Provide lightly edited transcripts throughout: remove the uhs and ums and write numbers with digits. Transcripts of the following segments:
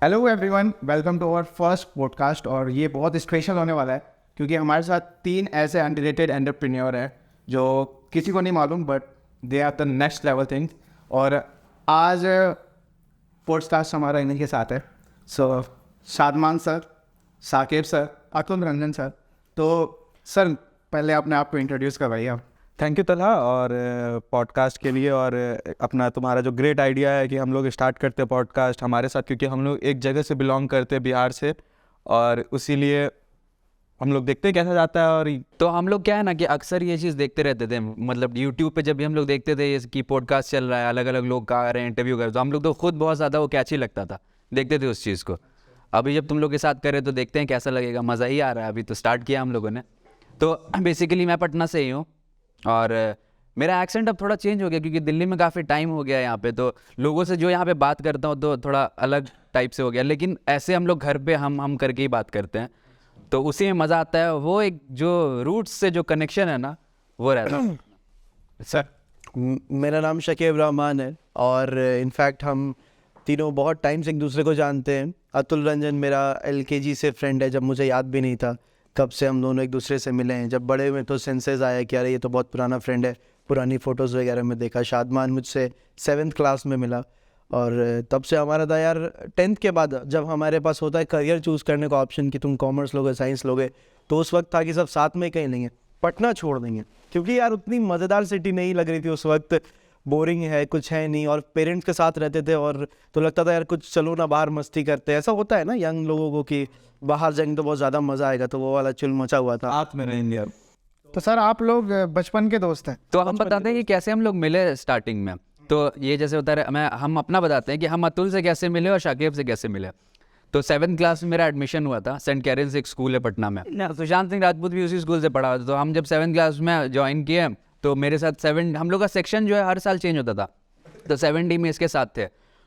Hello everyone, welcome to our first podcast. और ये बहुत स्पेशल होने वाला है क्योंकि हमारे साथ 3 ऐसे अनरिलेटेड एंटरप्रेन्योर हैं जो किसी को नहीं मालूम but they are the next level thing. और आज पॉडकास्ट हमारा इन्हीं के साथ है। So Shadman sir, Saqib sir, Atul Ranjan sir. तो सर पहले अपने आप को इंट्रोड्यूस करवाइए आप। थैंक यू तलहा और पॉडकास्ट के लिए और अपना तुम्हारा जो ग्रेट आइडिया है कि हम लोग स्टार्ट करते हैं पॉडकास्ट हमारे साथ, क्योंकि हम लोग एक जगह से बिलोंग करते हैं, बिहार से, और उसीलिए हम लोग देखते हैं कैसा जाता है। और तो हम लोग क्या है ना कि अक्सर ये चीज़ देखते रहते थे, मतलब यूट्यूब पे जब भी हम लोग देखते थे कि पॉडकास्ट चल रहा है, अलग अलग लोग गा रहे हैं, इंटरव्यू कर रहे हैं, तो हम लोग तो खुद बहुत ज़्यादा वो कैची लगता था, देखते थे उस चीज़ को। अभी जब तुम लोग के साथ करें तो देखते हैं कैसा लगेगा, मज़ा ही आ रहा है। अभी तो स्टार्ट किया हम लोगों ने। तो बेसिकली मैं पटना से ही हूँ और मेरा एक्सेंट अब थोड़ा चेंज हो गया क्योंकि दिल्ली में काफ़ी टाइम हो गया यहाँ पे, तो लोगों से जो यहाँ पे बात करता हूँ तो थोड़ा अलग टाइप से हो गया। लेकिन ऐसे हम लोग घर पे हम करके ही बात करते हैं, तो उसी में मज़ा आता है। वो एक जो रूट्स से जो कनेक्शन है ना, वो रहता है। सर मेरा नाम शकीब रहमान है और इनफैक्ट हम तीनों बहुत टाइम से एक दूसरे को जानते हैं। अतुल रंजन मेरा LKG से फ्रेंड है, जब मुझे याद भी नहीं था कब से हम दोनों एक दूसरे से मिले हैं। जब बड़े में तो सेंसेस आया कि अरे ये तो बहुत पुराना फ्रेंड है, पुरानी फ़ोटोज़ वगैरह में देखा। शादमान मुझसे 7th क्लास में मिला और तब से हमारा था यार। 10th के बाद जब हमारे पास होता है करियर चूज़ करने का ऑप्शन कि तुम कॉमर्स लोगे, साइंस लोगे, तो उस वक्त था कि सब साथ में कहीं लेंगे, पटना छोड़ देंगे, क्योंकि यार उतनी मज़ेदार सिटी नहीं लग रही थी उस वक्त। बोरिंग है, कुछ है नहीं, और पेरेंट्स के साथ रहते थे और तो लगता था यार कुछ चलो ना बाहर मस्ती करते हैं। ऐसा होता है ना यंग लोगों को कि बाहर जाएंगे तो बहुत ज़्यादा मज़ा आएगा, तो वो वाला चुल मचा हुआ था। साथ में रहेंगे अब। तो सर आप लोग बचपन के दोस्त हैं। तो हम बताते हैं कि कैसे हम लोग मिले स्टार्टिंग में। तो ये जैसे होता है, हम अपना बताते हैं कि हम अतुल से कैसे मिले और शाकिब से कैसे मिले। तो 7th क्लास में मेरा एडमिशन हुआ था, सेंट कैरल्स एक स्कूल है पटना में। सुशांत सिंह राजपूत भी उसी स्कूल से पढ़ा था। तो हम जब 7th क्लास में ज्वाइन किए तो मेरे साथ हम लोग का सेक्शन जो है हर साल चेंज होता था, तो 7D में इसके साथ थे।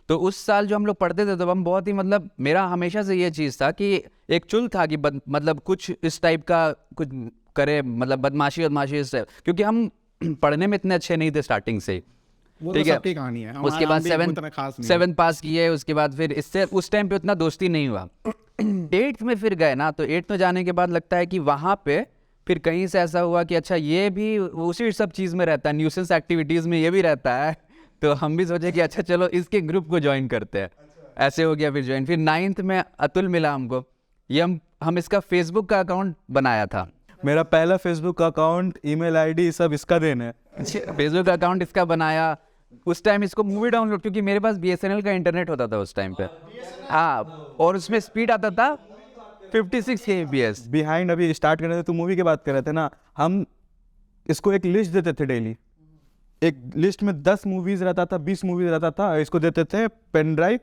तो उस साल जो हम लोग पढ़ते थे तो हम बहुत ही, मतलब मेरा हमेशा से ये चीज़ था कि एक चुल था कि मतलब कुछ इस टाइप का कुछ करे, मतलब बदमाशी इससे, क्योंकि हम पढ़ने में इतने अच्छे नहीं थे स्टार्टिंग से। ठीक है, कहानी है। उसके बाद 7th पास किए, उसके बाद फिर इससे उस टाइम पे उतना दोस्ती नहीं हुआ। 8th में फिर गए ना, तो 8th में जाने के बाद लगता है कि वहाँ पे फिर कहीं से ऐसा हुआ कि अच्छा ये भी उसी सब चीज़ में रहता है, न्यूसेंस एक्टिविटीज़ में ये भी रहता है। तो हम भी सोचे कि अच्छा चलो इसके ग्रुप को ज्वाइन करते हैं। ऐसे हो गया फिर ज्वाइन। फिर 9th में अतुल मिला हमको। ये हम इसका फेसबुक का अकाउंट बनाया था। मेरा पहला फेसबुक अकाउंट, ईमेल आईडी सब इसका देन है। फेसबुक अकाउंट इसका बनाया। उस टाइम इसको मूवी डाउनलोड, क्योंकि मेरे पास BSNL का इंटरनेट होता था उस टाइम पे, हाँ, और उसमें स्पीड आता था 56 kbps। बिहाइंड अभी स्टार्ट करने थे, तो मूवी की बात कर रहे थे ना, हम इसको एक लिस्ट देते थे डेली। एक लिस्ट में 10 मूवीज़ रहता था, 20 मूवीज़ रहता था। इसको देते थे पेन ड्राइव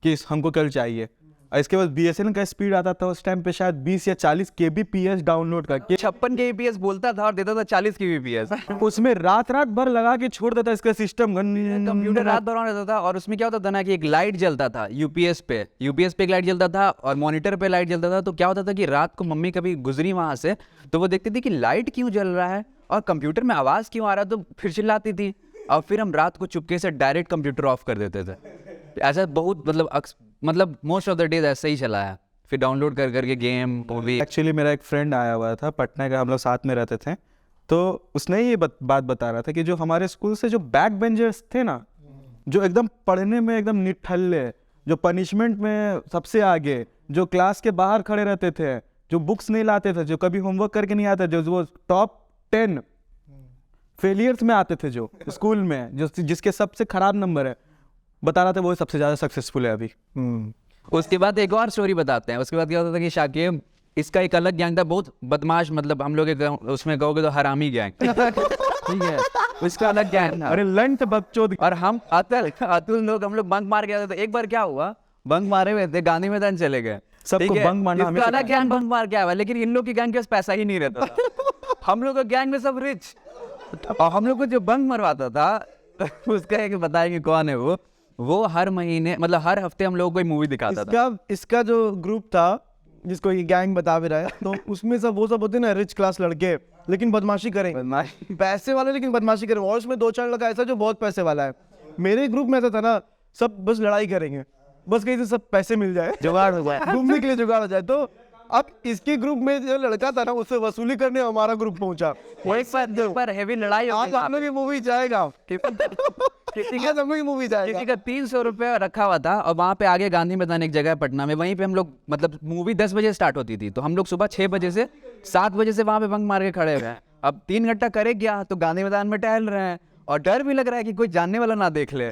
कि हमको कल चाहिए। और इसके बाद BSNL का स्पीड आता था उस टाइम पे शायद 20 या 40 kbps डाउनलोड का। 56 kbps बोलता था और देता था 40 kbps। उसमें रात भर लगा के छोड़ देता इसका सिस्टम। कंप्यूटर रात भर ऑन रहता था और उसमें क्या होता था ना कि एक लाइट जलता था यूपीएस पे एक लाइट जलता था और मॉनिटर पे लाइट जलता था। तो क्या होता था कि रात को मम्मी कभी गुजरी वहाँ से तो वो देखती थी कि लाइट क्यों जल रहा है और कंप्यूटर में आवाज़ क्यों आ रहा है, तो फिर चिल्लाती थी और फिर हम रात को चुपके से डायरेक्ट कंप्यूटर ऑफ कर देते थे। ऐसा बहुत मतलब मोस्ट ऑफ द डेज ऐसा ही चला है। फिर डाउनलोड करके गेम मूवी। एक्चुअली मेरा एक फ्रेंड आया हुआ था पटना का, हम लोग साथ में रहते थे, तो उसने ये बात बता रहा था कि जो हमारे स्कूल से जो बैक बेंचर्स थे ना, जो एकदम पढ़ने में एकदम निठल्ले, जो पनिशमेंट में सबसे आगे, जो क्लास के बाहर खड़े रहते थे, जो बुक्स नहीं लाते थे, जो कभी होमवर्क करके नहीं आते, जो वो टॉप 10 फेलियर्स में आते थे जो स्कूल में, जो जिसके सबसे खराब नंबर है, बता रहा था वो सबसे ज़्यादा सक्सेसफुल है अभी। उसके बाद एक और स्टोरी बताते हैं। उसके बाद क्या होता था कि शाकिब, इसका एक अलग गैंग था, बहुत बदमाश, मतलब हम लोग उसमें कहोगे तो हरामी गैंग। ठीक है, उसका अलग गैंग था। अरे लंट बच्चों। और हम अतुल लोग हम लोग बंक मार गए थे। एक बार क्या हुआ, बंक मारे हुए थे, गांधी मैदान चले गए, सबको बंक मारना हमें अलग गैंग बंक मार गया हुआ, लेकिन इन लोग की गैंग के पास पैसा ही नहीं रहता था। हम लोग का गैंग में सब रिच, और हम लोग को जो बंक मरवाता था उसका एक बताएंगे कौन है वो हर महीने, मतलब हर हफ्ते हम लोगों को मूवी दिखाता था। इसका जो ग्रुप था जिसको ये गैंग बता भी रहा है, तो उसमें सब वो सब होते ना रिच क्लास लड़के, लेकिन बदमाशी करें, पैसे वाले लेकिन बदमाशी करें। और उसमें 2-4 लड़का ऐसा जो बहुत पैसे वाला है। मेरे ग्रुप में ऐसा था ना, सब बस लड़ाई करेंगे, बस कहीं से सब पैसे मिल जाए, जुगाड़ हो जाए। घूमने के लिए जुगाड़ हो जाए। तो अब इसके ग्रुप में जो लड़का था ना, उससे वसूली करने हमारा ग्रुप पहुंचा। वो एक पर हेवी लड़ाई हो आज हम लोग की मूवी जाएगा, किसी आज हम लोग की मूवी जाएगा। किसी का 300 रुपये रखा हुआ था, और वहाँ पे आगे गांधी मैदान एक जगह है पटना में, वहीं पे हम लोग, मतलब मूवी 10 बजे स्टार्ट होती थी, तो हम लोग सुबह 6 बजे से 7 बजे से वहाँ पे बंक मार के खड़े हुए हैं। अब 3 घंटा करे क्या, तो गांधी मैदान में टहल रहे हैं, और डर भी लग रहा है कि कोई जानने वाला ना देख ले।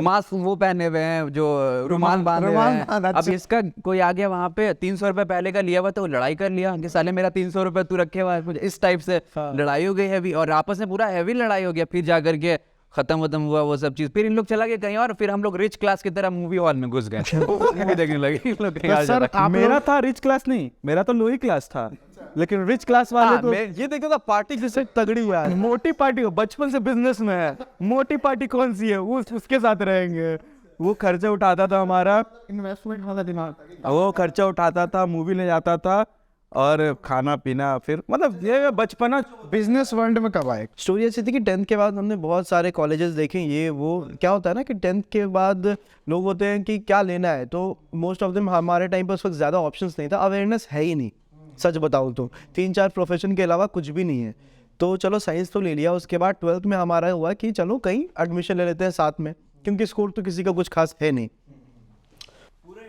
मास्क वो पहने हुए हैं, जो रुमाल बांधे हुए हैं। अब इसका कोई आ गया वहाँ पे 300 रुपये पहले का लिया हुआ, तो लड़ाई कर लिया कि साले मेरा 300 रुपये तू रखे हुआ है, कुछ इस टाइप से लड़ाई हो गई हैवी, और आपस में पूरा हैवी लड़ाई हो गया। फिर जा करके खत्म हुआ वो सब चीज। फिर इन लोग चला गए कहीं और, फिर हम लोग रिच क्लास की तरह मूवी हॉल में घुस गए, मूवी देखने लगे। इन लोग कहीं और सर, चला। मेरा था रिच क्लास नहीं, मेरा तो लोही क्लास था, लेकिन रिच क्लास वाले तो ये देखो था पार्टी किससे तगड़ी हुआ है। मोटी पार्टी हो, बचपन से बिजनेस में है, मोटी पार्टी कौन सी है, उसके साथ रहेंगे। वो खर्चा उठाता था हमारा, इन्वेस्टमेंट वाला दिमाग। वो खर्चा उठाता था, मूवी ले जाता था, और खाना पीना, फिर मतलब ये बचपना। बिजनेस वर्ल्ड में कब आए? स्टोरी ऐसी थी कि 10th के बाद हमने बहुत सारे कॉलेजेस देखे। ये वो क्या होता है ना कि 10th के बाद लोग होते हैं कि क्या लेना है, तो मोस्ट ऑफ देम, हमारे टाइम पर उस वक्त ज़्यादा ऑप्शंस नहीं था, अवेयरनेस है ही नहीं, सच बताऊँ तो 3-4 प्रोफेशन के अलावा कुछ भी नहीं है। तो चलो साइंस तो ले लिया, उसके बाद 12th में हमारा हुआ कि चलो कहीं एडमिशन ले लेते हैं साथ में, क्योंकि स्कोर तो किसी का कुछ खास है नहीं।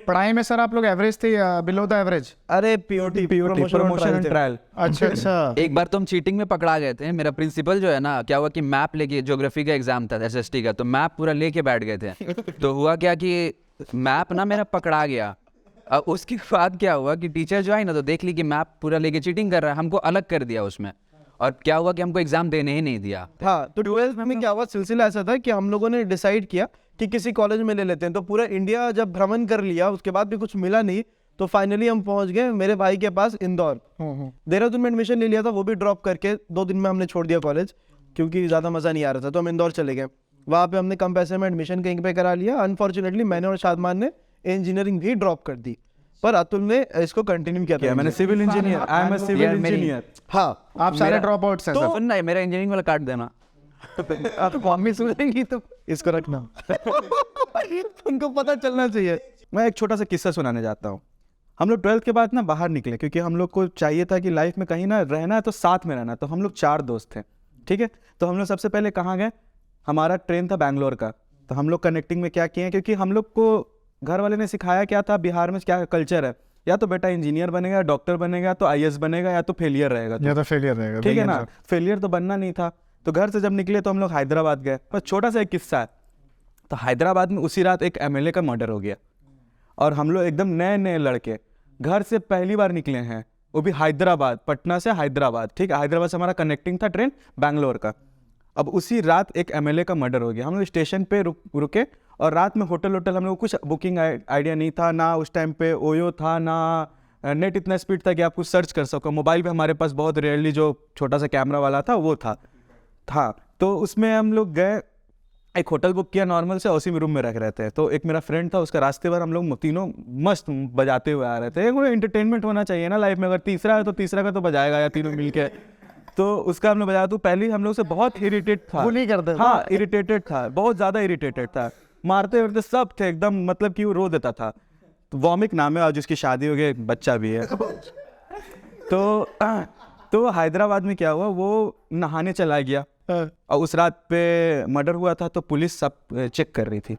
पढ़ाई में सर आप लोग एवरेज थे या बिलो द एवरेज? अरे पीओटी प्रमोशन एंड ट्रायल। अच्छा अच्छा। एक बार तो हम चीटिंग में पकड़ा गए थे। मेरा प्रिंसिपल जो है ना, क्या हुआ कि मैप लेके, ज्योग्राफी का एग्जाम था एसएसटी का, तो मैप पूरा लेके बैठ गए थे। तो हुआ क्या कि मैप ना मेरा पकड़ा गया। अब उसके बाद क्या हुआ कि टीचर जो आई ना, तो देख ली कि मैप पूरा लेके चीटिंग कर रहा है, हमको अलग कर दिया उसमें, और क्या हुआ कि हमको एग्जाम देने ही नहीं दिया। हाँ, तो 12th में क्या हुआ, सिलसिला ऐसा था कि हम लोगों ने डिसाइड किया कि किसी कॉलेज में ले लेते हैं। तो पूरा इंडिया जब भ्रमण कर लिया, उसके बाद भी कुछ मिला नहीं, तो फाइनली हम पहुंच गए मेरे भाई के पास इंदौर। देहरादून में एडमिशन ले लिया था, वो भी ड्रॉप करके 2 दिन में हमने छोड़ दिया कॉलेज, क्योंकि ज़्यादा मज़ा नहीं आ रहा था। तो हम इंदौर चले गए, वहाँ पे हमने कम पैसे में एडमिशन कहीं पे करा लिया। अनफॉर्चुनेटली मैंने और शादमान ने इंजीनियरिंग भी ड्रॉप कर दी, पर अतुल ने इसको कंटिन्यू किया था। मैंने civil engineer, I am a civil यार, मेरी- इंजीनियर। हाँ, आप सारे ड्रॉप आउट्स हैं सर। सुन ना, मेरा इंजीनियरिंग वाला काट देना। आप मम्मी सुनेंगी तो इसको रखना। उनको पता चलना चाहिए। मैं एक छोटा सा किस्सा सुनाने जाता हूँ। हम लोग 12th के बाद ना बाहर निकले, क्योंकि हम लोग को चाहिए था कि लाइफ में कहीं ना रहना है तो साथ में रहना। तो हम लोग 4 दोस्त थे, ठीक है। तो हम लोग सबसे पहले कहाँ गए, हमारा ट्रेन था बैंगलोर का। तो हम लोग कनेक्टिंग में क्या किए, क्योंकि हम लोग को घर वाले ने सिखाया क्या था, बिहार में क्या कल्चर है, या तो बेटा इंजीनियर बनेगा, डॉक्टर बनेगा, तो IAS बनेगा, या तो फेलियर रहेगा। या तो फेलियर रहेगा, ठीक है ना, फेलियर तो बनना नहीं था। तो घर से जब निकले तो हम लोग हैदराबाद गए। पर छोटा सा एक किस्सा है, तो हैदराबाद में उसी रात एक MLA का मर्डर हो गया, और हम लोग एकदम नए नए लड़के घर से पहली बार निकले हैं, वो भी हैदराबाद, पटना से हैदराबाद। ठीक है, हैदराबाद से हमारा कनेक्टिंग था ट्रेन बैंगलोर का। अब उसी रात एक MLA का मर्डर हो गया। हम लोग स्टेशन पे रुके, और रात में होटल हम लोग कुछ बुकिंग आइडिया नहीं था, ना उस टाइम पे ओयो था, ना नेट इतना स्पीड था कि आप कुछ सर्च कर सको। मोबाइल पे हमारे पास बहुत रेयरली जो छोटा सा कैमरा वाला था वो था। तो उसमें हम लोग गए, एक होटल बुक किया नॉर्मल से, उसी में रूम में रख रहे थे। तो एक मेरा फ्रेंड था, उसका रास्ते भर हम लोग तीनों मस्त बजाते हुए आ रहे थे। एक एंटरटेनमेंट होना चाहिए ना लाइफ में, अगर तीसरा है तो तीसरा का तो बजाएगा या तीनों मिलके। तो उसका हम लोग बजाया। तो पहले हम लोग से बहुत इरिटेट था, नहीं करते। हाँ, इरिटेटेड था, बहुत ज़्यादा इरिटेटेड था, मारते वरते सब थे एकदम, मतलब कि वो रो देता था। तो वॉमिक नाम है, और जिसकी शादी हो गई, बच्चा भी है। तो हैदराबाद में क्या हुआ, वो नहाने चला गया, और उस रात पे मर्डर हुआ था। तो पुलिस सब चेक कर रही थी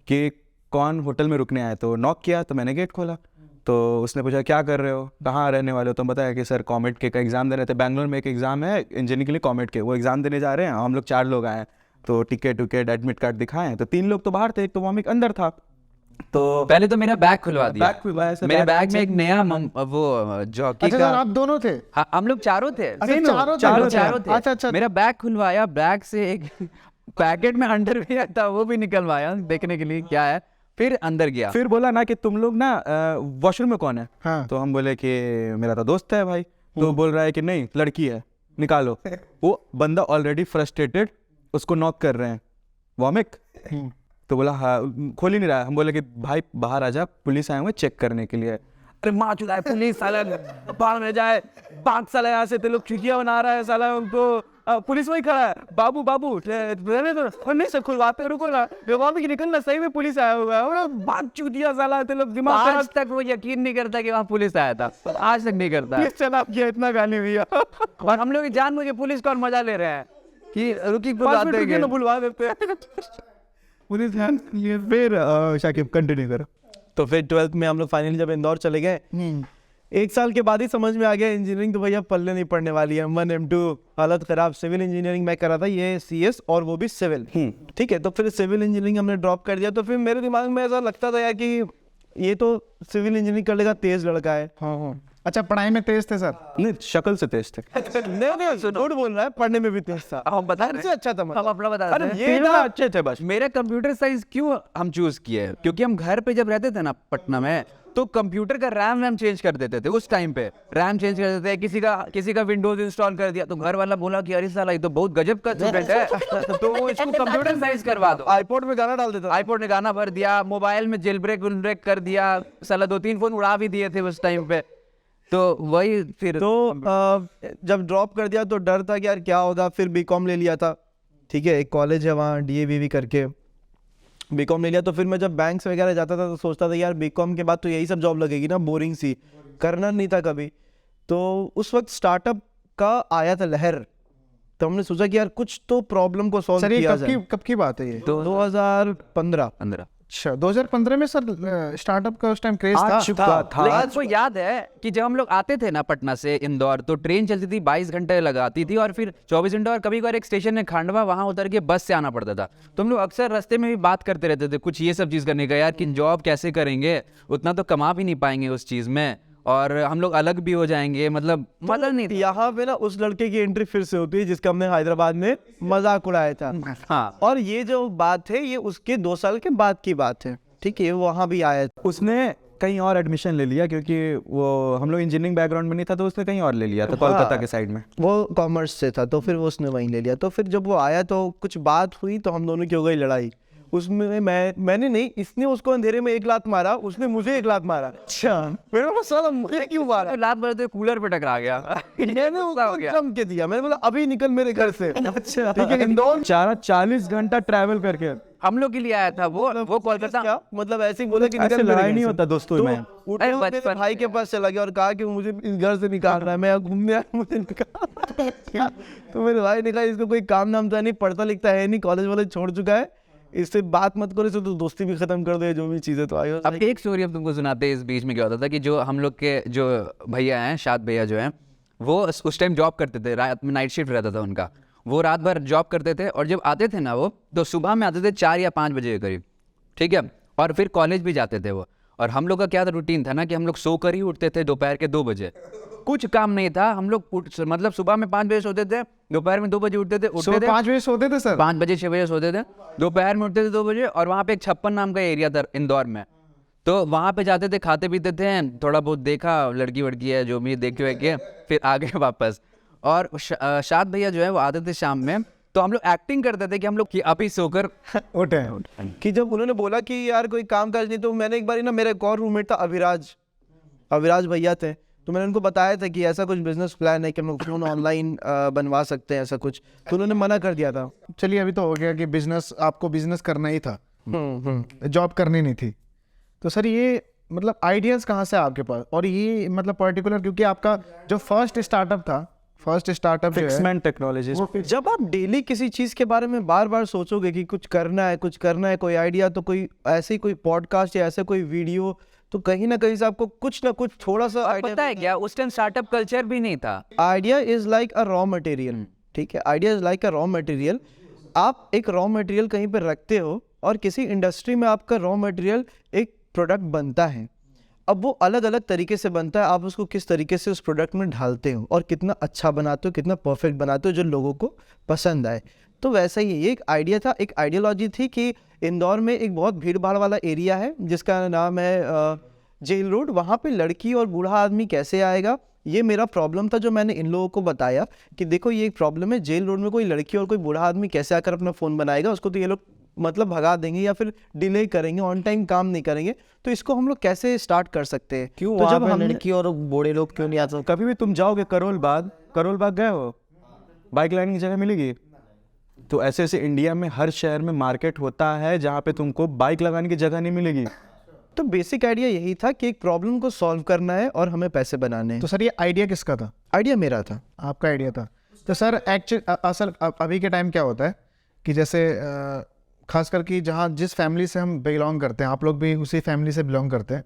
कि कौन होटल में रुकने आए। तो नॉक किया, तो मैंने गेट खोला। तो उसने पूछा क्या कर रहे हो, कहाँ रहने वाले हो। तो बताया कि सर कॉमेट के का एग्ज़ाम दे रहे थे, बैंगलोर में एक एग्ज़ाम है इंजीनियरिंग के लिए कॉमेट के, वो एग्ज़ाम देने जा रहे हैं। हम लोग 4 लोग आए हैं। तो टिकट एडमिट कार्ड दिखाएं, तो 3 लोग तो बाहर थे, एक तो वॉमिक अंदर था। तो पहले तो मेरा बैग खुलवा दिया। बैग खुलवाया सर, मेरे बैग बैग में एक नया वो जॉकी अच्छा का। सर, आप दोनों थे? हाँ, हम लोग चारों थे। चारों थे। अच्छा अच्छा। मेरा बैग खुलवाया, बैग से एक पैकेट में अंडरवियर था, वो भी निकलवाया देखने के लिए क्या है। फिर अंदर गया, फिर बोला ना कि तुम लोग ना वॉशरूम में कौन है। हाँ। तो हम बोले कि मेरा तो दोस्त है भाई। तो बोल रहा है कि नहीं, लड़की है, निकालो। वो बंदा ऑलरेडी फ्रस्ट्रेटेड, उसको नॉक कर रहे हैं, वॉमिक। तो बोला हाँ, खोल ही नहीं रहा है। हम बोले कि भाई बाहर आ जा, पुलिस आए हुए चेक करने के लिए। अरे माँ चुदा है, पुलिस साला बाहर में जाए, भाग साला यहाँ से, ते लोग खिड़कियाँ बना रहा है साला, उनको पुलिस वही खड़ा है, बाबू बाबू रहने दो, और नहीं सर खुलवाते, रुको ना, वहाँ पे निकलना, सही में पुलिस आया हुआ है, और बात चूतिया साला, मतलब दिमाग खराब। आज तक वो यकीन नहीं करता कि वहाँ पुलिस आया था, आज तक नहीं करता। पुलिस चला किया, इतना गाली भैया। और हम लोग जान मुझे पुलिस का और मजा ले रहे हैं कि रुकी बुलवा देते हैं पुलिस ध्यान लिए। फिर शाकिब कंटिन्यू करो। तो फिर 12th में हम लोग फाइनली जब इंदौर चले गए, 1 साल के बाद ही समझ में आ गया इंजीनियरिंग तो भैया पल्ले नहीं पड़ने वाली है। M1 M2 हालत खराब। सिविल इंजीनियरिंग मैं कर रहा था, ये CS और वो भी सिविल। ठीक है, तो फिर सिविल इंजीनियरिंग हमने ड्रॉप कर दिया। तो फिर मेरे दिमाग में ऐसा लगता था यार कि ये तो सिविल इंजीनियरिंग कर लेगा, तेज लड़का है। हाँ। अच्छा, पढ़ाई में तेज थे सर? नहीं, शक्ल से तेज थे। नहीं झूठ बोल रहा है, पढ़ने में भी तेज था। हम बता रहे सबसे अच्छा था मतलब। हम अपना बता रहे हैं। ये ना अच्छे थे बस। मेरा कंप्यूटर साइंस क्यों हम चूज किए, क्योंकि हम घर पे जब रहते थे ना पटना में, तो कंप्यूटर का रैम चेंज कर देते थे। उस टाइम पे रैम चेंज कर देते थे, किसी का विंडोज इंस्टॉल कर दिया तो घर वाला बोला कि अरे साला ये तो बहुत गजब का स्टूडेंट है, तो इसको कंप्यूटर साइंस करवा दो। आईपॉड में गाना डाल देता था। आईपॉड ने गाना भर दिया, मोबाइल में जेल ब्रेक कर दिया, साला 2-3 फोन उड़ा भी दिए थे उस टाइम पे। तो वही फिर तो जब ड्रॉप कर दिया तो डर था कि यार क्या होगा। फिर बीकॉम ले लिया था। ठीक है, एक कॉलेज है वहाँ DAVV करके, बीकॉम ले लिया। तो फिर मैं जब बैंक्स वगैरह जाता था तो सोचता था यार बीकॉम के बाद तो यही सब जॉब लगेगी ना, बोरिंग सी, करना नहीं था कभी। तो उस वक्त स्टार्टअप का आया था लहर, तो हमने सोचा कि यार कुछ तो प्रॉब्लम को सॉल्व किया जाए। कब की बात है ये? 2015। अच्छा, 2015 में सर स्टार्टअप का उस टाइम क्रेज था। लेकिन आपको याद है कि जब हम लोग आते थे ना पटना से इंदौर, तो ट्रेन चलती थी 22 घंटे लगाती थी, और फिर 24 घंटे, और कभी कभार एक स्टेशन है खांडवा, वहां उतर के बस से आना पड़ता था। तो हम लोग अक्सर रास्ते में भी बात करते रहते थे कुछ ये सब चीज़ करने का, यार कि जॉब कैसे करेंगे, उतना तो कमा भी नहीं पाएंगे उस चीज़ में, और हम लोग अलग भी हो जाएंगे, मतलब मजा नहीं था। यहाँ पे ना उस लड़के की एंट्री फिर से होती है जिसका हमने हैदराबाद में मजाक उड़ाया था। हाँ, और ये जो बात है ये उसके 2 साल के बाद की बात है। ठीक है, वहाँ भी आया था। उसने कहीं और एडमिशन ले लिया, क्योंकि वो हम लोग इंजीनियरिंग बैकग्राउंड में नहीं था, तो उसने कहीं और ले लिया था, कोलकाता के साइड में। वो कॉमर्स से था, तो फिर वो उसने वहीं ले लिया। तो फिर जब वो आया तो कुछ बात हुई, तो हम दोनों की हो गई लड़ाई। उसमें मैंने नहीं, इसने उसको अंधेरे में 1 लात मारा, उसने मुझे 1 लात मारा। अच्छा, मेरे को साला मुझे क्यों मारा? रात भर तो कूलर पे टकरा गया। मैंने उसको जम के दिया, मैंने बोला अभी निकल मेरे घर से। अच्छा, ठीक है, इंदौर 40 घंटा ट्रैवल करके हम लोग के लिए आया था वो कोलकाता। क्या मतलब ऐसे ही बोला कि ऐसे निकल मेरे लड़ाई घर नहीं से। होता दोस्तों में। उठा मेरे भाई के पास चला गया और कहा कि मुझे इस घर से निकाल रहा है, मैं यहाँ घूमने आया, मुझे निकाल। तो मेरे भाई ने कहा इसको कोई काम नाम था नहीं, पढ़ता लिखता है नहीं, कॉलेज वॉलेज छोड़ चुका है, इससे बात मत करो, इससे तो दोस्ती भी खत्म कर दे, जो भी चीजें। तो आई अब एक स्टोरी हम तुमको सुनाते हैं। इस बीच में क्या होता था कि जो हम लोग के जो भैया हैं, शाद भैया जो हैं, वो उस टाइम जॉब करते थे, रात में नाइट शिफ्ट रहता था उनका, वो रात भर जॉब करते थे, और जब आते थे ना वो, तो सुबह में आते थे 4 या 5 बजे के करीब। ठीक है, और फिर कॉलेज भी जाते थे वो। और हम लोग का क्या रूटीन था ना कि हम लोग सोकर ही उठते थे दोपहर के 2 बजे, कुछ काम नहीं था। हम लोग मतलब सुबह में 5 बजे सोते थे, दोपहर में 2 बजे उठते थे। 5 बजे सोते थे सर? 5 बजे 6 बजे सोते थे, दोपहर में उठते थे 2 बजे। और वहाँ पे एक 56 नाम का एरिया था इंदौर में, तो वहाँ पे जाते थे, खाते पीते थे, थोड़ा बहुत देखा, लड़की वड़की है जो भी देखे हुए के, फिर आ गए वापस। और शाद भैया जो है वो आते थे शाम में, तो हम लोग एक्टिंग करते थे कि हम लोग कि अभी सोकर उठे। कि जब उन्होंने बोला कि यार कोई काम काज नहीं, तो मैंने एक बार ना, मेरा एक और रूममेट था अविराज भैया थे, तो मैंने उनको बताया था कि ऐसा कुछ बिजनेस प्लान है कि हम लोग फोन ऑनलाइन बनवा सकते हैं ऐसा कुछ, तो उन्होंने मना कर दिया था। चलिए, अभी तो हो गया कि बिजनेस, आपको बिजनेस करना ही था, जॉब करनी नहीं थी। तो सर ये मतलब आइडियाज़ कहाँ से आपके पास, और ये मतलब पर्टिकुलर क्योंकि आपका जो फर्स्ट स्टार्टअप जो है फिक्समैन टेक्नोलॉजीज। जब आप डेली किसी चीज़ के बारे में बार बार सोचोगे कि कुछ करना है कोई आइडिया, तो कोई ऐसे ही कोई पॉडकास्ट या ऐसे कोई वीडियो, तो कहीं ना कहीं से आपको कुछ ना कुछ थोड़ा सा पता है क्या, उस टाइम स्टार्टअप कल्चर भी नहीं था। Idea is like a raw material. ठीक है, idea is like a raw material. आप एक रॉ मटेरियल कहीं पर रखते हो, और किसी इंडस्ट्री में आपका रॉ मटेरियल एक प्रोडक्ट बनता है। अब वो अलग अलग तरीके से बनता है, आप उसको किस तरीके से उस प्रोडक्ट में ढालते हो, और कितना अच्छा बनाते हो, कितना परफेक्ट बनाते हो जो लोगों को पसंद आए। तो वैसा ही ये एक आइडिया था, एक आइडियोलॉजी थी कि इंदौर में एक बहुत भीड़ भाड़ वाला एरिया है जिसका नाम है जेल रोड। वहाँ पे लड़की और बूढ़ा आदमी कैसे आएगा, ये मेरा प्रॉब्लम था, जो मैंने इन लोगों को बताया कि देखो ये एक प्रॉब्लम है, जेल रोड में कोई लड़की और कोई बूढ़ा आदमी कैसे आकर अपना फ़ोन बनाएगा, उसको तो ये लोग मतलब भगा देंगे या फिर डिले करेंगे, ऑन टाइम काम नहीं करेंगे, तो इसको हम लोग कैसे स्टार्ट कर सकते हैं। क्यों तो जब हम लड़की और बूढ़े लोग क्यों नहीं आते? कभी भी तुम जाओगे करोल बाग गए हो? बाइक लगाने की जगह मिलेगी? तो ऐसे ऐसे इंडिया में हर शहर में मार्केट होता है जहाँ पे तुमको बाइक लगाने की जगह नहीं मिलेगी। तो बेसिक आइडिया यही था कि एक प्रॉब्लम को सॉल्व करना है और हमें पैसे बनाने हैं। तो सर ये आइडिया किसका था? आइडिया मेरा था। आपका आइडिया था। तो सर असल अभी के टाइम क्या होता है कि जैसे खास करके जहाँ जिस फैमिली से हम बिलोंग करते हैं, आप लोग भी उसी फैमिली से बिलोंग करते हैं,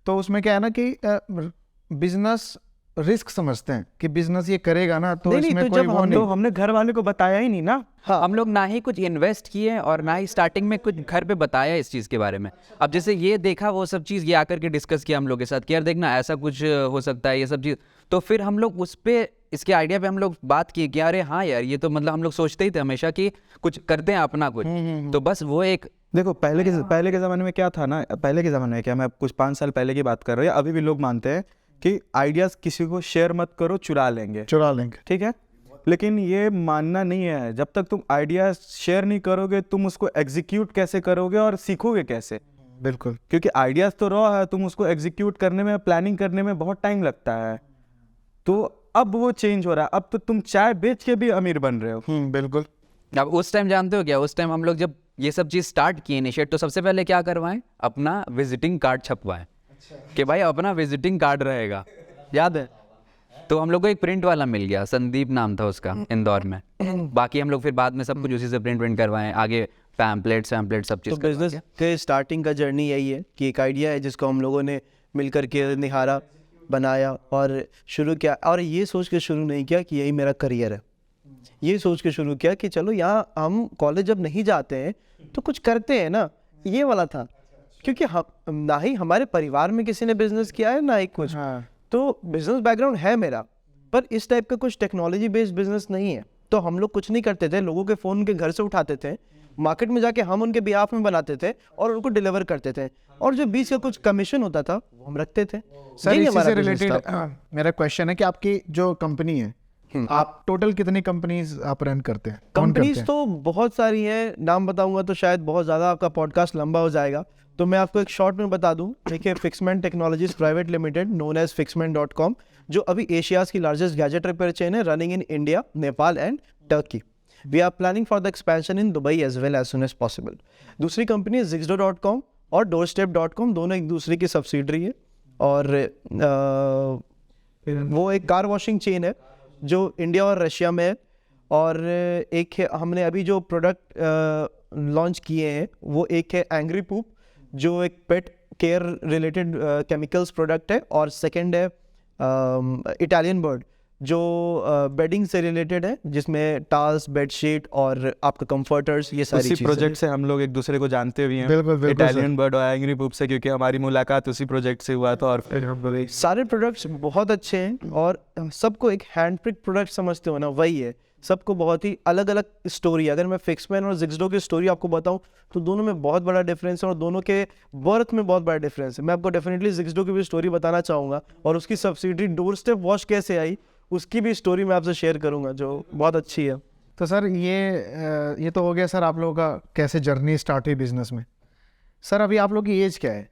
तो उसमें क्या है ना कि बिजनेस रिस्क समझते हैं कि बिजनेस ये करेगा ना तो नहीं, इसमें तो कोई जब वो हम नहीं। तो हमने घर वाले को बताया ही नहीं ना। हाँ, हम लोग ना ही कुछ इन्वेस्ट किए और ना ही स्टार्टिंग में कुछ घर पे बताया इस चीज़ के बारे में। अब जैसे ये देखा वो सब चीज़, ये आकर के डिस्कस किया हम लोग के साथ कि यार देखना ऐसा कुछ हो सकता है ये सब चीज़, तो फिर हम लोग उस पे इसके आइडिया पे हम लोग बात किए कि अरे हाँ यार ये तो मतलब हम लोग सोचते ही थे हमेशा कि कुछ करते हैं अपना कुछ, तो बस वो एक देखो पहले के ज़माने में क्या था ना, पहले के ज़माने में क्या, मैं कुछ 5 साल पहले की बात कर रहा हूँ, अभी भी लोग मानते हैं कि आइडियाज़ किसी को शेयर मत करो, चुरा लेंगे। ठीक है, लेकिन ये मानना नहीं है। जब तक तुम आइडियाज़ शेयर नहीं करोगे, तुम उसको एग्जीक्यूट कैसे करोगे और सीखोगे कैसे? बिल्कुल। क्योंकि आइडियाज़ तो रॉ है, तुम उसको एग्जीक्यूट करने में, प्लानिंग करने में बहुत टाइम लगता है। तो अब वो चेंज हो रहा है, अब तो तुम चाय बेच के भी अमीर बन रहे हो। बिल्कुल। अब उस टाइम जानते हो क्या, उस टाइम हम लोग जब ये सब चीज़ स्टार्ट किए इनिशिएट, तो सबसे पहले क्या करवाएं, अपना विजिटिंग कार्ड छपवाएं कि भाई अपना विजिटिंग कार्ड रहेगा, याद है? तो हम लोग को एक प्रिंट वाला मिल गया, संदीप नाम था उसका, इंदौर में। बाकी हम लोग फिर बाद में सब कुछ उसी से प्रिंट करवाएं, आगे पैम्पलेट सब चीज़। तो बिजनेस के स्टार्टिंग का जर्नी यही है कि एक आइडिया है जिसको हम लोगों ने मिल करके निहारा, बनाया और शुरू किया। और ये सोच के शुरू नहीं किया कि यही मेरा करियर है, ये सोच के शुरू किया कि चलो यहाँ हम कॉलेज जब नहीं जाते हैं तो कुछ करते हैं ना, ये वाला था। क्योंकि हम ना ही हमारे परिवार में किसी ने बिजनेस किया है ना ही कुछ, तो बिजनेस बैकग्राउंड है मेरा, पर इस टाइप का कुछ टेक्नोलॉजी बेस्ड बिजनेस नहीं है। तो हम लोग कुछ नहीं करते थे, लोगों के फ़ोन के घर से उठाते थे, मार्केट में जाके हम उनके बिहाफ में बनाते थे और उनको डिलीवर करते थे, और जो बीच का कुछ कमीशन होता था वो हम रखते थे। सर यही इसी हमारा से business रिलेटेड था। मेरा क्वेश्चन है कि आपकी जो कंपनी है, आप टोटल कितनी कंपनीज आप रन करते हैं? कौन करते कंपनीज हैं? तो बहुत सारी हैं, नाम बताऊंगा तो शायद बहुत ज़्यादा आपका पॉडकास्ट लंबा हो जाएगा, तो मैं आपको एक शॉर्ट में बता दूं। देखिए, Fixman Technologies private limited, known as fixman.com, जो अभी एशियाज़ की लार्जेस्ट गैजेट रिपेयर चेन है, running in India, Nepal and Turkey. We are planning for the expansion in Dubai as well as soon as possible. दूसरी company है Zixdo.com और Doorstep.com, दोनों एक दूसरे की सब्सिडरी है, और वो एक कार वॉशिंग चेन है जो इंडिया और रशिया में है। और एक है, हमने अभी जो प्रोडक्ट लॉन्च किए हैं वो एक है एंग्री पूप, जो एक pet care related chemicals product है, और सेकंड है इटालियन बर्ड, जो बेडिंग से रिलेटेड है, जिसमें टाल्स, बेडशीट और आपका कंफर्टर्स, ये सारी उसी चीजें। प्रोजेक्ट से हम लोग एक दूसरे को जानते भी हैं। बिल्कुल, बिल्कुल, इटालियन बर्ड और एंग्री पूप से, क्योंकि हमारी मुलाकात उसी प्रोजेक्ट से हुआ था। और फिर सारे प्रोडक्ट्स बहुत अच्छे हैं और सबको एक हैंड पिक प्रोडक्ट समझते हो ना, वही है। सबको बहुत ही अलग अलग स्टोरी है। अगर मैं फिक्समैन और Zixdo की स्टोरी आपको बताऊं तो दोनों में बहुत बड़ा डिफरेंस है और दोनों के बर्थ में बहुत बड़ा डिफरेंस है। मैं आपको डेफिनेटली Zixdo की भी स्टोरी बताना चाहूँगा, और उसकी सब्सिडी डोर स्टेप वॉश कैसे आई उसकी भी स्टोरी मैं आपसे शेयर करूँगा, जो बहुत अच्छी है। तो सर ये तो हो गया सर आप लोगों का कैसे जर्नी स्टार्ट हुई बिजनेस में। सर अभी आप लोग की एज क्या है?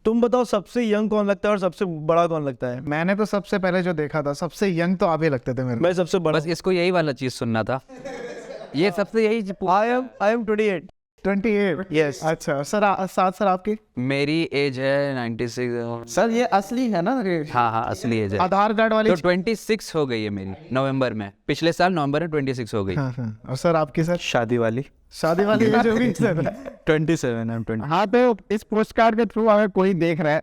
तुम बताओ, सबसे यंग कौन लगता है और सबसे बड़ा कौन लगता है? मैंने तो सबसे पहले जो देखा था, सबसे यंग तो आप ही लगते थे मेरे को। मैं सबसे बड़ा। बस इसको यही वाला चीज़ सुनना था, ये सबसे यही आई एम 28। 28? Yes. अच्छा सर, साथ सर आपकी? मेरी एज है 96। सर ये असली है ना? हाँ असली एज है। आधार कार्ड वाली? तो 26 हो गई है मेरी नवंबर में, पिछले साल नवंबर में 26 हो गई। हाँ। और सर आपकी? सर शादी वाली शादी वाली एज होगी सर? 27 I'm 20। हाँ, तो इस पोस्ट कार्ड के थ्रू अगर कोई देख रहा है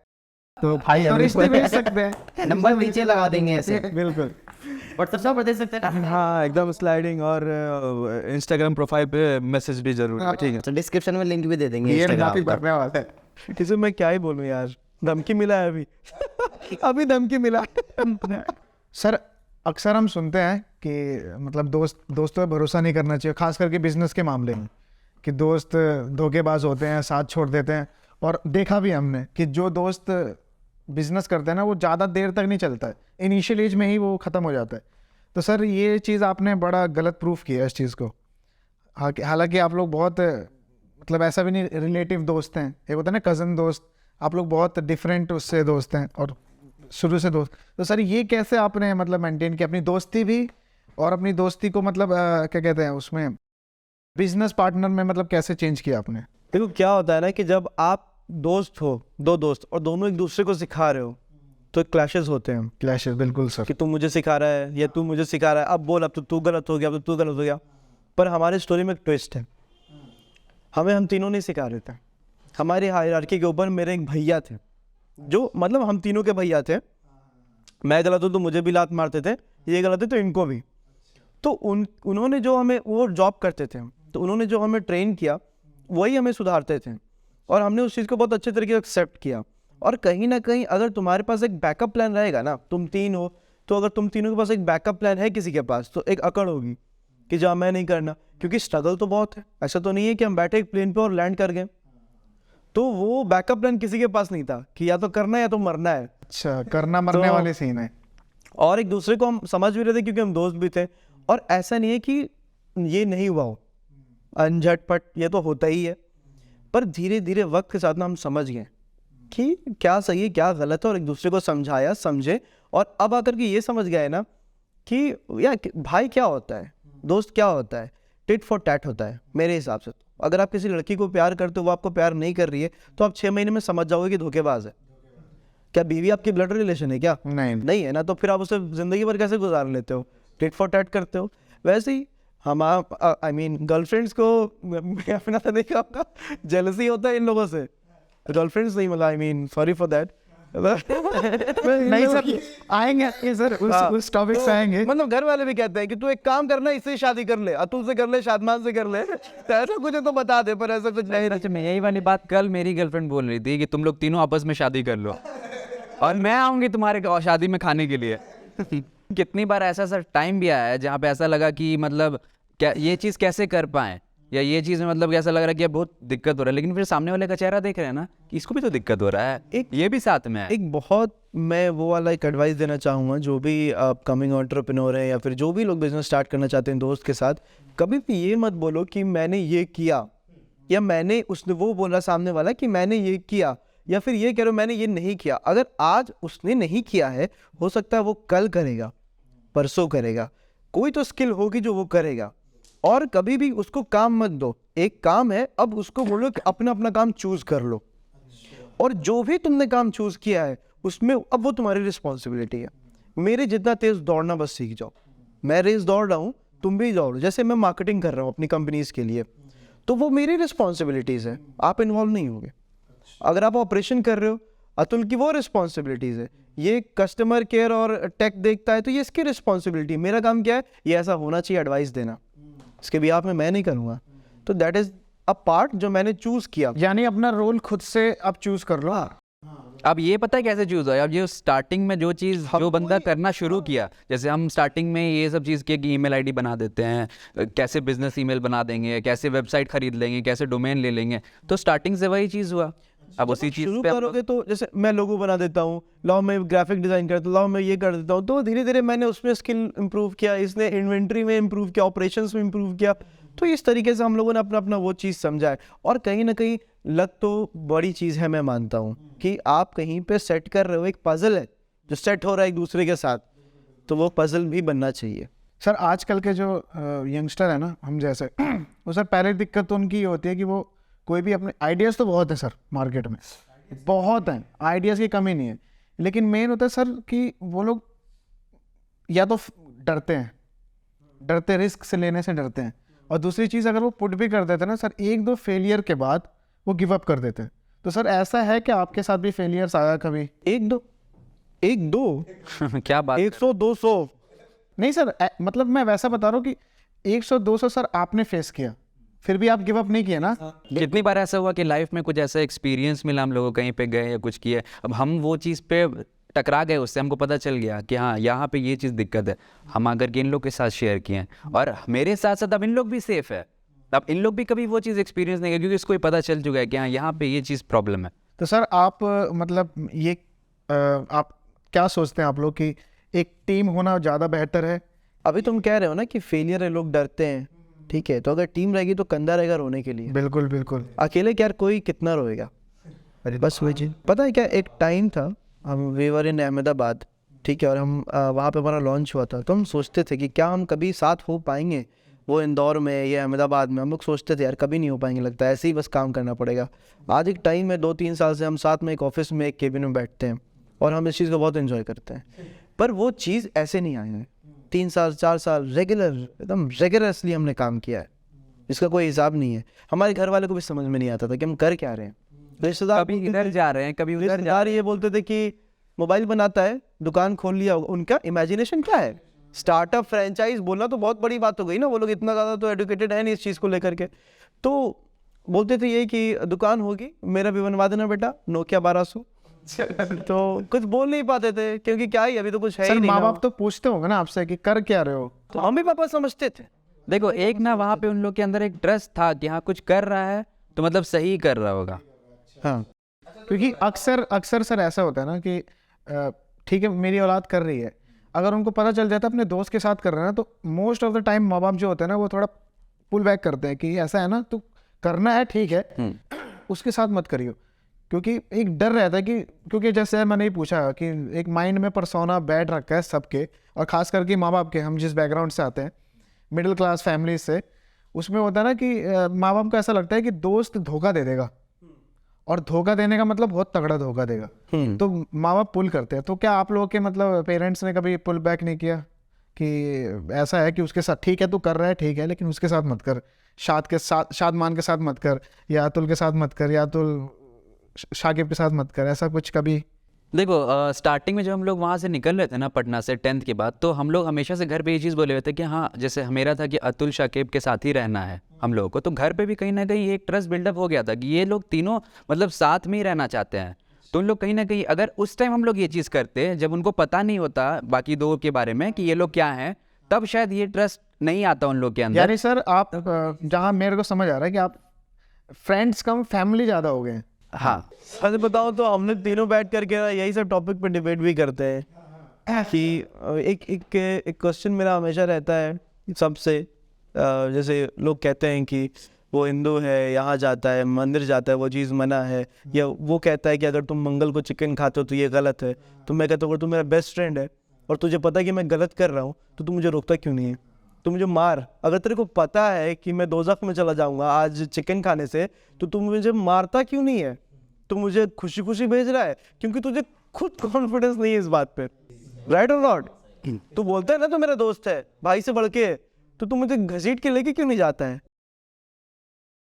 तो भाई हम रिश्ते भेज सकते हैं। नंबर नीचे लगा देंगे ऐसे, बिल्कुल। व्हाट्सएप पर दे सकते हैं। हाँ एकदम स्लाइडिंग, और इंस्टाग्राम प्रोफाइल पे मैसेज भी जरूर है, ठीक है? तो डिस्क्रिप्शन में लिंक भी दे देंगे ये इंस्टाग्राम काफी का। बढ़ने वाला है। इसे मैं क्या ही बोलूं यार, धमकी मिला है अभी। अभी धमकी मिला। सर अक्सर हम सुनते हैं कि मतलब दोस्तों पे भरोसा नहीं करना चाहिए, खास करके बिजनेस के मामले में, कि दोस्त धोखेबाज होते हैं, साथ छोड़ देते हैं। और देखा भी हमने कि जो दोस्त बिजनेस करते हैं ना, वो ज़्यादा देर तक नहीं चलता है, इनिशियल एज में ही वो ख़त्म हो जाता है। तो सर ये चीज़ आपने बड़ा गलत प्रूफ किया इस चीज़ को। हालांकि आप लोग बहुत मतलब ऐसा भी नहीं, रिलेटिव दोस्त हैं, एक होता है ना कज़न दोस्त, आप लोग बहुत डिफरेंट उससे दोस्त हैं और शुरू से दोस्त। तो सर ये कैसे आपने मतलब मेंटेन किया अपनी दोस्ती भी और अपनी दोस्ती को मतलब क्या कहते हैं उसमें बिजनेस पार्टनर में मतलब कैसे चेंज किया आपने? देखो क्या होता है ना कि जब आप दोस्त हो, दो दोस्त, और दोनों एक दूसरे को सिखा रहे हो, तो क्लैशेस होते हैं क्लैशेस, बिल्कुल सर। कि तू मुझे सिखा रहा है या तू मुझे सिखा रहा है, अब बोल, अब तो तू गलत हो गया, अब तो तू गलत हो गया। पर हमारे स्टोरी में एक ट्विस्ट है, हमें हम तीनों नहीं सिखा रहे थे। हमारी हायरार्की के ऊपर मेरे एक भैया थे, जो मतलब हम तीनों के भैया थे। मैं गलत हूँ तो मुझे भी लात मारते थे, ये गलत है तो इनको भी। तो उन्होंने जो हमें, वो जॉब करते थे, तो उन्होंने जो हमें ट्रेन किया वही हमें सुधारते थे, और हमने उस चीज़ को बहुत अच्छे तरीके से एक्सेप्ट किया। और कहीं ना कहीं अगर तुम्हारे पास एक बैकअप प्लान रहेगा ना, तुम तीन हो, तो अगर तुम तीनों के पास एक बैकअप प्लान है किसी के पास, तो एक अकड़ होगी कि जहाँ मैं नहीं करना, क्योंकि स्ट्रगल तो बहुत है। ऐसा तो नहीं है कि हम बैठे एक प्लेन पे और लैंड कर गए। तो वो बैकअप प्लान किसी के पास नहीं था कि या तो करना है या तो मरना है। अच्छा, करना मरने तो- वाले सीन है। और एक दूसरे को हम समझ भी रहे थे क्योंकि हम दोस्त भी थे। और ऐसा नहीं है कि ये नहीं हुआ हो, झटपट ये तो होता ही है, पर धीरे धीरे वक्त के साथ ना हम समझ गए कि क्या सही है क्या गलत है, और एक दूसरे को समझाया, समझे। और अब आकर के ये समझ गए ना कि यार भाई क्या होता है, दोस्त क्या होता है, टिट फॉर टैट होता है मेरे हिसाब से। तो अगर आप किसी लड़की को प्यार करते हो, वो आपको प्यार नहीं कर रही है, तो आप 6 महीने में समझ जाओगे कि धोखेबाज है। क्या बीवी आपकी ब्लड रिलेशन है क्या? नहीं है ना, तो फिर आप उसे जिंदगी भर कैसे गुजार लेते हो? टिट फॉर टैट करते हो। वैसे ही हम आई मीन गर्लफ्रेंड्स को मैं अपना तो देखा, आपका जेलसी होता है इन लोगों से। गर्लफ्रेंड्स नहीं, मतलब I mean sorry for that. नहीं सर, आएंगे सर उस टॉपिक से आएंगे। मतलब घर वाले भी कहते हैं कि तू एक काम करना, इससे शादी कर ले, अतुल से कर ले, शादमान से कर ले, तो ऐसा कुछ है तो बता दे, पर ऐसा कुछ नहीं। सच में यही वाली बात कल मेरी गर्लफ्रेंड बोल रही थी कि तुम लोग तीनों आपस में शादी कर लो और मैं आऊंगी तुम्हारे शादी में खाने के लिए। कितनी बार ऐसा सर टाइम भी आया है जहाँ पे ऐसा लगा कि मतलब क्या ये चीज़ कैसे कर पाएं, या ये चीज़ में मतलब ऐसा लग रहा है कि अब बहुत दिक्कत हो रहा है, लेकिन फिर सामने वाले का चेहरा देख रहे हैं ना कि इसको भी तो दिक्कत हो रहा है, ये भी साथ में है। एक बहुत, मैं वो वाला एक एडवाइस देना चाहूँगा जो भी अपकमिंग एंटरप्रेन्योर है या फिर जो भी लोग बिजनेस स्टार्ट करना चाहते हैं दोस्त के साथ, कभी भी ये मत बोलो कि मैंने ये किया, या मैंने, उसने वो बोला सामने वाला कि मैंने ये किया, या फिर ये कह रहे हो मैंने ये नहीं किया। अगर आज उसने नहीं किया है, हो सकता है वो कल करेगा, परसों करेगा, कोई तो स्किल होगी जो वो करेगा। और कभी भी उसको काम मत दो, एक काम है, अब उसको बोलो कि अपना अपना काम चूज कर लो, और जो भी तुमने काम चूज किया है उसमें अब वो तुम्हारी रिस्पॉन्सिबिलिटी है। मेरे जितना तेज दौड़ना बस सीख जाओ। मैं रेस दौड़ रहा हूँ, तुम भी दौड़ो। जैसे मैं मार्केटिंग कर रहा हूँ अपनी कंपनीज के लिए, तो वो मेरी रिस्पॉन्सिबिलिटीज़ है, आप इन्वॉल्व नहीं होगे। अगर आप ऑपरेशन कर रहे हो, अतुल की वो रिस्पॉन्सिबिलिटीज़ है। ये कस्टमर केयर और टेक देखता है तो ये इसकी रिस्पॉन्सिबिलिटी। मेरा काम क्या है, ये ऐसा होना चाहिए, एडवाइस देना। इसके भी आप में मैं नहीं करूँगा। तो दैट इज़ अ पार्ट जो मैंने चूज़ किया। यानी अपना रोल खुद से आप चूज कर लो। अब ये पता है कैसे चूज हुआ? अब ये स्टार्टिंग में जो चीज़ जो बंदा करना शुरू किया, जैसे हम स्टार्टिंग में ये सब चीज़ किया कि ईमेल आईडी बना देते हैं, कैसे बिजनेस ईमेल बना देंगे, कैसे वेबसाइट खरीद लेंगे, कैसे डोमेन ले लेंगे, तो स्टार्टिंग से वही चीज़ हुआ। अब उसी चीज़ शुरू पे हम करोगे तो जैसे मैं लोगो बना देता हूँ, लाओ मैं ग्राफिक डिज़ाइन करता हूँ, लाओ मैं ये कर देता हूँ, तो धीरे धीरे मैंने उसमें स्किल इंप्रूव किया, इसने इन्वेंट्री में इंप्रूव किया, ऑपरेशंस में इंप्रूव किया। तो इस तरीके से हम लोगों ने अपना अपना वो चीज़ समझा है। और कहीं ना कहीं लक तो बड़ी चीज़ है, मैं मानता हूँ कि आप कहीं पे सेट कर रहे हो, एक पजल है जो सेट हो रहा है एक दूसरे के साथ, तो वो पजल भी बनना चाहिए। सर आजकल के जो यंगस्टर है ना, हम जैसे, वो सर पहले दिक्कत तो उनकी ये होती है कि वो कोई भी अपने आइडियाज़ तो बहुत है सर, मार्केट में बहुत हैं, आइडियाज़ की कमी नहीं है, लेकिन मेन होता है सर कि वो लोग या तो डरते रिस्क से लेने से डरते हैं, और दूसरी चीज़ अगर वो पुट भी कर देते हैं ना सर, एक दो फेलियर के बाद वो गिव अप कर देते हैं। तो सर ऐसा है कि आपके साथ भी फेलियर्स आया कभी? एक दो क्या बात 100-200 नहीं सर, मतलब मैं वैसा बता रहा हूँ कि 100-200 सर आपने फेस किया, फिर भी आप गिव अप नहीं किया ना? कितनी बार ऐसा हुआ कि लाइफ में कुछ ऐसा एक्सपीरियंस मिला, हम लोगों कहीं पे गए या कुछ किया, अब हम वो चीज़ पे टकरा गए, उससे हमको पता चल गया कि हाँ यहाँ पे ये चीज़ दिक्कत है, हम आकर के इन लोग के साथ शेयर किए हैं, और मेरे साथ साथ अब इन लोग भी सेफ है। अब इन लोग भी कभी वो चीज़ एक्सपीरियंस नहीं किया क्योंकि इसको पता चल चुका है कि हाँ यहाँ पे ये चीज़ प्रॉब्लम है। तो सर आप मतलब ये आप क्या सोचते हैं आप लोग कि एक टीम होना ज़्यादा बेहतर है? अभी तुम कह रहे हो ना कि फेलियर है, लोग डरते हैं, ठीक है, तो अगर टीम रहेगी तो कंधा रहेगा रोने के लिए। बिल्कुल बिल्कुल। अकेले क्या कोई कितना रोएगा? बस वही चीज। पता है क्या, एक टाइम था, हम वी वर इन अहमदाबाद, ठीक है, और हम वहाँ पे हमारा लॉन्च हुआ था, तो हम सोचते थे कि क्या हम कभी साथ हो पाएंगे, वो इंदौर में या अहमदाबाद में। हम लोग सोचते थे यार कभी नहीं हो पाएंगे, लगता है ऐसे ही बस काम करना पड़ेगा। आज एक टाइम है 2-3 साल से हम साथ में एक ऑफिस में एक केबिन में बैठते हैं और हम इस चीज़ को बहुत एंजॉय करते हैं। पर वो चीज़ ऐसे नहीं आई है। 3 साल 4 साल रेगुलर, एकदम रेगुलरसली हमने काम किया है, इसका कोई हिसाब नहीं है। हमारे घर वाले को भी समझ में नहीं आता था कि हम कर क्या रहे हैं। रिश्तेदार कभी इधर जा रहे हैं, कभी उधर जा रिश्तेदार ये बोलते थे कि मोबाइल बनाता है, दुकान खोल लिया होगा। उनका इमेजिनेशन क्या है, स्टार्टअप फ्रेंचाइज बोलना तो बहुत बड़ी बात हो गई ना, वो लोग इतना ज़्यादा तो एडुकेटेड है नहीं इस चीज़ को लेकर के। तो बोलते थे ये कि दुकान होगी, मेरा भी बनवा देना बेटा, नोकिया 1200। तो कुछ बोल नहीं पाते थे क्योंकि क्या ही, अभी तो कुछ है सर ही नहीं माँ ना। बाप तो पूछते होंगे ना आपसे कि कर क्या रहे हो। तो मम्मी पापा समझते थे। देखो एक ना वहाँ पे उन लोग के अंदर एक ट्रस्ट था कि हाँ कुछ कर रहा है तो मतलब सही कर रहा होगा। हाँ, क्योंकि अक्सर सर ऐसा होता है ना कि ठीक है मेरी औलाद कर रही है, अगर उनको पता चल जाता है अपने दोस्त के साथ कर रहे हैं ना, तो मोस्ट ऑफ द टाइम माँ बाप जो होते हैं ना वो थोड़ा पुल बैक करते हैं कि ऐसा है ना तो करना है ठीक है, उसके साथ मत करियो। क्योंकि एक डर रहता है कि, क्योंकि जैसे मैंने ही पूछा कि एक माइंड में परसोना बैठ रखा है सबके, और ख़ास करके माँ बाप के, हम जिस बैकग्राउंड से आते हैं मिडिल क्लास फैमिली से, उसमें होता है ना कि माँ बाप को ऐसा लगता है कि दोस्त धोखा दे देगा, और धोखा देने का मतलब बहुत तगड़ा धोखा देगा, तो माँ बाप पुल करते हैं। तो क्या आप लोगों के मतलब पेरेंट्स ने कभी पुल बैक नहीं किया कि ऐसा है कि उसके साथ ठीक है तू कर रहा है ठीक है, लेकिन उसके साथ मत कर, शादमान के साथ मत कर, या अतुल के साथ मत कर, या अतुल शाकिब के साथ मत कर, ऐसा कुछ कभी? देखो स्टार्टिंग में जब हम लोग वहाँ से निकल रहे थे ना पटना से 10th के बाद, तो हम लोग हमेशा से घर पे ये चीज़ बोले हुए थे कि हाँ जैसे मेरा था कि अतुल शाकिब के साथ ही रहना है हम लोगों को, तो घर पे भी कहीं ना कहीं एक ट्रस्ट बिल्डअप हो गया था कि ये लोग तीनों मतलब साथ में ही रहना चाहते हैं। तो उन लोग कहीं ना कहीं, अगर उस टाइम हम लोग ये चीज़ करते जब उनको पता नहीं होता बाकी दो के बारे में कि ये लोग क्या हैं, तब शायद ये ट्रस्ट नहीं आता उन लोग के अंदर। यानी सर आप जहाँ मेरे को समझ आ रहा है कि आप फ्रेंड्स कम फैमिली ज़्यादा हो गए। हाँ सच बताओ तो हम लोग तीनों बैठ करके ना यही सब टॉपिक पे डिबेट भी करते हैं कि एक क्वेश्चन मेरा हमेशा रहता है सबसे, जैसे लोग कहते हैं कि वो हिंदू है, यहाँ जाता है, मंदिर जाता है, वो चीज़ मना है, या वो कहता है कि अगर तुम मंगल को चिकन खाते हो तो ये गलत है। तो मैं कहता हूँ अगर तू मेरा बेस्ट फ्रेंड है और तुझे पता है कि मैं गलत कर रहा हूँ तो तू मुझे रोकता क्यों नहीं है? तू मुझे मार, अगर तेरे को पता है कि मैं दोज़ख में चला जाऊँगा आज चिकन खाने से, तो तू मुझे मारता क्यों नहीं है? तू मुझे खुशी खुशी भेज रहा है क्योंकि तुझे खुद कॉन्फिडेंस नहीं है इस बात पे, राइट और नॉट? तू बोलता है ना तो मेरा दोस्त है, भाई से बढ़ के, तो तू मुझे घसीट के लेके क्यों नहीं जाता है?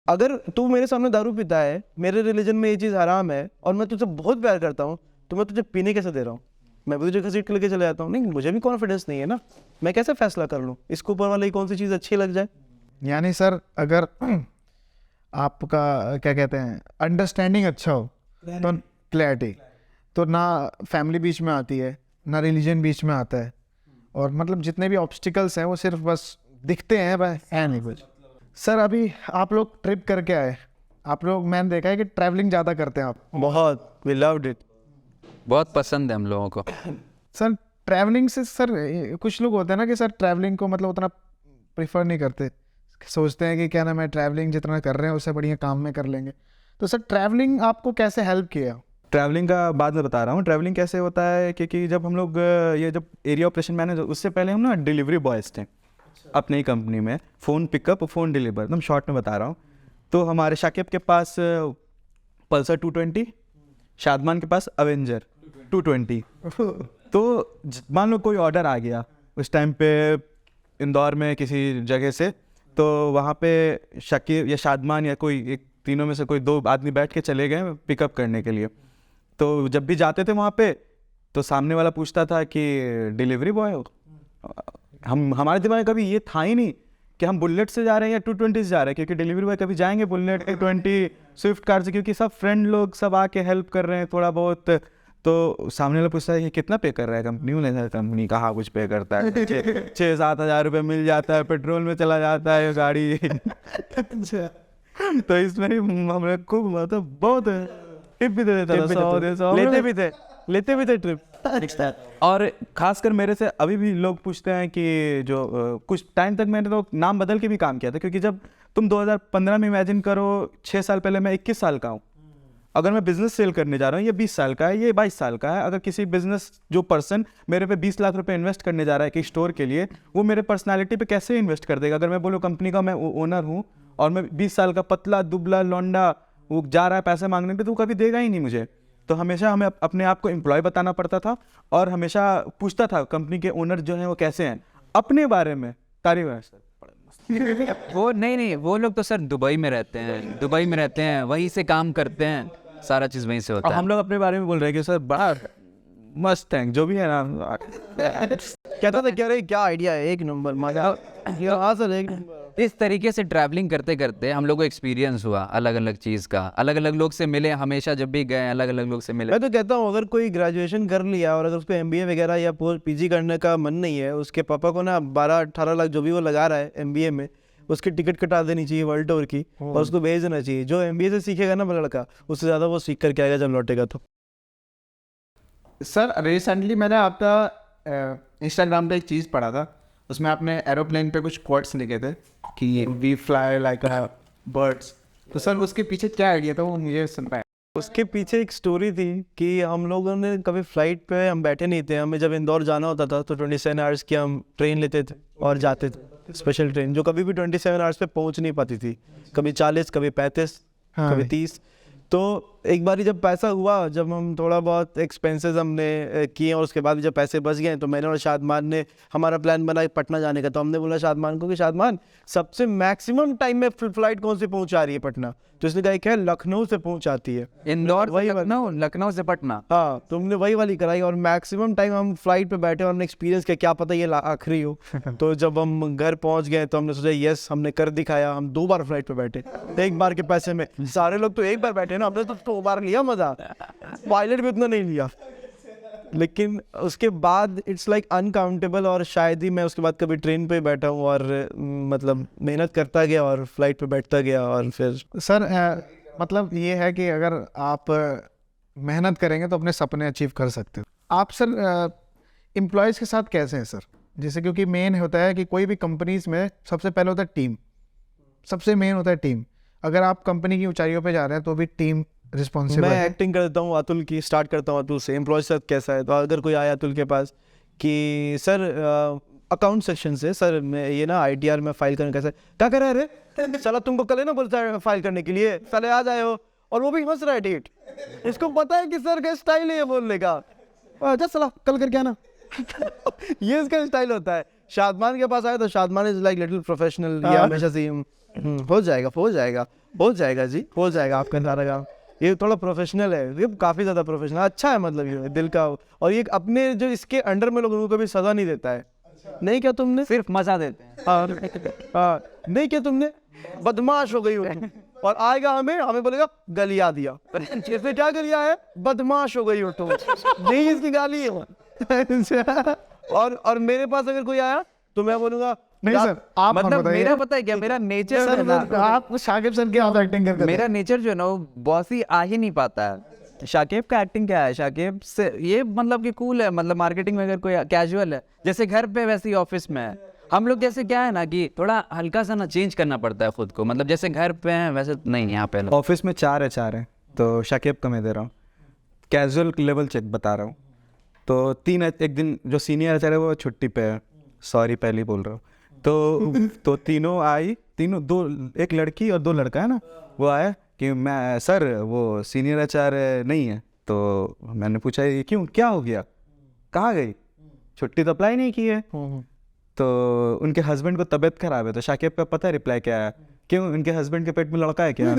अगर तू मेरे सामने दारू पीता है, मेरे रिलीजन में ये चीज़ हराम है, और मैं तुझसे बहुत प्यार करता हूँ, तो मैं तुझे पीने कैसे दे रहा हूँ? मैं भी तुझे घसीट के लेके चले जाता हूँ? नहीं, मुझे भी कॉन्फिडेंस नहीं है ना, मैं कैसे फैसला कर लूँ इसके ऊपर वाले कौन सी चीज़ अच्छी लग जाए? यानी सर अगर आपका क्या कहते हैं अंडरस्टैंडिंग अच्छा हो तो क्लैरिटी, तो ना फैमिली बीच में आती है ना रिलीजन बीच में आता है, और मतलब जितने भी ऑब्स्टिकल्स हैं वो सिर्फ बस दिखते हैं, भाई है नहीं कुछ। सर अभी आप लोग ट्रिप करके आए, आप लोग, मैंने देखा है कि ट्रैवलिंग ज़्यादा करते हैं आप। बहुत, वी लव्ड इट। बहुत पसंद है हम लोगों को। सर ट्रैवलिंग से सर कुछ लोग होते हैं ना कि सर ट्रैवलिंग को मतलब उतना प्रेफर नहीं करते, सोचते हैं कि क्या नाम है ट्रैवलिंग जितना कर रहे हैं उससे बढ़िया काम में कर लेंगे। तो सर ट्रैवलिंग आपको कैसे हेल्प किया? ट्रैवलिंग का बाद में बता रहा हूँ। ट्रैवलिंग कैसे होता है क्योंकि जब हम लोग ये जब एरिया ऑपरेशन मैनेजर, उससे पहले हम ना डिलीवरी बॉयज़ थे अपनी कंपनी में, फ़ोन पिकअप फ़ोन डिलीवर, एकदम शॉर्ट में बता रहा हूँ। तो हमारे शाकिब के पास पल्सर 220, शादमान के पास अवेंजर 220। तो मान लो कोई ऑर्डर आ गया उस टाइम पे इंदौर में किसी जगह से, तो वहाँ पे शाकिब या शादमान या कोई एक तीनों में से कोई 2 आदमी बैठ के चले गए पिकअप करने के लिए। तो जब भी जाते थे वहाँ पे तो सामने वाला पूछता था कि डिलीवरी बॉय हो? हमारे दिमाग में कभी ये था ही नहीं कि हम बुलेट से जा रहे हैं या 220 से जा रहे हैं, क्योंकि डिलीवरी बॉय कभी जाएंगे बुलेट 220 स्विफ्ट कार से, क्योंकि सब फ्रेंड लोग सब आके हेल्प कर रहे हैं थोड़ा बहुत। तो सामने वाला पूछता है कि कितना पे कर रहा है कंपनी? कंपनी कहाँ कुछ पे करता है, 6-7 हज़ार रुपये मिल जाता है, पेट्रोल में चला जाता है गाड़ी। तो इसमें ही हमने खूब मतलब बहुत टिप भी दे देता था, 100 लेते भी थे ट्रिप। और खासकर मेरे से अभी भी लोग पूछते हैं कि जो कुछ टाइम तक मैंने तो नाम बदल के भी काम किया था, क्योंकि जब तुम 2015 में इमेजिन करो, 6 साल पहले मैं 21 साल का हूँ, अगर मैं बिजनेस सेल करने जा रहा हूँ, ये 20 साल का है, ये 22 साल का है, अगर किसी बिजनेस जो पर्सन मेरे पे 20 लाख रुपए इन्वेस्ट करने जा रहा है कि स्टोर के लिए, वो मेरे पर्सनालिटी पे कैसे इन्वेस्ट कर देगा? अगर मैं बोलूँ कंपनी का मैं ओनर हूँ और मैं 20 साल का पतला दुबला लौंडा वो जा रहा है पैसे मांगने पे, तो वो कभी देगा ही नहीं मुझे। तो हमेशा हमें अपने आप को एम्प्लॉय बताना पड़ता था और हमेशा पूछता था कंपनी के ओनर जो हैं वो कैसे हैं, अपने बारे में तारीफ है सर। वो नहीं, वो लोग तो सर दुबई में रहते हैं, दुबई में रहते हैं, वहीं से काम करते हैं, सारा चीज़ वहीं से होता और है। हम लोग अपने बारे में बोल रहे हैं कि सर बड़ा मस्त है जो भी है ना। कहता था क्या रे क्या आइडिया है, एक नंबर मजा। हाँ सर एक नंबर। इस तरीके से ट्रैवलिंग करते करते हम लोग को एक्सपीरियंस हुआ अलग अलग चीज़ का, अलग अलग लोग से मिले, हमेशा जब भी गए अलग अलग लोग से मिले। मैं तो कहता हूँ अगर कोई ग्रेजुएशन कर लिया और अगर उसको MBA वगैरह या PG करने का मन नहीं है, उसके पापा को ना 12-18 लाख जो भी वो लगा रहा है MBA में, उसकी टिकट कटा देनी चाहिए वर्ल्ड टूर की और उसको भेज देना चाहिए। जो MBA से सीखेगा ना वो लड़का, उससे ज़्यादा वो सीख करके आएगा जब लौटेगा तो। सर रिसेंटली मैंने आपका इंस्टाग्राम पे एक चीज़ पढ़ा था, उसमें आपने एरोप्लेन पे कुछ कोट्स लिखे थे कि वी फ्लाई लाइक बर्ड्स। तो सर उसके पीछे क्या आइडिया था वो मुझे सुन पाया। उसके पीछे एक स्टोरी थी कि हम लोगों ने कभी फ्लाइट पे हम बैठे नहीं थे, हमें जब इंदौर जाना होता था तो 27 आवर्स की हम ट्रेन लेते थे और जाते थे, स्पेशल ट्रेन जो कभी भी 27 आवर्स पे पहुंच नहीं पाती थी, कभी 40, कभी 35, कभी 30। तो एक बार जब पैसा हुआ, जब हम थोड़ा बहुत एक्सपेंसेस हमने किए और उसके बाद जब पैसे बच गए तो मैंने और शादमान ने हमारा प्लान बना पटना जाने का। तो हमने बोला शादमान को कि शादमान सबसे मैक्सिमम टाइम में फ्लाइट कौन सी पहुंचा रही है पटना? तो इसने कहा क्या, लखनऊ से पहुंचाती है। इंदौर वही से लखनऊ, लखनऊ से पटना। हाँ तुमने वही वाली कराई और मैक्सिमम टाइम हम फ्लाइट पे बैठे और हमने एक्सपीरियंस किया, क्या पता ये आखिरी हो। तो जब हम घर पहुंच गए तो हमने सोचा यस हमने कर दिखाया। हम 2 बार फ्लाइट पे बैठे, एक बार के पैसे में। सारे लोग तो एक बार बैठे ना, हमने तो 2 बार लिया मजा, पायलट भी उतना नहीं लिया। लेकिन उसके बाद इट्स लाइक अनकाउंटेबल और शायद ही मैं उसके बाद कभी ट्रेन पे बैठा हूँ और मतलब मेहनत करता गया और फ्लाइट पे बैठता गया। और फिर सर मतलब ये है कि अगर आप मेहनत करेंगे तो अपने सपने अचीव कर सकते हो। आप सर एम्प्लॉयज़ के साथ कैसे हैं सर? जैसे क्योंकि मेन होता है कि कोई भी कंपनीज में सबसे पहले होता है टीम, सबसे मेन होता है टीम। अगर आप कंपनी की ऊंचाइयों पे जा रहे हैं तो भी टीम रिस्पॉन्सिबल मैं है। एक्टिंग करता हूँ अतुल की, स्टार्ट करता हूँ अतुल से। एम्प्लॉय साथ कैसा है, तो अगर कोई आया अतुल के पास कि सर अकाउंट सेक्शन से सर मैं ये ना ITR में फाइल करने कैसे, क्या कर रहे हैं रे? साला तुमको कल है ना बोलता है फाइल करने के लिए, साले आ जाए हो। और वो भी हंस रहा है ठीक, इसको पता है कि सर का स्टाइल है ये बोलने का, जा साला कल करके आना। ये इसका स्टाइल होता है। शादमान के पास आया तो Shadman is like little professional, ये हमेशा से हो जाएगा हो जाएगा हो जाएगा जी, हो जाएगा आपका सारा काम। ये थोड़ा प्रोफेशनल है, ये काफ़ी ज़्यादा प्रोफेशनल, अच्छा है मतलब ये दिल का। और ये अपने जो इसके अंडर में लोगों को कभी सज़ा नहीं देता है। नहीं क्या तुमने, सिर्फ मजा देते हैं। हाँ नहीं क्या तुमने बदमाश हो गई हो तुम। और आएगा हमें बोलेगा गलिया दिया, इसने क्या गलिया है, बदमाश हो गई हो तुम, नहीं इसकी गाली है। और मेरे पास अगर कोई आया तो मैं बोलूँगा नहीं सर आप मतलब बताइए। मेरा पता है क्या, मेरा नेचर सर आप शाकिब सर की आप एक्टिंग करके मेरा नेचर जो है ना वो बॉसी आ ही नहीं पाता है। शाकिब का एक्टिंग क्या है, शाकिब से ये मतलब कि कूल है, मतलब मार्केटिंग में अगर कोई कैजुअल है जैसे घर पे वैसे ही ऑफिस में है। हम लोग जैसे क्या है ना कि थोड़ा हल्का सा ना चेंज करना पड़ता है खुद को, मतलब जैसे घर पे हैं वैसे नहीं यहाँ पे। ऑफिस में 4 HR हैं तो शाकिब का मैं दे रहा हूँ, कैजुअल लेवल चेक बता रहा हूँ। तो 3 एक दिन जो सीनियर HR है वो छुट्टी पे है, सॉरी पहले ही बोल रहा हूँ। तो तीनों आई, तीनों 2, एक लड़की और 2 लड़का है ना, वो आया कि मैं सर वो सीनियर HR नहीं है। तो मैंने पूछा ये क्यों, क्या हो गया, कहाँ गई, छुट्टी तो अप्लाई नहीं की है। तो उनके हस्बैंड को तबीयत खराब है। तो शाकिब का पता है रिप्लाई क्या है, क्यों उनके हस्बैंड के पेट में लड़का है क्या?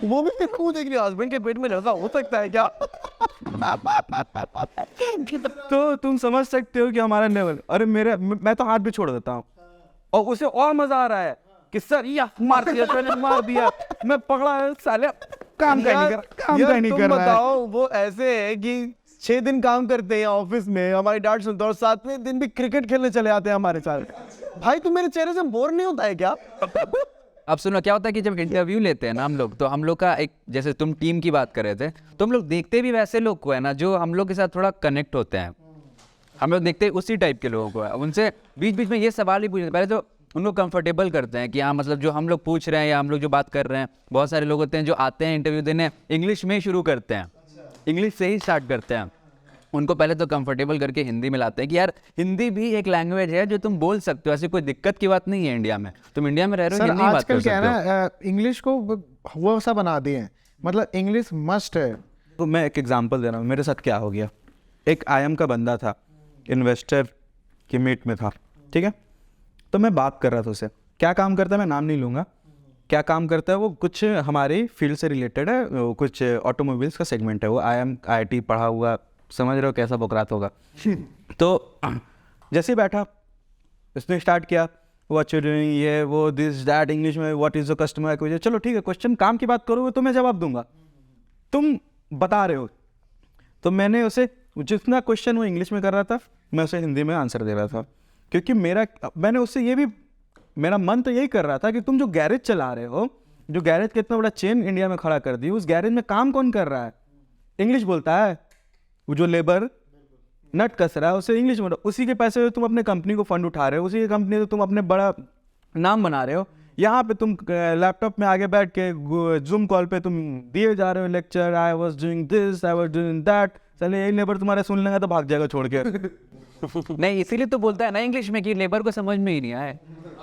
वो भी खुद देख लिया, हस्बैंड के पेट में लड़का हो सकता है क्या? तो तुम समझ सकते हो कि हमारा लेवल। अरे मैं तो हाथ भी छोड़ देता हूँ और उसे और मजा आ रहा है कि सर या मार दिया, मैंने मार दिया, मैं पकड़ा है साले, काम का नहीं कर रहा है। बताओ वो ऐसे है कि 6 दिन काम करते हैं ऑफिस में, हमारी डांट सुनते हैं और 7वें दिन भी क्रिकेट खेलने चले आते हैं हमारे साथ। भाई तुम मेरे चेहरे से बोर नहीं होता है क्या? अब सुनो क्या होता है कि जब इंटरव्यू लेते हैं ना हम लोग, तो हम लोग का एक, जैसे तुम टीम की बात कर रहे थे, तो हम लोग देखते भी वैसे लोग को है ना जो हम लोग के साथ थोड़ा कनेक्ट होते हैं। हम लोग देखते उसी टाइप के लोगों को है, उनसे बीच बीच में ये सवाल ही पूछते। पहले तो उनको कंफर्टेबल करते हैं कि हाँ मतलब जो हम लोग पूछ रहे हैं या हम लोग जो बात कर रहे हैं, बहुत सारे लोग होते हैं जो आते हैं इंटरव्यू देने इंग्लिश में ही शुरू करते हैं, इंग्लिश से ही स्टार्ट करते हैं। उनको पहले तो कंफर्टेबल करके हिंदी में लाते हैं कि यार हिंदी भी एक लैंग्वेज है जो तुम बोल सकते हो, ऐसी कोई दिक्कत की बात नहीं है इंडिया में, तुम इंडिया में रह रहे हो, सर हिंदी में बात कर आजकल क्या सकते है हो। ना, इंग्लिश को वो सा बना दिए हैं, मतलब इंग्लिश मस्ट है। तो मैं एक एग्जांपल दे रहा हूँ, मेरे साथ क्या हो गया। एक IIM का बंदा था, इन्वेस्टर की मीट में था, ठीक है। तो मैं बात कर रहा था उससे, क्या काम करता है मैं नाम नहीं लूँगा, क्या काम करता है वो कुछ हमारी फील्ड से रिलेटेड है, वो कुछ ऑटोमोबाइल्स का सेगमेंट है, वो IIT पढ़ा हुआ, समझ रहे हो कैसा बकरात होगा। तो जैसे ही बैठा उसने स्टार्ट किया, व्हाट यू डूइंग, ये वो दिस दैट, इंग्लिश में what is the customer acquisition. चलो ठीक है, क्वेश्चन काम की बात करोगे तो मैं जवाब दूंगा, तुम बता रहे हो। तो मैंने उसे जितना क्वेश्चन वो इंग्लिश में कर रहा था मैं उसे हिंदी में आंसर दे रहा था, क्योंकि मैंने उससे ये भी, मेरा मन तो यही कर रहा था कि तुम जो गैरेज चला रहे हो, जो गैरेज का इतना बड़ा चेन इंडिया में खड़ा कर दी, उस गैरेज में काम कौन कर रहा है? इंग्लिश बोलता है। वो जो लेबर नट कस रहा है उसे इंग्लिश में, उसी के पैसे से तुम अपने कंपनी को फंड उठा रहे हो, उसी की कंपनी से तुम अपने बड़ा नाम बना रहे हो। यहाँ पे तुम लैपटॉप में आगे बैठ के जूम कॉल पे तुम दिए जा रहे हो lecture, I was doing this, I was doing that. चले यही लेबर तुम्हारे सुन लेंगे तो भाग जाएगा छोड़ के। नहीं इसीलिए तो बोलता है ना इंग्लिश में कि लेबर को समझ में ही नहीं आए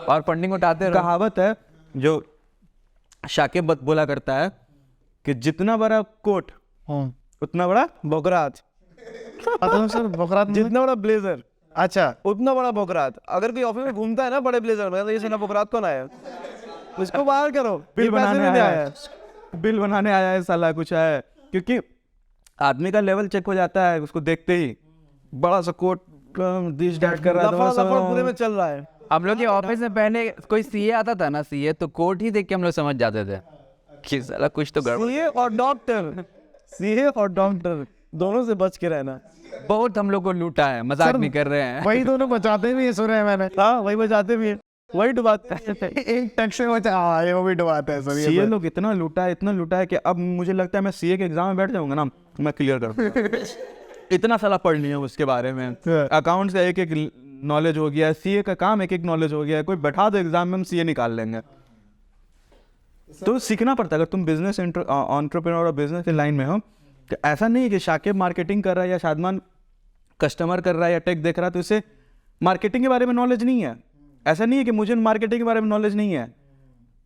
और फंडिंग उठाते रहो। कहावत है जो शाकिब बोला करता है कि जितना बड़ा कोट उतना बड़ा बोकरात। मतलब सर बकरात जितना बड़ा ब्लेजर अच्छा, उतना बड़ा बोकरात। अगर कोई ऑफिस में घूमता है ना बड़े ब्लेजर में, तो ये साला बोकरात कौन आया, उसको बाहर करो, बिल ये पैसे बनाने में नहीं आया है, बिल बनाने आया है साला, कुछ आया है। क्योंकि आदमी का लेवल चेक हो जाता है उसको देखते ही, बड़ा सा कोट दिस डैट कर रहा लफड़ा था पूरे में चल रहा है। हम लोग के ऑफिस में पहले कोई सीए आता था ना, सीए तो कोट ही देख के हम लोग समझ जाते थे कि साला कुछ तो गड़बड़। सीए और डॉक्टर, सीए और डॉक्टर दोनों से बच के रहना। बहुत हम लोग को लूटा है, मजाक नहीं कर रहे हैं। वही दोनों बचाते भी है, सुना है मैंने। हाँ वही बचाते भी हैं, वही डुबाते हैं। एक टैक्स में बचा, हाँ ये वो भी डुबाते हैं सर। सीए लोग इतना लूटा है, इतना लूटा है कि अब मुझे लगता है मैं सीए के एग्जाम में बैठ जाऊंगा ना, मैं क्लियर करूँगा। इतना साला पढ़ लिया उसके बारे में, अकाउंट्स का एक एक नॉलेज हो गया, सीए का काम एक एक नॉलेज हो गया, कोई बैठा दो एग्जाम में हम सीए निकाल लेंगे। तो सीखना पड़ता है अगर तुम बिजनेस एंटरप्रेन्योर और बिजनेस के लाइन में हो। तो ऐसा नहीं है कि शाकिब मार्केटिंग कर रहा है या शादमान कस्टमर कर रहा है या टेक देख रहा है तो इसे मार्केटिंग के बारे में नॉलेज नहीं है। ऐसा नहीं है कि मुझे मार्केटिंग के बारे में नॉलेज नहीं है।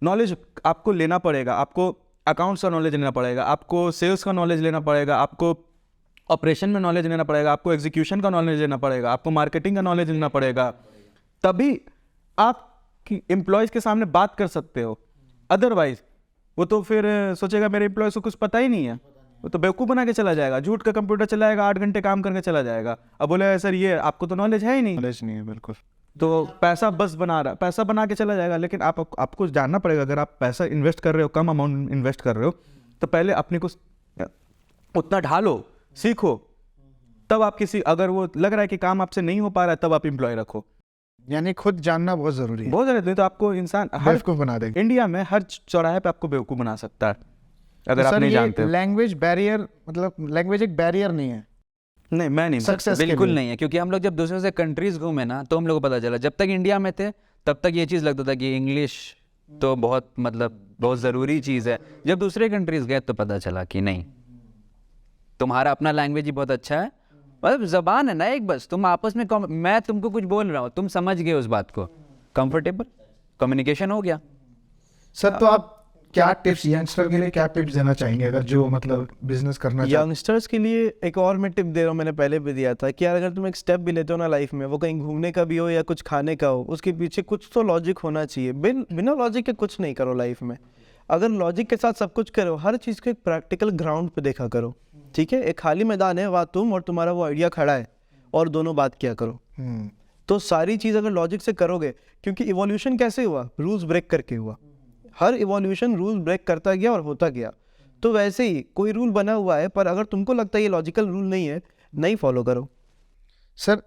नॉलेज आपको लेना पड़ेगा, आपको अकाउंट्स का नॉलेज लेना पड़ेगा, आपको सेल्स का नॉलेज लेना पड़ेगा, आपको ऑपरेशन में नॉलेज लेना पड़ेगा, आपको एग्जीक्यूशन का नॉलेज लेना पड़ेगा, आपको मार्केटिंग का नॉलेज लेना पड़ेगा, तभी आप एम्प्लॉयज़ के सामने बात कर सकते हो। अदरवाइज वो तो फिर सोचेगा मेरे एम्प्लॉयज़ को कुछ पता ही नहीं है, वो तो बेवकूफ़ बना के चला जाएगा, झूठ का कंप्यूटर चलाएगा, 8 घंटे काम करके चला जाएगा। अब बोले सर ये आपको तो नॉलेज है ही नहीं, नॉलेज नहीं है बिल्कुल। तो पैसा बस बना रहा, पैसा बना के चला जाएगा। लेकिन आपको जानना पड़ेगा, अगर आप पैसा इन्वेस्ट कर रहे हो, कम अमाउंट इन्वेस्ट कर रहे हो, तो पहले अपने को उतना ढालो, सीखो, तब आप किसी, अगर वो लग रहा है कि काम आपसे नहीं हो पा रहा है तब आप एम्प्लॉय रखो। यानी खुद जानना बहुत जरूरी है, बहुत ज़्यादा, नहीं तो आपको इंसान हर बेवकूफ बना देगा। इंडिया में हर चौराहे पे आपको बेवकूफ़ बना सकता है अगर आप सर नहीं ये जानते हो। लैंग्वेज बैरियर, मतलब लैंग्वेज एक बैरियर नहीं है नहीं मैं नहीं सक्सेस के बिल्कुल लिए। नहीं है, क्योंकि हम लोग जब दूसरे से कंट्रीज घूमे ना तो हम लोग को पता चला, जब तक इंडिया में थे तब तक ये चीज़ लगता था कि इंग्लिश तो बहुत मतलब बहुत ज़रूरी चीज़ है। जब दूसरे कंट्रीज गए तो पता चला कि नहीं, तुम्हारा अपना लैंग्वेज ही बहुत अच्छा है, मतलब जबान है ना एक, बस तुम आपस में मैं तुमको कुछ बोल रहा हूँ, तुम समझ गए उस बात को, कंफर्टेबल कम्युनिकेशन हो गया। सर तो आप क्या टिप्स यंगस्टर के लिए क्या टिप्स देना चाहेंगे, अगर जो मतलब बिजनेस करना चाहते यंगस्टर्स के लिए एक और मैं टिप दे रहा हूँ, मैंने पहले भी दिया था कि यार अगर तुम एक स्टेप भी लेते हो ना लाइफ में, वो कहीं घूमने का भी हो या कुछ खाने का हो, उसके पीछे कुछ तो लॉजिक होना चाहिए। बिना लॉजिक के कुछ नहीं करो लाइफ में। अगर लॉजिक के साथ सब कुछ करो, हर चीज़ को एक प्रैक्टिकल ग्राउंड पे देखा करो, ठीक है। एक खाली मैदान है, वहाँ तुम और तुम्हारा वो आइडिया खड़ा है और दोनों बात किया करो। तो सारी चीज़ अगर लॉजिक से करोगे, क्योंकि इवोल्यूशन कैसे हुआ, रूल्स ब्रेक करके हुआ। हर इवोल्यूशन रूल ब्रेक करता गया और होता गया। तो वैसे ही कोई रूल बना हुआ है, पर अगर तुमको लगता है ये लॉजिकल रूल नहीं है, नहीं फॉलो करो। सर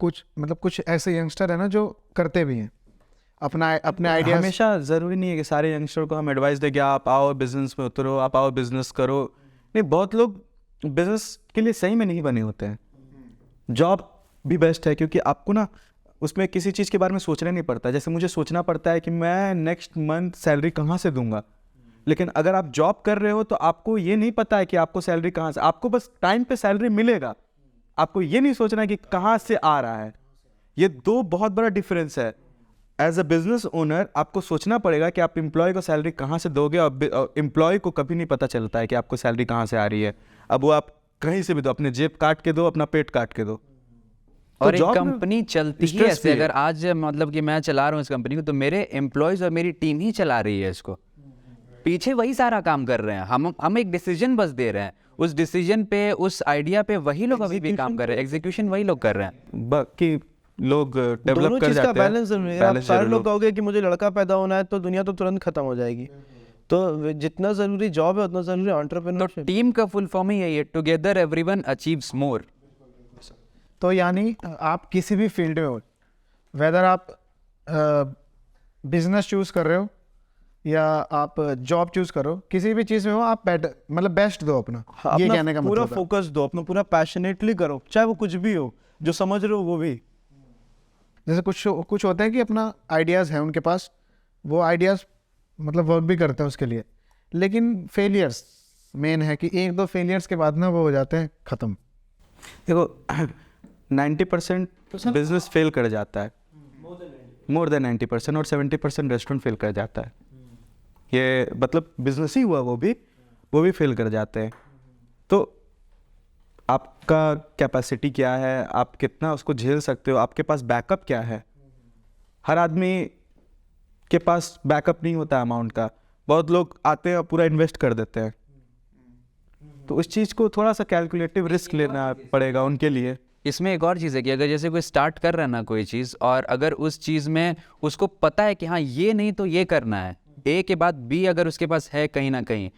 कुछ ऐसे यंगस्टर है ना जो करते भी हैं अपने आइडिया। हमेशा ज़रूरी नहीं है कि सारे यंगस्टर को हम एडवाइस दें कि आप आओ बिजनेस में उतरो, आप आओ बिजनेस करो। नहीं, बहुत लोग बिजनेस के लिए सही में नहीं बने होते हैं। जॉब भी बेस्ट है, क्योंकि आपको ना उसमें किसी चीज़ के बारे में सोचना नहीं पड़ता। जैसे मुझे सोचना पड़ता है कि मैं नेक्स्ट मंथ सैलरी कहाँ से दूंगा, लेकिन अगर आप जॉब कर रहे हो तो आपको ये नहीं पता है कि आपको सैलरी कहाँ से, आपको बस टाइम पे सैलरी मिलेगा, आपको ये नहीं सोचना कि कहाँ से आ रहा है। ये दो बहुत बड़ा डिफरेंस है। एज अ बिजनेस ओनर आपको सोचना पड़ेगा कि आप एम्प्लॉय को सैलरी कहाँ से दोगे, और एम्प्लॉय को कभी नहीं पता चलता है कि आपको सैलरी कहाँ से आ रही है। अब वो आप कहीं से भी दो, अपने जेब काट के दो, अपना पेट काट के दो। और एक job में कंपनी चलती ही stress ऐसे, भी है। अगर आज मतलब कि मैं चला रहा हूँ इस कंपनी को, तो मेरे एम्प्लॉयज और मेरी टीम ही चला रही है इसको, पीछे वही सारा काम कर रहे हैं। हम एक डिसीजन बस दे रहे हैं, उस डिसीजन पे, उस आइडिया पे वही लोग अभी भी काम कर रहे हैं, एग्जीक्यूशन वही लोग कर रहे हैं। बाकी लोग डेवलप दोनों कर चीज का जाते हैं। बैलेंस जरूरी है। आप सारे लोग कहोगे कि मुझे लड़का पैदा होना है तो दुनिया तो तुरंत खत्म हो जाएगी। तो जितना जरूरी जॉब है उतना जरूरी तो एंटरप्रेन्योरशिप। टीम का फुल फॉर्म ही यही है, टुगेदर एवरीवन अचीव्स मोर। तो यानी आप किसी भी फील्ड में हो, वेदर आप बिजनेस चूज कर रहे हो या आप जॉब चूज कर रहे हो, किसी भी चीज में हो, आप बेटर मतलब बेस्ट दो अपना। ये कहने का पूरा मतलब है। फोकस दो, अपना पूरा पैशनेटली करो, चाहे वो कुछ भी हो, जो समझ रहे हो वो भी। जैसे कुछ होते हैं कि अपना आइडियाज़ हैं उनके पास, वो आइडियाज़ मतलब वर्क भी करते हैं उसके लिए, लेकिन फेलियर्स मेन है कि एक दो फेलियर्स के बाद ना वो हो जाते हैं ख़त्म। देखो 90% बिजनेस फेल कर जाता है, मोर देन 90%, और 70% रेस्टोरेंट फेल कर जाता है। ये मतलब बिजनेस ही हुआ, वो भी फेल कर जाते हैं। तो आपका कैपेसिटी क्या है, आप कितना उसको झेल सकते हो, आपके पास बैकअप क्या है। हर आदमी के पास बैकअप नहीं होता अमाउंट का। बहुत लोग आते हैं और पूरा इन्वेस्ट कर देते हैं। तो उस चीज़ को थोड़ा सा कैलकुलेटिव रिस्क लेना पड़ेगा उनके लिए। इसमें एक और चीज़ है कि अगर जैसे कोई स्टार्ट कर रहा है ना कोई चीज़, और अगर उस चीज़ में उसको पता है कि हाँ ये नहीं तो ये करना है, ए के बाद बी अगर उसके पास है कहीं ना कहीं,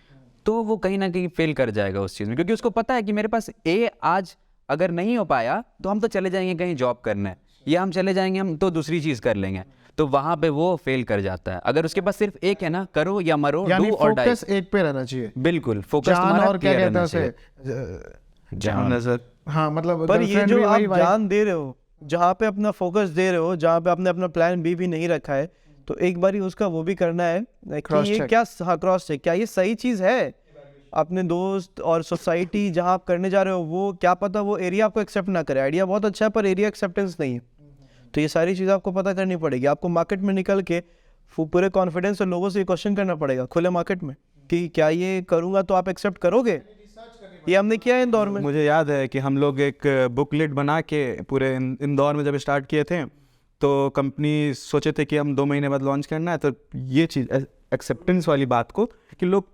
तो वो कहीं ना कहीं फेल कर जाएगा उस चीज़ में, क्योंकि उसको पता है कि मेरे पास ए आज अगर नहीं हो पाया तो हम तो चले जाएंगे कहीं जॉब करने, या हम चले जाएंगे हम तो दूसरी चीज़ कर लेंगे, तो वहाँ पे वो फेल कर जाता है। अगर उसके पास सिर्फ एक है ना, करो या मरो, यानी डू और डाई। फोकस एक पे रहना चाहिए। बिल्कुल फोकस जान तुम्हारा और क्या clear कहते हैं रहना उसे, चाहिए। जहाँ नजर हाँ मतलब पर ये girlfriend जो भी आप वही wife- जान दे रहे हो, जहाँ पे अपना फोकस दे रहे हो, जहाँ पे आपने अपना प्लान बी भी नहीं रखा है, तो एक बारी उसका वो भी करना है कि Cross ये check. क्या, हाँ क्रॉस चेक, क्या ये सही चीज़ है। अपने दोस्त और सोसाइटी जहाँ आप करने जा रहे हो, वो क्या पता वो एरिया आपको एक्सेप्ट ना करे। आइडिया बहुत अच्छा है पर एरिया एक्सेप्टेंस नहीं है। तो ये सारी चीज़ आपको पता करनी पड़ेगी। आपको मार्केट में निकल के पूरे कॉन्फिडेंस से लोगों से ये क्वेश्चन करना पड़ेगा खुले मार्केट में कि क्या ये करूँगा तो आप एक्सेप्ट करोगे। ये हमने किया है इंदौर में। मुझे याद है कि हम लोग एक बुकलेट बना के पूरे इंदौर में जब स्टार्ट किए थे, तो कंपनी सोचे थे कि हम 2 महीने बाद लॉन्च करना है। तो ये चीज़ एक्सेप्टेंस वाली बात को कि लोग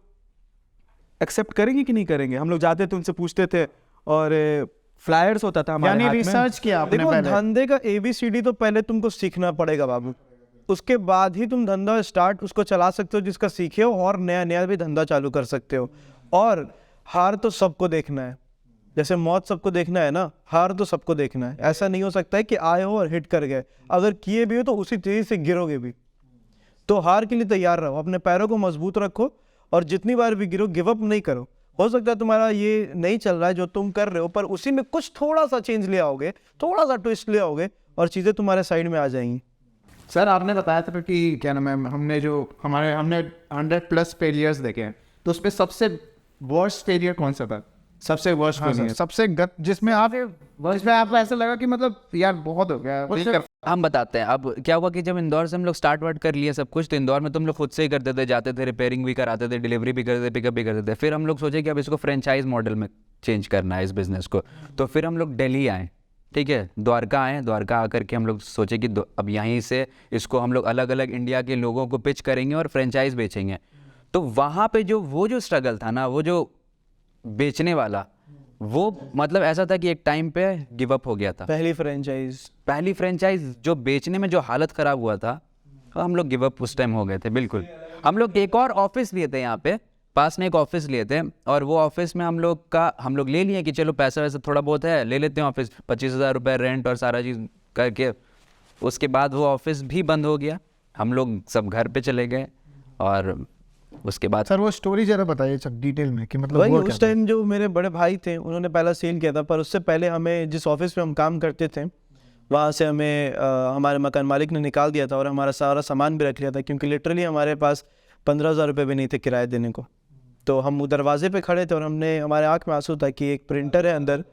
एक्सेप्ट करेंगे कि नहीं करेंगे, हम लोग जाते थे उनसे पूछते थे, और फ्लायर्स होता था हमारे यानी हाथ में। रिसर्च किया आपने देखो पहले। धंधे का ABCD तो पहले तुमको सीखना पड़ेगा बाबू, उसके बाद ही तुम धंधा स्टार्ट उसको चला सकते हो जिसका सीखे हो, और नया नया भी धंधा चालू कर सकते हो। और हार तो सबको देखना है, जैसे मौत सबको देखना है ना, हार तो सबको देखना है। ऐसा नहीं हो सकता है कि आए हो और हिट कर गए, अगर किए भी हो तो उसी तेजी से गिरोगे भी। तो हार के लिए तैयार रहो, अपने पैरों को मजबूत रखो, और जितनी बार भी गिरो गिव अप नहीं करो। हो सकता है तुम्हारा ये नहीं चल रहा है जो तुम कर रहे हो, पर उसी में कुछ थोड़ा सा चेंज ले आओगे, थोड़ा सा ट्विस्ट ले आओगे, और चीज़ें तुम्हारे साइड में आ जाएंगी। सर आपने बताया था कि क्या नाम है, हमने 100+ फेलियर्स देखे हैं, तो उसमें सबसे वर्स्ट फेलियर कौन सा था? सबसे वर्स्ट फेलियर, सबसे जिसमें आपको ऐसा लगा कि मतलब यार बहुत हो गया, नहीं कर। हम बताते हैं। अब क्या हुआ कि जब इंदौर से हम लोग स्टार्ट वार्ट कर लिए सब कुछ, तो इंदौर में तुम लोग खुद से ही करते थे, जाते थे, रिपेयरिंग भी कराते थे, डिलीवरी भी करते थे, पिकअप भी करते थे। फिर हम लोग सोचे कि अब इसको फ्रेंचाइज मॉडल में चेंज करना है इस बिज़नेस को। तो फिर हम लोग दिल्ली आए, ठीक है, द्वारका आए। द्वारका आकर के हम लोग सोचे कि अब यहीं से इसको हम लोग अलग अलग इंडिया के लोगों को पिच करेंगे और फ्रेंचाइज बेचेंगे। तो वहाँ पे वो जो स्ट्रगल था ना, वो जो बेचने वाला, वो मतलब ऐसा था कि एक टाइम पे गिव अप हो गया था। पहली फ्रेंचाइज जो बेचने में जो हालत ख़राब हुआ था, हम लोग गिव अप उस टाइम हो गए थे बिल्कुल। हम लोग एक और ऑफिस लिए थे, यहाँ पे पास में एक ऑफिस लिए थे, और वो ऑफिस में हम लोग ले लिए कि चलो पैसा वैसा थोड़ा बहुत है, ले लेते हैं ऑफिस, 25,000 रुपये रेंट और सारा चीज़ करके। उसके बाद वो ऑफिस भी बंद हो गया, हम लोग सब घर पे चले गए। और उसके बाद सर वो स्टोरी जरा बताइए डिटेल में कि मतलब वही हुआ उस क्या टाइम जो मेरे बड़े भाई थे उन्होंने पहला सेल किया था, पर उससे पहले हमें जिस ऑफिस में हम काम करते थे वहाँ से हमें हमारे मकान मालिक ने निकाल दिया था और हमारा सारा सामान भी रख लिया था, क्योंकि लिटरली हमारे पास 15,000 रुपये भी नहीं थे किराए देने को। तो हम दरवाजे पे खड़े थे और हमारे आँख में आंसू था कि एक प्रिंटर है अंदर,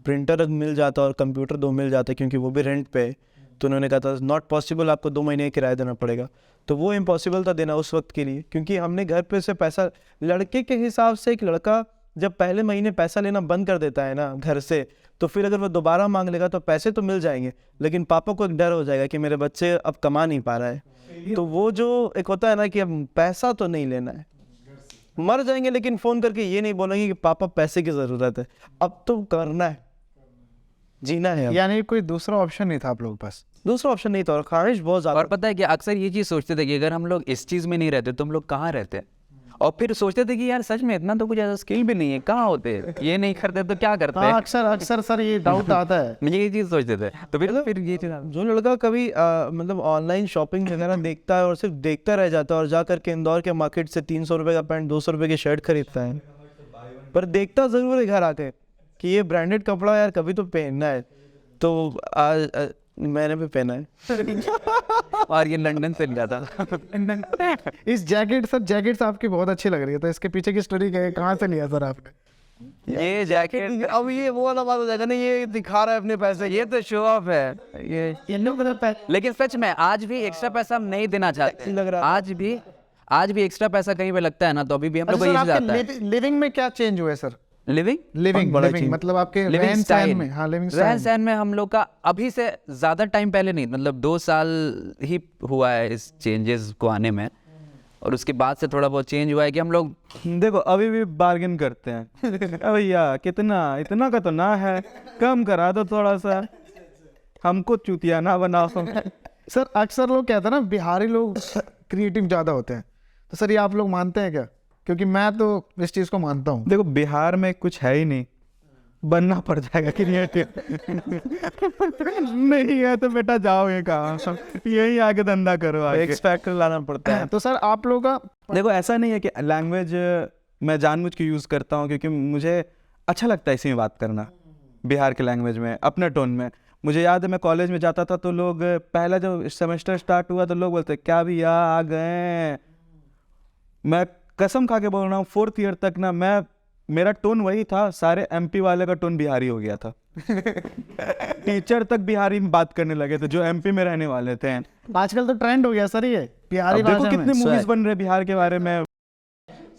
प्रिंटर मिल जाता और कंप्यूटर 2 मिल जाते, क्योंकि वो भी रेंट पे है। तो उन्होंने कहा था नॉट पॉसिबल, आपको 2 महीने किराया देना पड़ेगा। तो वो इम्पॉसिबल था देना उस वक्त के लिए, क्योंकि हमने घर पे से पैसा, लड़के के हिसाब से एक लड़का जब पहले महीने पैसा लेना बंद कर देता है ना घर से, तो फिर अगर वो दोबारा मांग लेगा तो पैसे तो मिल जाएंगे, लेकिन पापा को एक डर हो जाएगा कि मेरे बच्चे अब कमा नहीं पा रहा है। तो वो जो एक होता है ना कि अब पैसा तो नहीं लेना है, मर जाएंगे लेकिन फ़ोन करके ये नहीं बोलेंगे कि पापा पैसे की ज़रूरत है, अब तो करना है, जीना है अब। यानी कोई दूसरा ऑप्शन नहीं था आप लोगों के पास? दूसरा ऑप्शन नहीं था और ख्वाहिश बहुत ज़्यादा। और पता है कि अक्सर ये चीज़ सोचते थे कि अगर हम लोग इस चीज़ में नहीं रहते तो हम लोग कहाँ रहते, और फिर सोचते थे कि यार सच में इतना तो कुछ ऐसा स्किल भी नहीं है, कहाँ होते, ये नहीं करते तो क्या करते। हाँ, अक्सर सर ये डाउट आता है। ये चीज़ सोचते थे, तो फिर ये चीज़ जो लड़का कभी मतलब ऑनलाइन शॉपिंग वगैरह देखता है और सिर्फ देखता रह जाता है और जा करके इंदौर के मार्केट से 300 रुपये का पैंट 200 रुपये की शर्ट खरीदता है, पर देखता ज़रूर है घर आके कि ये ब्रांडेड कपड़ा यार कभी तो पहनना है। तो आज मैंने भी पहना है और ये लंदन से लिया था। इस जैकेट आपकी बहुत अच्छी लग रही है, तो इसके पीछे की स्टोरी क्या है, कहाँ से लिया सर आपने? ये जैकेट अब ये वो वाला बात हो जाएगा ना, ये दिखा रहा है अपने पैसे, ये तो शो ऑफ है ये। लेकिन सच में आज भी एक्स्ट्रा पैसा हम नहीं देना चाहते। लग रहा आज भी एक्स्ट्रा पैसा कहीं पे लगता है ना, तो अभी भी हम लोग को ये चीज़ आता है। लिविंग में क्या चेंज हुआ है सर? लिविंग मतलब आपके रहन सहन में? हाँ, लिविंग रहन सहन में हम लोग का अभी से ज़्यादा टाइम पहले नहीं, मतलब 2 साल ही हुआ है इस चेंजेस को आने में, और उसके बाद से थोड़ा बहुत चेंज हुआ है कि हम लोग देखो अभी भी बार्गेन करते हैं। भैया कितना, इतना का तो ना है, कम करा दो थोड़ा सा, हमको चूतिया ना बनाओ। सर अक्सर लोग कहते हैं ना बिहारी लोग क्रिएटिव ज़्यादा होते हैं, तो सर ये आप लोग मानते हैं क्या? क्योंकि मैं तो इस चीज़ को मानता हूँ। देखो बिहार में कुछ है ही नहीं, बनना पड़ जाएगा क्रिएटिव। नहीं है तो बेटा जाओगे कहाँ, यही आगे धंधा करो, आगे एक्स फैक्टर लाना पड़ता है। तो सर आप लोगों का देखो ऐसा नहीं है कि लैंग्वेज मैं जानबूझ के यूज़ करता हूँ, क्योंकि मुझे अच्छा लगता है इसी में बात करना, बिहार के लैंग्वेज में, अपने टोन में। मुझे याद है मैं कॉलेज में जाता था तो लोग पहला जब सेमेस्टर स्टार्ट हुआ तो लोग बोलते क्या भैया आ गए। मैं कसम खा के बोल रहा हूँ 4th ईयर तक ना मेरा टोन वही था, सारे MP वाले का टोन बिहारी हो गया था। टीचर तक बिहारी में बात करने लगे थे जो MP में रहने वाले थे। आजकल तो ट्रेंड हो गया सर ये बिहारी अब देखो भाषा में। कितने मूवीज बन रहे बिहार के बारे में।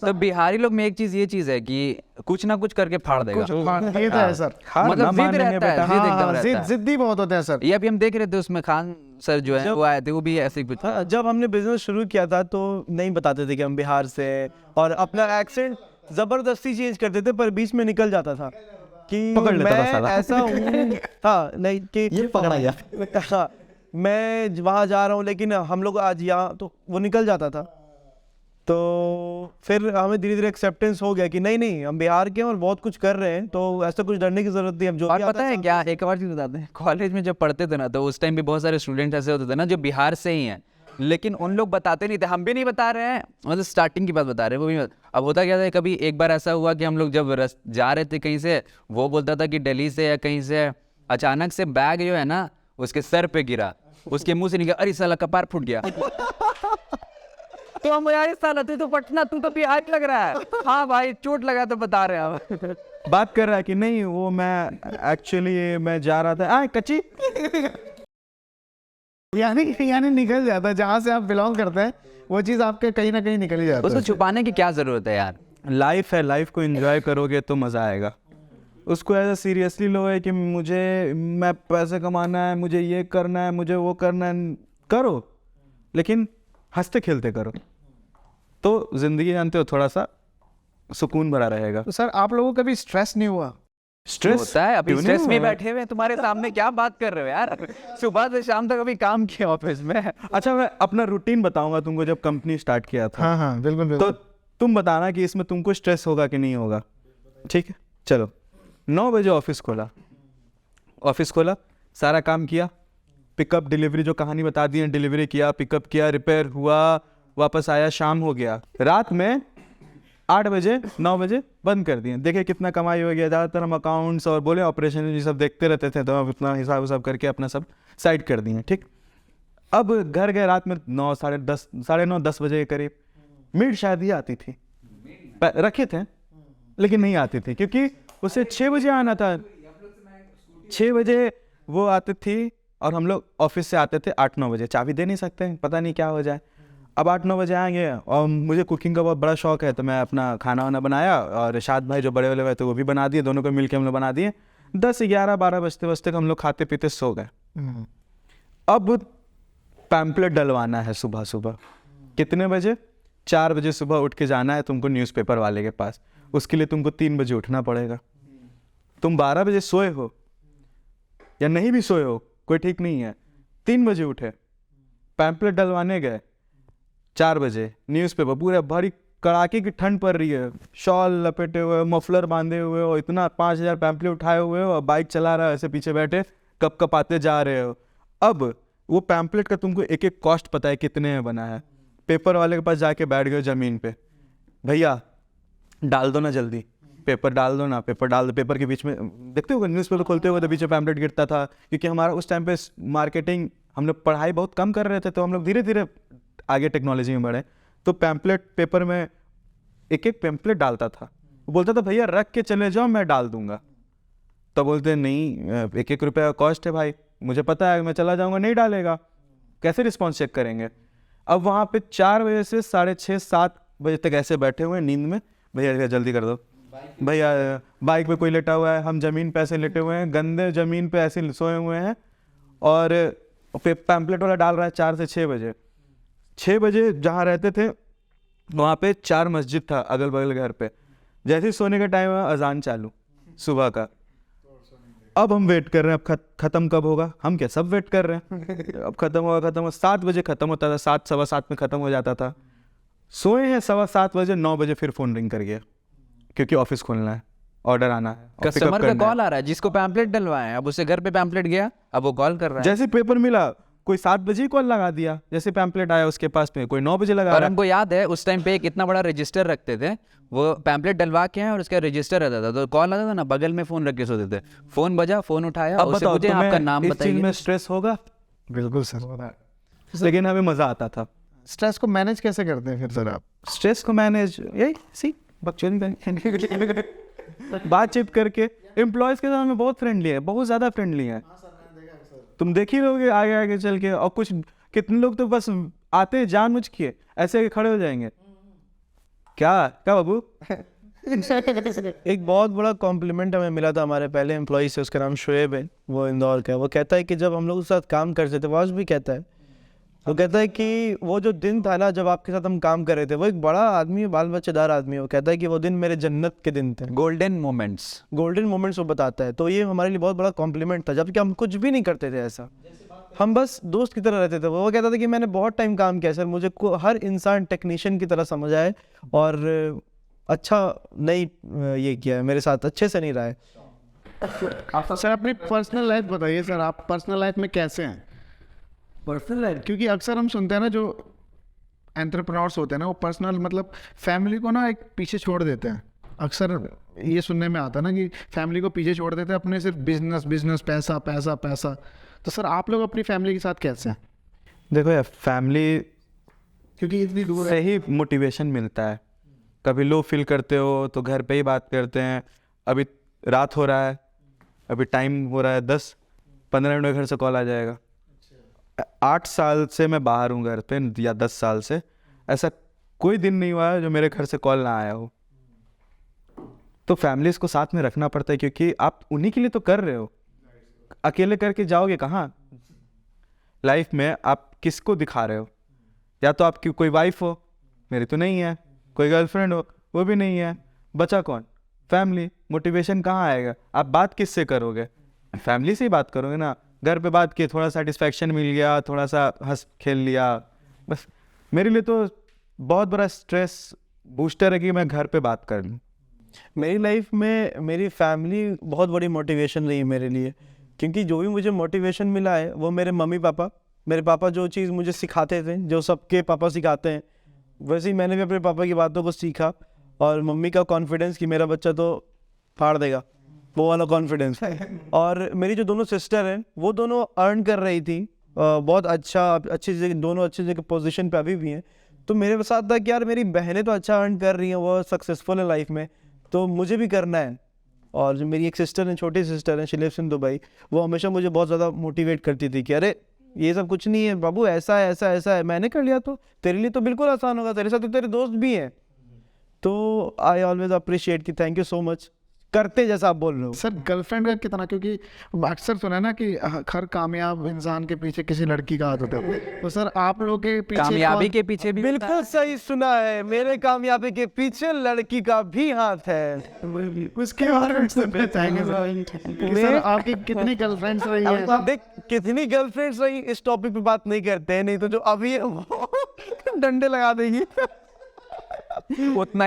तो बिहारी लोग में एक चीज़ है कि कुछ ना कुछ करके फाड़ देगा। हाँ, ये तो है सर। हार मतलब ना जिद मानेंगे रहता है, बेटा। जिद एकदम हाँ, रहता है। जिद्दी बहुत होते हैं सर। ये अभी हम देख रहे थे उसमें खान सर जो है वो आए थे, वो भी ऐसे ही कुछ। हाँ, जब हमने बिजनेस शुरू किया था तो नहीं बताते थे कि हम बिहार से हैं, और अपना एक्सेंट जबरदस्ती चेंज करते थे, पर बीच में निकल जाता था कि पकड़ लेता था मैं साला। ऐसा हूँ। हाँ, नहीं कि ये पकड़ा गया। हाँ, मैं वहाँ जा रहा हूँ लेकिन हम लोग आज यहाँ, तो वो निकल जाता था। तो फिर हमें धीरे धीरे एक्सेप्टेंस हो गया कि नहीं हम बिहार के हैं और बहुत कुछ कर रहे हैं, तो ऐसा कुछ डरने की जरूरत नहीं। हम जो और भी पता है क्या, एक और चीज़ बताते हैं, कॉलेज में जब पढ़ते थे ना तो उस टाइम भी बहुत सारे स्टूडेंट ऐसे होते थे ना जो बिहार से ही हैं, लेकिन उन लोग बताते नहीं थे, हम भी नहीं बता रहे हैं, मतलब स्टार्टिंग की बात बता रहे हैं वो भी। अब होता क्या था, कभी एक बार ऐसा हुआ कि हम लोग जब जा रहे थे कहीं से, वो बोलता था कि दिल्ली से या कहीं से, अचानक से बैग जो है ना उसके सर पे गिरा, उसके मुंह से निकला अरे साला कपार फूट गया। तो हम यार साला तू तो पटना, तू तो बिहार लग रहा है। हाँ भाई चोट लगा तो बता रहे हैं हम। बात कर रहा है कि नहीं वो मैं एक्चुअली मैं जा रहा था कच्ची। यानी निकल जाता है, जहाँ से आप बिलोंग करते हैं वो चीज़ आपके कहीं ना कहीं निकल ही जाता उसको है। छुपाने की क्या जरूरत है यार। लाइफ है, लाइफ को एंजॉय करोगे तो मज़ा आएगा। उसको ऐसा सीरियसली लो है कि मैं पैसे कमाना है, मुझे ये करना है, मुझे वो करना है, करो लेकिन हंसते खेलते करो, तो ज़िंदगी जानते हो थोड़ा सा सुकून भरा रहेगा। तो सर आप लोगों को कभी स्ट्रेस नहीं हुआ? स्ट्रेस होता है, अभी क्यों नहीं स्ट्रेस में हुआ? बैठे हुए हैं तुम्हारे सामने, क्या बात कर रहे हो यार। सुबह से शाम तक अभी काम किया ऑफिस में। अच्छा मैं अपना रूटीन बताऊंगा तुमको, जब कंपनी स्टार्ट किया था। हाँ हाँ बिल्कुल तो बिल्कुल। तुम बताना कि इसमें तुमको स्ट्रेस होगा कि नहीं होगा, ठीक है? चलो 9 बजे ऑफिस खोला, सारा काम किया, पिकअप डिलीवरी जो कहानी बता दी है, डिलीवरी किया, पिकअप किया, रिपेयर हुआ, वापस आया, शाम हो गया। रात में 8 बजे 9 बजे बंद कर दिए। देखिए कितना कमाई हो गया। ज़्यादातर हम अकाउंट्स और बोले ऑपरेशन ये सब देखते रहते थे, तो हम अपना हिसाब उसाब करके अपना सब साइड कर दिए। ठीक, अब घर गए रात में 9 साढ़े 9 10 बजे के करीब। मेड शायद ही आती थी, रखे थे लेकिन नहीं आती थी, क्योंकि उसे 6 बजे आना था। 6 बजे वो आती थी और हम लोग ऑफिस से आते थे 8-9 बजे। चाबी दे नहीं सकते, पता नहीं क्या हो जाए। अब 8-9 बजे आएंगे और मुझे कुकिंग का बहुत बड़ा शौक है, तो मैं अपना खाना वाना बनाया और शाद भाई जो बड़े वाले हुए थे वो भी बना दिए, दोनों को मिलकर हम लोग बना दिए। 10-11-12 बजते बजते हम लोग खाते पीते सो गए। अब पैम्पलेट डलवाना है सुबह सुबह। कितने बजे? 4 बजे सुबह उठ के जाना है तुमको न्यूज़पेपर वाले के पास। उसके लिए तुमको 3 बजे उठना पड़ेगा। तुम 12 बजे सोए हो या नहीं भी सोए हो, कोई ठीक नहीं है। 3 बजे उठे, पैम्पलेट डलवाने गए। 4 बजे न्यूज़पेपर, पूरे भारी कड़ाके की ठंड पड़ रही है, शॉल लपेटे हुए, मफलर बांधे हुए हो, इतना 5000 पैम्पलेट उठाए हुए हो और बाइक चला रहा है, ऐसे पीछे बैठे कप कप आते जा रहे हो। अब वो पैम्पलेट का तुमको एक एक कॉस्ट पता है कितने में बना है। पेपर वाले के पास जाके बैठ गए ज़मीन पे, भैया डाल दो ना जल्दी, पेपर डाल दो ना, पेपर डाल दो। पेपर के बीच में देखते हो न्यूज़पेपर खोलते हुए तो बीच में पैम्पलेट गिरता था, क्योंकि हमारा उस टाइम पे मार्केटिंग, हम लोग पढ़ाई बहुत कम कर रहे थे, तो हम लोग धीरे धीरे आगे टेक्नोलॉजी में बढ़े। तो पैम्पलेट पेपर में एक एक पैम्पलेट डालता था। वो बोलता था भैया रख के चले जाओ मैं डाल दूंगा। तो बोलते नहीं, 1-1 रुपये का कॉस्ट है भाई, मुझे पता है मैं चला जाऊंगा नहीं डालेगा, कैसे रिस्पॉन्स चेक करेंगे। अब वहाँ पे 4 बजे से 6:30-7 बजे तक ऐसे बैठे हुए हैं नींद में, भैया जल्दी कर दो भैया, बाइक पे कोई लेटा हुआ है, हम ज़मीन पे ऐसे लेटे हुए हैं, गंदे ज़मीन पे ऐसे सोए हुए हैं, और पैम्पलेट वाला डाल रहा है 4 से 6 बजे। 6 बजे जहाँ रहते थे वहाँ पे 4 मस्जिद था अगल बगल घर पे। जैसे ही सोने का टाइम है अजान चालू सुबह का। अब हम वेट कर रहे हैं, अब ख़त्म कब होगा, हम क्या सब वेट कर रहे हैं। अब ख़त्म होगा। 7 बजे ख़त्म होता था, 7 सवा 7 में ख़त्म हो जाता था। सोए हैं 7:15 बजे, 9 बजे फिर फ़ोन रिंग कर गया, क्योंकि ऑफिस खोलना है, ऑर्डर आना है, और कस्टमर पिकअप का करना है। कॉल आ रहा है जिसको पैम्पलेट डलवाए हैं, अब उसे घर पे पैम्पलेट गया, अब वो कॉल कर रहा है। जैसे पेपर मिला कोई 7 बजे ही कॉल लगा दिया, जैसे पैम्पलेट आया उसके पास में कोई 9 बजे लगा और रहा है। हमको याद है उस टाइम पे एक इतना बड़ा रजिस्टर रखते थे, वो पैम्पलेट डलवा के हैं और उसका रजिस्टर रहता था, तो कॉल आता था ना, बगल में फ़ोन रख के सोते थे। फ़ोन बजा, फ़ोन उठाया, अब उससे बताओ पूछे आपका तुम्हें नाम इस चीज़ बताइए। में स्ट्रेस होगा, बिल्कुल सर। लेकिन हमें मज़ा आता था। स्ट्रेस को मैनेज कैसे करते हैं फिर सर आप? स्ट्रेस को मैनेज यही सी बकचोदी करेंगे, बातचीत करके। एम्प्लॉयज़ के साथ में बहुत फ्रेंडली है, बहुत ज़्यादा फ्रेंडली है। तुम देख ही लोगे आगे आगे चल के। और कुछ कितने लोग तो बस आते हैं जानबूझ के ऐसे खड़े हो जाएंगे, क्या बाबू। एक बहुत बड़ा कॉम्प्लीमेंट हमें मिला था हमारे पहले एम्प्लॉय से, उसका नाम शुएब है, वो इंदौर का है। वो कहता है कि जब हम लोग उसके साथ काम करते थे, वो आज भी कहता है, वो कहता है कि वो जो दिन था ना जब आपके साथ हम काम कर रहे थे, वो एक बड़ा आदमी है, बाल बच्चेदार आदमी है। वो कहता है कि वो दिन मेरे जन्नत के दिन थे, गोल्डन मोमेंट्स। गोल्डन मोमेंट्स वो बताता है। तो ये हमारे लिए बहुत बड़ा कॉम्प्लीमेंट था, जबकि हम कुछ भी नहीं करते थे ऐसा, हम बस दोस्त की तरह रहते थे। वो कहता था कि मैंने बहुत टाइम काम किया सर, मुझे हर इंसान टेक्नीशियन की तरह समझ आए, और अच्छा नहीं ये किया है मेरे साथ, अच्छे से नहीं रहा है। सर अपनी पर्सनल लाइफ बताइए सर, आप पर्सनल लाइफ में कैसे हैं? पर्सनल लाइफ, क्योंकि अक्सर हम सुनते हैं ना जो एंटरप्रेन्योर्स होते हैं ना, वो पर्सनल मतलब फैमिली को ना एक पीछे छोड़ देते हैं। अक्सर ये सुनने में आता है ना कि फैमिली को पीछे छोड़ देते हैं, अपने सिर्फ बिजनेस पैसा पैसा पैसा। तो सर आप लोग अपनी फैमिली के साथ कैसे हैं? देखो यार, फैमिली क्योंकि इतनी दूर से ही मोटिवेशन मिलता है। कभी लो फील करते हो तो घर पे ही बात करते हैं। अभी रात हो रहा है, अभी टाइम हो रहा है 10-15 मिनट में घर से कॉल आ जाएगा। 8 साल से मैं बाहर हूँ घर पे, या 10 साल से, ऐसा कोई दिन नहीं हुआ है जो मेरे घर से कॉल ना आया हो। तो फैमिलीज को साथ में रखना पड़ता है, क्योंकि आप उन्हीं के लिए तो कर रहे हो, अकेले करके जाओगे कहाँ लाइफ में। आप किसको दिखा रहे हो? या तो आपकी कोई वाइफ हो, मेरी तो नहीं है, कोई गर्लफ्रेंड हो, वो भी नहीं है, बचा कौन? फैमिली। मोटिवेशन कहाँ आएगा? आप बात किससे करोगे? फैमिली से ही बात करोगे ना। घर पे बात की, थोड़ा सेटिस्फैक्शन मिल गया, थोड़ा सा हंस खेल लिया, बस। मेरे लिए तो बहुत बड़ा स्ट्रेस बूस्टर है कि मैं घर पे बात कर लूँ। मेरी लाइफ में मेरी फैमिली बहुत बड़ी मोटिवेशन रही मेरे लिए, क्योंकि जो भी मुझे मोटिवेशन मिला है वो मेरे मम्मी पापा, मेरे पापा जो चीज़ मुझे सिखाते थे, जो सबके पापा सिखाते हैं, वैसे ही मैंने भी अपने पापा की बातों को सीखा। और मम्मी का कॉन्फिडेंस कि मेरा बच्चा तो फाड़ देगा, वो वाला कॉन्फिडेंस। और मेरी जो दोनों सिस्टर हैं वो दोनों अर्न कर रही थी बहुत अच्छी जगह, दोनों अच्छी जगह पोजीशन पे अभी भी हैं। तो मेरे साथ था कि यार मेरी बहनें तो अच्छा अर्न कर रही हैं, वो सक्सेसफुल है लाइफ में, तो मुझे भी करना है। और जो मेरी एक सिस्टर है, छोटी सिस्टर है, शी लिव्स इन दुबई, वो हमेशा मुझे बहुत ज़्यादा मोटिवेट करती थी कि अरे ये सब कुछ नहीं है बाबू, ऐसा है ऐसा ऐसा है, मैंने कर लिया तो तेरे लिए तो बिल्कुल आसान होगा, तेरे साथ तो तेरे दोस्त भी हैं। तो आई ऑलवेज अप्रिशिएट कि थैंक यू सो मच, करते जैसा आप बोल रहे हो। सर गर्लफ्रेंड का कितना, क्योंकि अक्सर सुना है ना कि हर कामयाब इंसान के पीछे किसी लड़की का हाथ होता है, तो सर आप लोग के पीछे कामयाबी के पीछे भी बिल्कुल सही सुना है, मेरे कामयाबी के पीछे लड़की का भी हाथ है। उसके बारे में सुनना चाहेंगे सर, आपकी कितनी गर्लफ्रेंड्स रही हैं? देख कितनी गर्लफ्रेंड्स रही, इस टॉपिक पे बात नहीं करते हैं, नहीं तो जो अभी है वो डंडे लगा देगी। उतना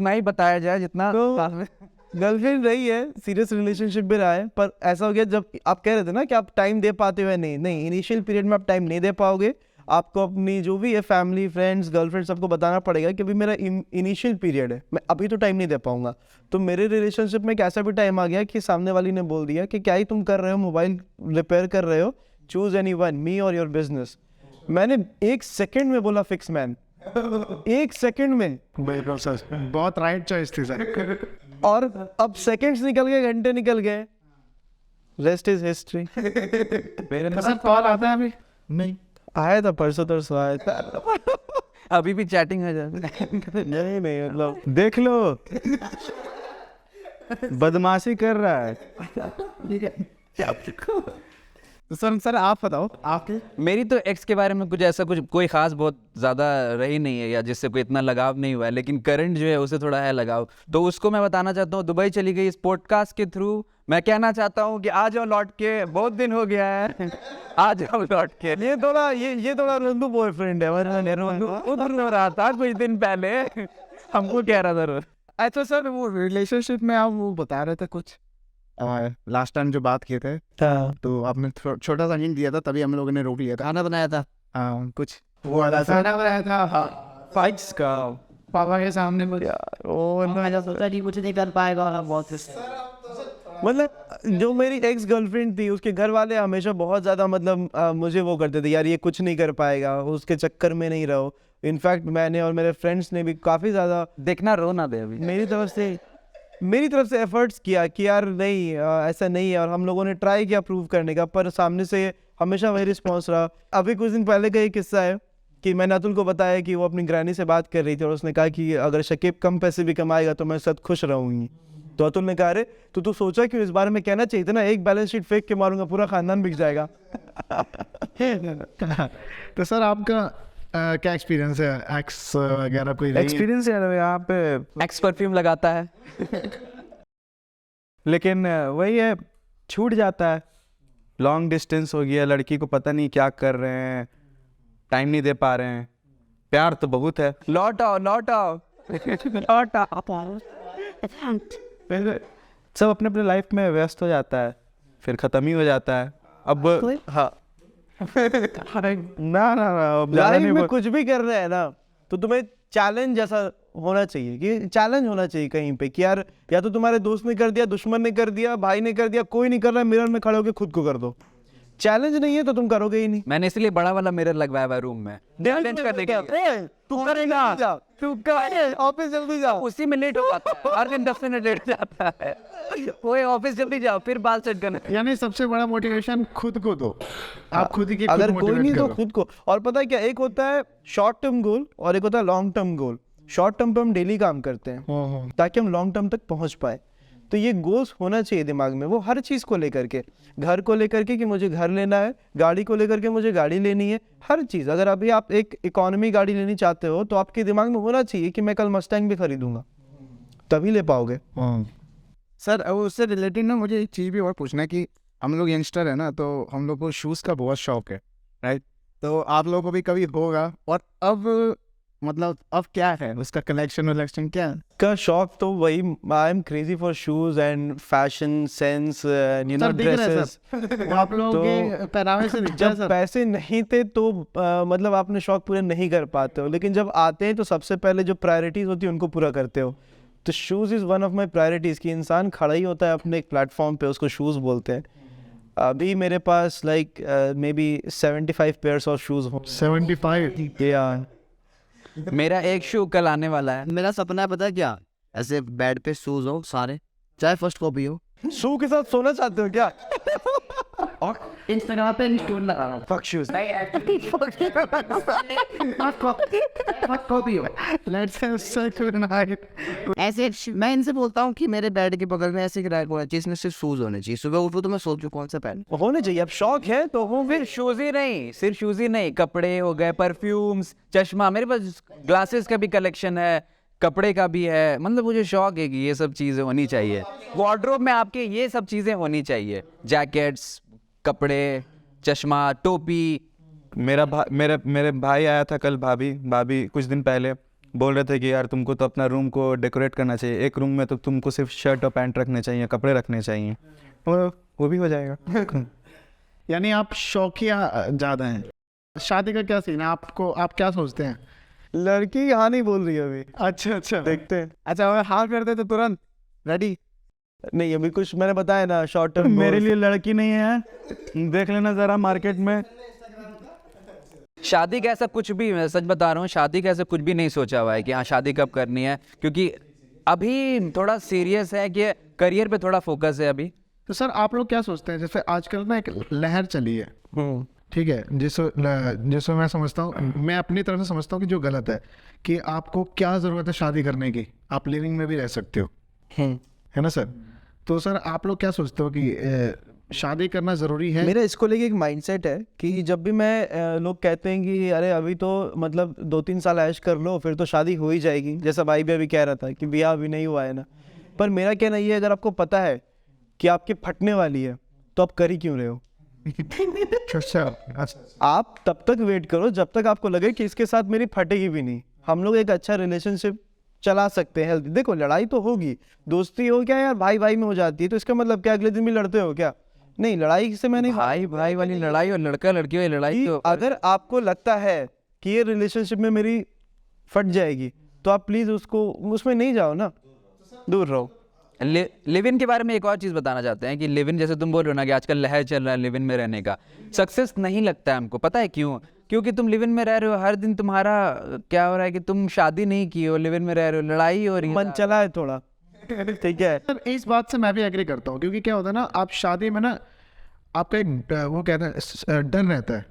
ही बताया जाए जितना साथ में। गर्लफ्रेंड रही है, सीरियस रिलेशनशिप भी रहा है, पर ऐसा हो गया जब आप कह रहे थे ना कि आप टाइम दे पाते हो, नहीं इनिशियल पीरियड में आप टाइम नहीं दे पाओगे। आपको अपनी जो भी है फैमिली, फ्रेंड्स, गर्लफ्रेंड सबको बताना पड़ेगा कि अभी मेरा इनिशियल पीरियड है, मैं अभी तो टाइम नहीं दे पाऊंगा। तो मेरे रिलेशनशिप में एक ऐसा भी टाइम आ गया कि सामने वाली ने बोल दिया कि क्या ही तुम कर रहे हो, मोबाइल रिपेयर कर रहे हो, चूज एनी वन, मी और योर बिजनेस। मैंने 1 सेकेंड में बोला फिक्स मैन, 1 सेकेंड में। बिल्कुल सर, बहुत राइट चॉइस थी सर। और अब सेकंड्स निकल गए, घंटे निकल गए, रेस्ट इज हिस्ट्री। तो सर कॉल आता है अभी? नहीं आया था परसों आया था। अभी भी चैटिंग है जाए। नहीं मतलब देख लो बदमाशी कर रहा है। सर आप बताओ आपके। मेरी तो एक्स के बारे में कुछ ऐसा कुछ कोई खास बहुत ज़्यादा रही नहीं है, या जिससे कोई इतना लगाव नहीं हुआ है, लेकिन करंट जो है उसे थोड़ा है लगाव। तो उसको मैं बताना चाहता हूँ, दुबई चली गई इस पॉडकास्ट के थ्रू। मैं कहना चाहता हूँ कि आ जाओ लौट के, बहुत दिन हो गया है, आ जाओ लौट के। ये थोड़ा रंदू बॉयफ्रेंड है, उधर हो रहा था कुछ दिन पहले, हमको कह रहा था। अच्छा सर, वो रिलेशनशिप में आप वो बता रहे थे कुछ लास्ट टाइम जो बात किए थे, तो आपने छोटा सा हिंट दिया था, तभी हम लोगों ने रोक लिया था। खाना बनाया था कुछ वो वाला खाना बनाया था फाइट्स का पापा के सामने कुछ। मैंने सोचा कि कुछ नहीं कर पाएगा बहुत। मतलब जो मेरी एक्स गर्लफ्रेंड थी, उसके घर वाले हमेशा बहुत ज़्यादा मतलब मुझे वो करते थे, यार ये कुछ नहीं कर पाएगा, उसके चक्कर में नहीं रहो। इनफैक्ट मैंने और मेरे फ्रेंड्स ने भी काफ़ी ज़्यादा देखना रो ना दे अभी। मेरी तरफ से एफर्ट्स किया कि यार नहीं ऐसा नहीं है, और हम लोगों ने ट्राई किया प्रूव करने का, पर सामने से हमेशा वही रिस्पॉन्स रहा। अभी कुछ दिन पहले का एक किस्सा है कि मैंने अतुल को बताया कि वो अपनी ग्रैनी से बात कर रही थी, और उसने कहा कि अगर शकीब कम पैसे भी कमाएगा तो मैं उसके साथ खुश रहूँगी। तो अतुल ने कहा अरे तो तू सोचा क्यों, इस बारे में कहना चाहिए था ना, एक बैलेंस शीट फेंक के मारूंगा पूरा खानदान बिक जाएगा। तो सर आपका क्या एक्सपीरियंस है, एक्स वगैरह कोई रही है? एक्सपीरियंस है यहाँ पे, एक्स परफ्यूम लगाता है। लेकिन वही है, छूट जाता है। लॉन्ग डिस्टेंस हो गया, लड़की को पता नहीं क्या कर रहे हैं, टाइम नहीं दे पा रहे हैं। प्यार तो बहुत है, लौट आओ लौट आओ लौट आओ। सब अपने अपने लाइफ में व्यस्त हो जाता है, फिर ख़त्म ही हो जाता है। अब हाँ ना अब ज़्यादा लाइफ नहीं में बोल। कुछ भी कर रहे हैं ना, तो तुम्हें चैलेंज जैसा होना चाहिए, कि चैलेंज होना चाहिए कहीं पे कि यार या तो तुम्हारे दोस्त ने कर दिया, दुश्मन ने कर दिया, भाई ने कर दिया, कोई नहीं कर रहा है, मिरर में खड़े होकर खुद को कर दो। चैलेंज नहीं है तो तुम करोगे ही नहीं। मैंने इसलिए बड़ा वाला मिरर लगवाया हुआ रूम में, चैलेंज करने के लिए। तू करेगा, तू ऑफिस जल्दी जाओ। उसी में लेट हो पाता है, हर दिन 10 मिनट लेट जाता है। वो ऑफिस जल्दी जाओ, फिर बाल सेट करना। यानी सबसे बड़ा मोटिवेशन खुद को दो, आप खुद ही अगर कोई नहीं तो खुद को। और पता है क्या, एक होता है शॉर्ट टर्म गोल और एक होता है long term goal. Short term पे हम डेली काम करते हैं ताकि हम लॉन्ग टर्म तक पहुंच पाए। तो ये गोल्स होना चाहिए दिमाग में, वो हर चीज़ को लेकर के, घर को लेकर के कि मुझे घर लेना है, गाड़ी को लेकर के मुझे गाड़ी लेनी है, हर चीज़। अगर अभी आप एक इकोनॉमी गाड़ी लेनी चाहते हो तो आपके दिमाग में होना चाहिए कि मैं कल मस्टैंग भी खरीदूंगा, तभी ले पाओगे। सर उससे रिलेटेड ना मुझे एक चीज़ भी और पूछना है कि हम लोग यंगस्टर है ना, तो हम लोग को शूज़ का बहुत शौक है, राइट? तो आप लोगों को भी कभी होगा, और अब मतलब अब क्या है उसका कलेक्शन वलेक्शन क्या है? का शौक तो वही, I am crazy for shoes and fashion sense, you know, dresses. आप लोगों के पहनावे से दिख जाए जब सर। पैसे नहीं थे तो मतलब आपने शौक पूरे नहीं कर पाते हो, लेकिन जब आते हैं तो सबसे पहले जो प्रायोरिटीज होती है उनको पूरा करते हो। तो shoes is one of my priorities कि इंसान खड़ा ही होता है अपने एक प्लेटफॉर्म पे, उसको शूज़ बोलते हैं। अभी मेरे पास like maybe 75 pairs of shoes हो 75 या मेरा एक शू कल आने वाला है। मेरा सपना है पता है क्या, ऐसे बेड पे शूज हो सारे, चाहे फर्स्ट कॉपी हो, शू के साथ सोना चाहते हो क्या? और इंस्टाग्राम पे स्टोरी लगाना। Fuck shoes. फर्स्ट कॉपी हो लेट्स हैव सेक्स टुनाइट। ऐसे। मैं इनसे बोलता हूँ कि मेरे बेड के बगल में ऐसे एक रैक होना चाहिए, इसमें सिर्फ शूज होने चाहिए। सुबह उठो तो मैं सोचूं कौन सा पहन। होने चाहिए, अब शौक है तो हो। फिर शूज ही नहीं, सिर्फ शूज ही नहीं, कपड़े हो गए, परफ्यूम्स, चश्मा, मेरे पास ग्लासेस का भी कलेक्शन है, कपड़े का भी है। मतलब मुझे शौक है कि ये सब चीज़ें होनी चाहिए वार्डरोब में, आपके ये सब चीज़ें होनी चाहिए, जैकेट्स, कपड़े, चश्मा, टोपी। मेरे भाई आया था कल, भाभी कुछ दिन पहले बोल रहे थे कि यार तुमको तो अपना रूम को डेकोरेट करना चाहिए, एक रूम में तो तुमको सिर्फ शर्ट और पैंट रखने चाहिए, कपड़े रखने चाहिए, वो भी हो जाएगा। यानी आप शौकिया ज़्यादा हैं। शादी का क्या सीन है आपको, आप क्या सोचते हैं? लड़की हाँ नहीं बोल रही है अभी, अच्छा देखते हैं। अच्छा, अगर हाँ करते तो तुरंत रेडी? नहीं अभी कुछ मैंने बताया ना, शॉर्ट टर्म। मेरे लिए लड़की नहीं है, देख लेना ज़रा मार्केट में। शादी का ऐसा कुछ भी, मैं सच बता रहा हूँ, शादी का ऐसा कुछ भी नहीं सोचा हुआ है कि हाँ शादी कब करनी है, क्योंकि अभी थोड़ा सीरियस है कि करियर पे थोड़ा फोकस है अभी। तो सर आप लोग क्या सोचते हैं, जैसे आजकल ना एक लहर चली है, ठीक है, जिसको मैं समझता हूँ, मैं अपनी तरफ से समझता हूँ कि जो गलत है, कि आपको क्या ज़रूरत है शादी करने की, आप लिविंग में भी रह सकते हो, है ना सर? तो सर आप लोग क्या सोचते हो कि शादी करना ज़रूरी है? मेरा इसको लेके एक माइंडसेट है कि जब भी मैं लोग कहते हैं कि अरे अभी तो मतलब 2-3 साल ऐश कर लो फिर तो शादी हो ही जाएगी, जैसा भाई भी अभी कह रहा था कि ब्याह अभी नहीं हुआ है ना, पर मेरा कहना ये है, अगर आपको पता है कि आपकी फटने वाली है तो आप कर ही क्यों रहे हो? अच्छा, आप तब तक वेट करो जब तक आपको लगे कि इसके साथ मेरी फटेगी भी नहीं, हम लोग एक अच्छा रिलेशनशिप चला सकते हैं हेल्थी। देखो लड़ाई तो होगी, दोस्ती हो क्या यार, भाई भाई में हो जाती है, तो इसका मतलब क्या अगले दिन भी लड़ते हो क्या? नहीं, लड़ाई से मैंने भाई भाई वाली लड़ाई और लड़का लड़की वाली लड़ाई तो अगर आपको लगता है कि ये रिलेशनशिप में मेरी फट जाएगी तो आप प्लीज उसको उसमें नहीं जाओ ना, दूर रहो। लिव इन के बारे में एक और चीज़ बताना चाहते हैं कि लिव इन, जैसे तुम बोल रहे हो ना कि आजकल लहर चल रहा है लिव इन में रहने का, सक्सेस नहीं लगता है हमको। पता है क्यों? क्योंकि तुम लिव इन में रह रहे हो, हर दिन तुम्हारा क्या हो रहा है कि तुम शादी नहीं की हो, लिव इन में रह रहे हो, लड़ाई हो रही है, मन चला है थोड़ा, ठीक है। सर इस बात से मैं भी एग्री करता हूँ, क्योंकि क्या होता है ना, आप शादी में ना आपका एक वो कहते हैं डर रहता है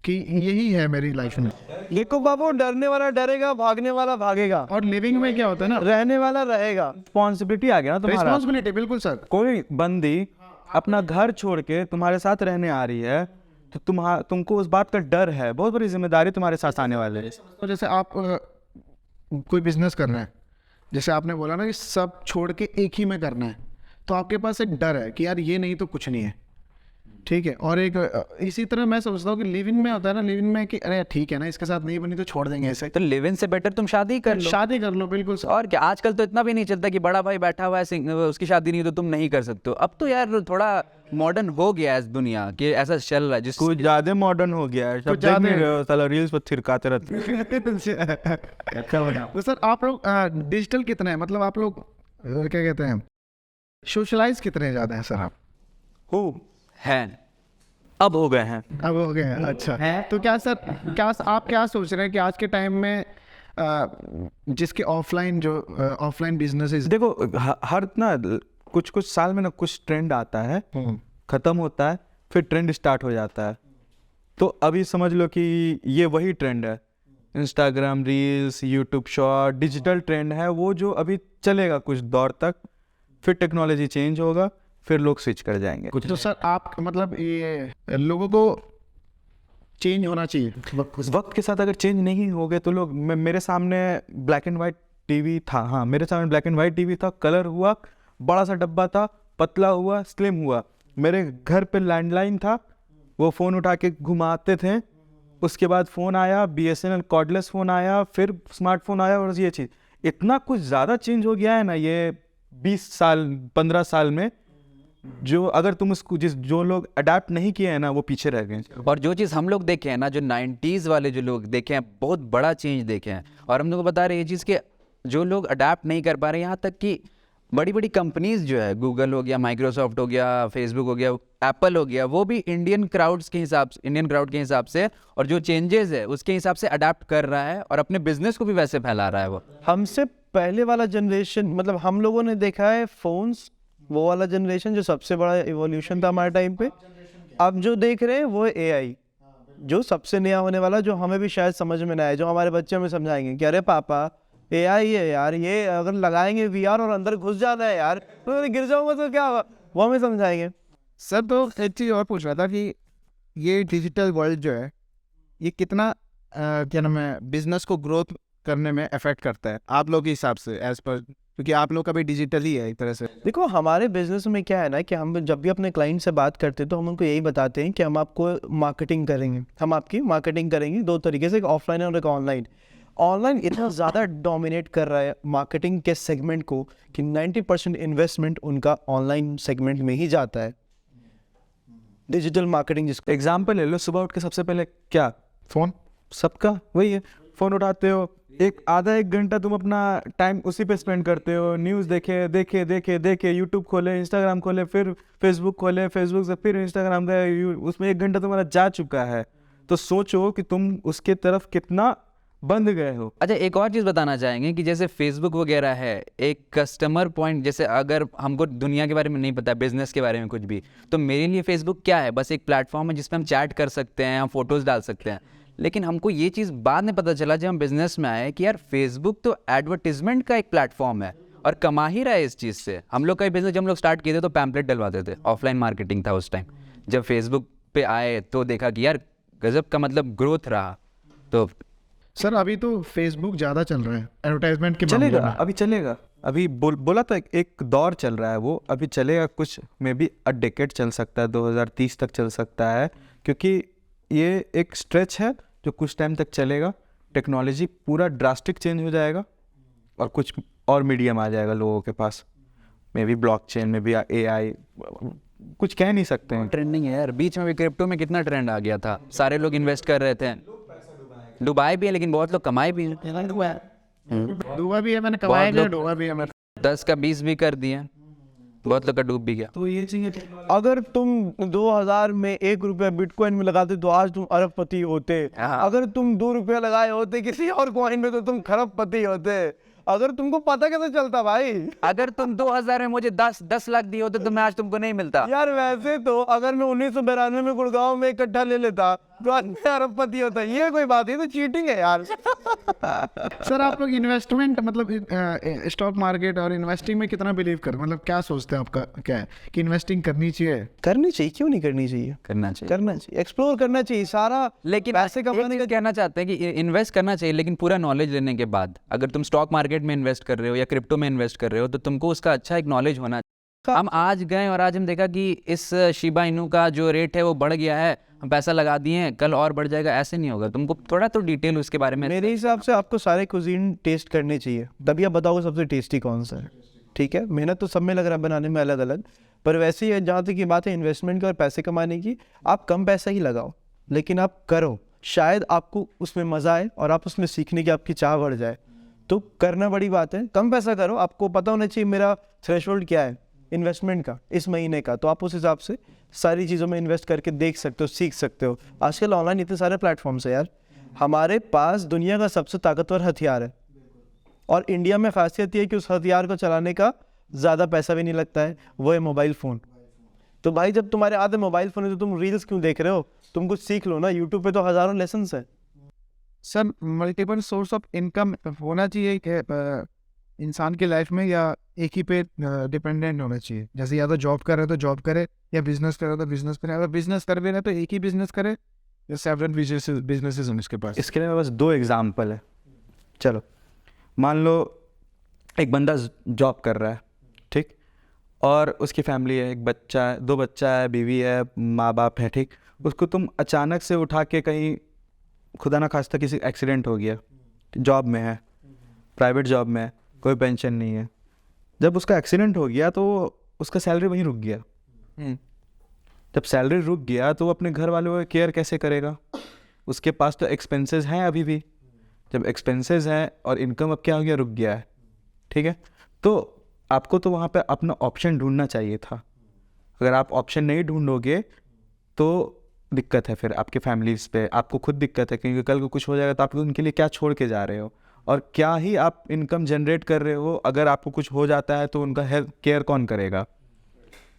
कि यही है मेरी लाइफ में, देखो बाबू, डरने वाला डरेगा, भागने वाला भागेगा, और लिविंग में क्या होता है ना, रहने वाला रहेगा। रिस्पॉन्सिबिलिटी आ गया ना तुम्हारा। रिस्पॉन्सिबिलिटी, बिल्कुल सर। कोई बंदी अपना घर छोड़ के तुम्हारे साथ रहने आ रही है तो तुमको उस बात का डर है, बहुत बड़ी जिम्मेदारी तुम्हारे साथ आने वाले है। तो जैसे आप कोई बिजनेस कर रहे हैं, जैसे आपने बोला ना कि सब छोड़ के एक ही में करना है, तो आपके पास एक डर है कि यार ये नहीं तो कुछ नहीं है, ठीक है। और एक इसी तरह मैं समझता हूँ कि लिविंग में होता है ना, लिविंग में कि अरे ठीक है ना, इसके साथ नहीं बनी तो छोड़ देंगे ऐसे, तो लिव इन से बेटर तुम शादी कर लो। शादी कर लो, बिल्कुल सर। और क्या, आजकल तो इतना भी नहीं चलता कि बड़ा भाई बैठा हुआ है उसकी शादी नहीं तो तुम नहीं कर सकते हो। अब तो यार थोड़ा मॉडर्न हो गया है इस दुनिया कि ऐसा चल रहा है जिस कुछ ज्यादा मॉडर्न हो गया है, सब देख नहीं रहे हो, साला रील्स पर थिरकाते रहते तो सर आप लोग डिजिटल कितने हैं, मतलब आप लोग क्या कहते हैं, सोशलाइज कितने ज़्यादा हैं सर आप? है, अब हो गए हैं। अब हो गए हैं, अच्छा है। तो क्या सर, क्या आप क्या सोच रहे हैं कि आज के टाइम में जिसके ऑफलाइन बिजनेसेस, देखो हर ना कुछ साल में ना कुछ ट्रेंड आता है, खत्म होता है, फिर ट्रेंड स्टार्ट हो जाता है। तो अभी समझ लो कि ये वही ट्रेंड है, Instagram reels, YouTube short, digital trend है वो जो अभी चलेगा कुछ दौर तक, फिर टेक्नोलॉजी चेंज होगा, फिर लोग स्विच कर जाएंगे। तो सर आप मतलब ये लोगों को चेंज होना चाहिए वक्त के साथ, अगर चेंज नहीं हो गए तो लोग, मेरे सामने ब्लैक एंड वाइट टीवी था, हाँ मेरे सामने ब्लैक एंड वाइट टीवी था, कलर हुआ, बड़ा सा डब्बा था, पतला हुआ, स्लिम हुआ। मेरे घर पे लैंडलाइन था, वो फ़ोन उठा के घुमाते थे, उसके बाद फ़ोन आया, BSNL कॉर्डलेस फ़ोन आया, फिर स्मार्टफोन आया, और ये चीज़ इतना कुछ ज़्यादा चेंज हो गया है ना ये 20 साल 15 साल में, जो अगर तुम उसको जो लोग अडाप्ट नहीं किए हैं ना वो पीछे रह गए। और जो चीज़ हम लोग देखे हैं ना, जो 90s वाले जो लोग देखे हैं, बहुत बड़ा चेंज देखे हैं। और हम लोग को बता रहे हैं ये चीज़ कि जो लोग अडाप्ट नहीं कर पा रहे, यहाँ तक कि बड़ी बड़ी कंपनीज जो है, गूगल हो गया, माइक्रोसॉफ्ट हो गया, फेसबुक हो गया, एप्पल हो गया, वो भी इंडियन क्राउड के हिसाब से और जो चेंजेस है उसके हिसाब से अडाप्ट कर रहा है और अपने बिजनेस को भी वैसे फैला रहा है वो। हमसे पहले वाला जनरेशन, मतलब हम लोगों ने देखा है फोन्स, वो वाला जनरेशन जो सबसे बड़ा इवोल्यूशन था हमारे टाइम पे। अब जो देख रहे हैं वो है एआई, जो सबसे नया होने वाला, जो हमें भी शायद समझ में ना आए, जो हमारे बच्चे हमें समझाएंगे कि अरे पापा एआई है यार, ये अगर लगाएंगे वीआर और अंदर घुस जाना है यार, तो मैं गिर जाऊंगा तो क्या होगा, वो हमें समझाएंगे। सर तो एक चीज़ और पूछ रहा था कि ये डिजिटल वर्ल्ड जो है ये कितना क्या नाम है बिजनेस को ग्रोथ करने में अफेक्ट करता है आप लोग के हिसाब से, एज पर, क्योंकि आप लोग का भी डिजिटल ही है एक तरह से। देखो हमारे बिजनेस में क्या है ना कि हम जब भी अपने क्लाइंट से बात करते हैं तो हम उनको यही बताते हैं कि हम आपको मार्केटिंग करेंगे, हम आपकी मार्केटिंग करेंगे दो तरीके से, एक ऑफलाइन और एक ऑनलाइन। ऑनलाइन इतना ज़्यादा डोमिनेट कर रहा है मार्केटिंग के सेगमेंट को कि 90% इन्वेस्टमेंट उनका ऑनलाइन सेगमेंट में ही जाता है। डिजिटल मार्केटिंग जिसको एग्जाम्पल ले लो, सुबह उठ के सबसे पहले क्या, फोन। सबका वही है, फ़ोन उठाते हो, आधा एक घंटा तुम अपना टाइम उसी पे स्पेंड करते हो, न्यूज़ देखे, यूट्यूब खोले, इंस्टाग्राम खोले, फिर फेसबुक खोले, फेसबुक से फिर इंस्टाग्राम गए, उसमें 1 घंटा तुम्हारा जा चुका है। तो सोचो कि तुम उसके तरफ कितना बंद गए हो। अच्छा, एक और चीज़ बताना चाहेंगे कि जैसे फेसबुक वगैरह है, एक कस्टमर पॉइंट, जैसे अगर हमको दुनिया के बारे में नहीं पता, बिजनेस के बारे में कुछ भी, तो मेरे लिए फेसबुक क्या है, बस एक प्लेटफॉर्म है जिसपे हम चैट कर सकते हैं, हम फोटोज़ डाल सकते हैं। लेकिन हमको ये चीज़ बाद में पता चला जब हम बिजनेस में आए कि यार फेसबुक तो एडवर्टीजमेंट का एक प्लेटफॉर्म है और कमा ही रहा है इस चीज़ से। हम लोग का बिजनेस जब हम लोग स्टार्ट किए थे तो पैम्पलेट डलवाते थे, ऑफलाइन मार्केटिंग था उस टाइम। जब फेसबुक पे आए तो देखा कि यार गजब का मतलब ग्रोथ रहा। तो सर अभी तो फेसबुक ज़्यादा चल रहा है एडवर्टाइजमेंट के मामले चलेगा, में। अभी चलेगा, अभी बोला तो एक दौर चल रहा है, वो अभी चलेगा, कुछ में भी अ डेकेड चल सकता है, 2030 तक चल सकता है, क्योंकि ये एक स्ट्रेच है जो कुछ टाइम तक चलेगा। टेक्नोलॉजी पूरा ड्रास्टिक चेंज हो जाएगा और कुछ और मीडियम आ जाएगा लोगों के पास, मे बी ब्लॉकचेन में भी एआई, कुछ कह नहीं सकते हैं। ट्रेंडिंग है यार, बीच में भी क्रिप्टो में कितना ट्रेंड आ गया था, सारे लोग इन्वेस्ट कर रहे थे, डुबाई भी है लेकिन बहुत लोग कमाए भी हैं। डूबा भी है मैंने, कमाया भी है, डूबा भी है मैंने। 10 का 20 भी कर दिए, बहुत लोग का डूब भी गया। तो ये चीज़ अगर तुम 2000 में 1 रुपया बिटकॉइन में लगाते तो आज तुम अरबपति होते। अगर तुम 2 रुपया लगाए होते किसी और कॉइन में तो तुम खरबपति होते। अगर तुमको पता कैसे चलता भाई? अगर तुम 2000 में मुझे 10 लाख दिए होते तो मैं आज तुमको नहीं मिलता यार वैसे तो अगर मैं 1992 में गुड़गांव में इकट्ठा ले लेता तो आज मैं अरबपति होता। ये कोई बात है, तो चीटिंग है यार। सर आप लोग इन्वेस्टमेंट मतलब स्टॉक मार्केट और इन्वेस्टिंग में कितना बिलीव कर, मतलब क्या सोचते हैं, आपका क्या है कि इन्वेस्टिंग करनी चाहिए? करनी चाहिए, क्यों नहीं करनी चाहिए? करना चाहिए, करना चाहिए, एक्सप्लोर करना चाहिए सारा। लेकिन पैसे कमाने का कहना चाहते हैं कि इन्वेस्ट करना चाहिए लेकिन पूरा नॉलेज लेने के बाद। अगर तुम स्टॉक मार्केट में इन्वेस्ट कर रहे हो या क्रिप्टो में इन्वेस्ट कर रहे हो तो तुमको उसका अच्छा एक नॉलेज होना चाहिए। हम आज गए और आज हम देखा कि इस शिबा इनू का जो रेट है वो बढ़ गया है, हम पैसा लगा दिए हैं, कल और बढ़ जाएगा, ऐसे नहीं होगा। तुमको थोड़ा तो डिटेल उसके बारे में। मेरे हिसाब से आपको सारे कुजीन टेस्ट करने चाहिए, तभी आप बताओगे सबसे टेस्टी कौन सा है। ठीक है, मेहनत तो सब में लग रहा है बनाने में अलग अलग, पर वैसे ही जहाँ तक की बात है इन्वेस्टमेंट की और पैसे कमाने की, आप कम पैसा ही लगाओ लेकिन आप करो, शायद आपको उसमें मज़ा आए और आप उसमें सीखने की आपकी चाह बढ़ जाए। तो करना बड़ी बात है, कम पैसा करो, आपको पता होना चाहिए मेरा थ्रेशोल्ड क्या है इन्वेस्टमेंट का इस महीने का, तो आप उस हिसाब से सारी चीज़ों में इन्वेस्ट करके देख सकते हो, सीख सकते हो। आजकल ऑनलाइन इतने सारे प्लेटफॉर्म्स है यार, हमारे पास दुनिया का सबसे ताकतवर हथियार है और इंडिया में खासियत ये है कि उस हथियार को चलाने का ज़्यादा पैसा भी नहीं लगता है, वो है मोबाइल फ़ोन। तो भाई जब तुम्हारे आधे मोबाइल फ़ोन है तो तुम रील्स क्यों देख रहे हो? तुम कुछ सीख लो ना, यूट्यूब पे तो हज़ारों लेसन्स है। Sir multiple source of income होना चाहिए कि इंसान की लाइफ में, या एक ही पे डिपेंडेंट होना चाहिए? जैसे या तो जॉब कर रहे तो जॉब करे, या बिजनेस कर रहे तो बिजनेस करे। अगर बिजनेस कर भी रहे तो एक ही बिजनेस करे या सेवरल बिजनेसेस हैं उसके पास? इसके लिए मेरे पास 2 एग्जाम्पल है। चलो मान लो एक बंदा जॉब कर रहा है, ठीक, और उसकी फैमिली है, एक बच्चा है, 2 बच्चा है, बीवी है, माँ बाप है, ठीक। उसको तुम अचानक से उठा के कहीं, खुदा ना खास्ता किसी एक्सीडेंट हो गया, जॉब में है, प्राइवेट जॉब में है, कोई पेंशन नहीं है। जब उसका एक्सीडेंट हो गया तो उसका सैलरी वहीं रुक गया। जब सैलरी रुक गया तो वो अपने घर वालों को केयर कैसे करेगा? उसके पास तो एक्सपेंसेस हैं अभी भी। जब एक्सपेंसेस हैं और इनकम अब क्या हो गया, रुक गया है, ठीक है, तो आपको तो वहाँ पे अपना ऑप्शन ढूंढना चाहिए था। अगर आप ऑप्शन नहीं ढूंढोगे तो दिक्कत है, फिर आपके फैमिलीज पे आपको खुद दिक्कत है, क्योंकि कल को कुछ हो जाएगा तो आप उनके लिए क्या छोड़ के जा रहे हो, और क्या ही आप इनकम जनरेट कर रहे हो। अगर आपको कुछ हो जाता है तो उनका हेल्थ केयर कौन करेगा।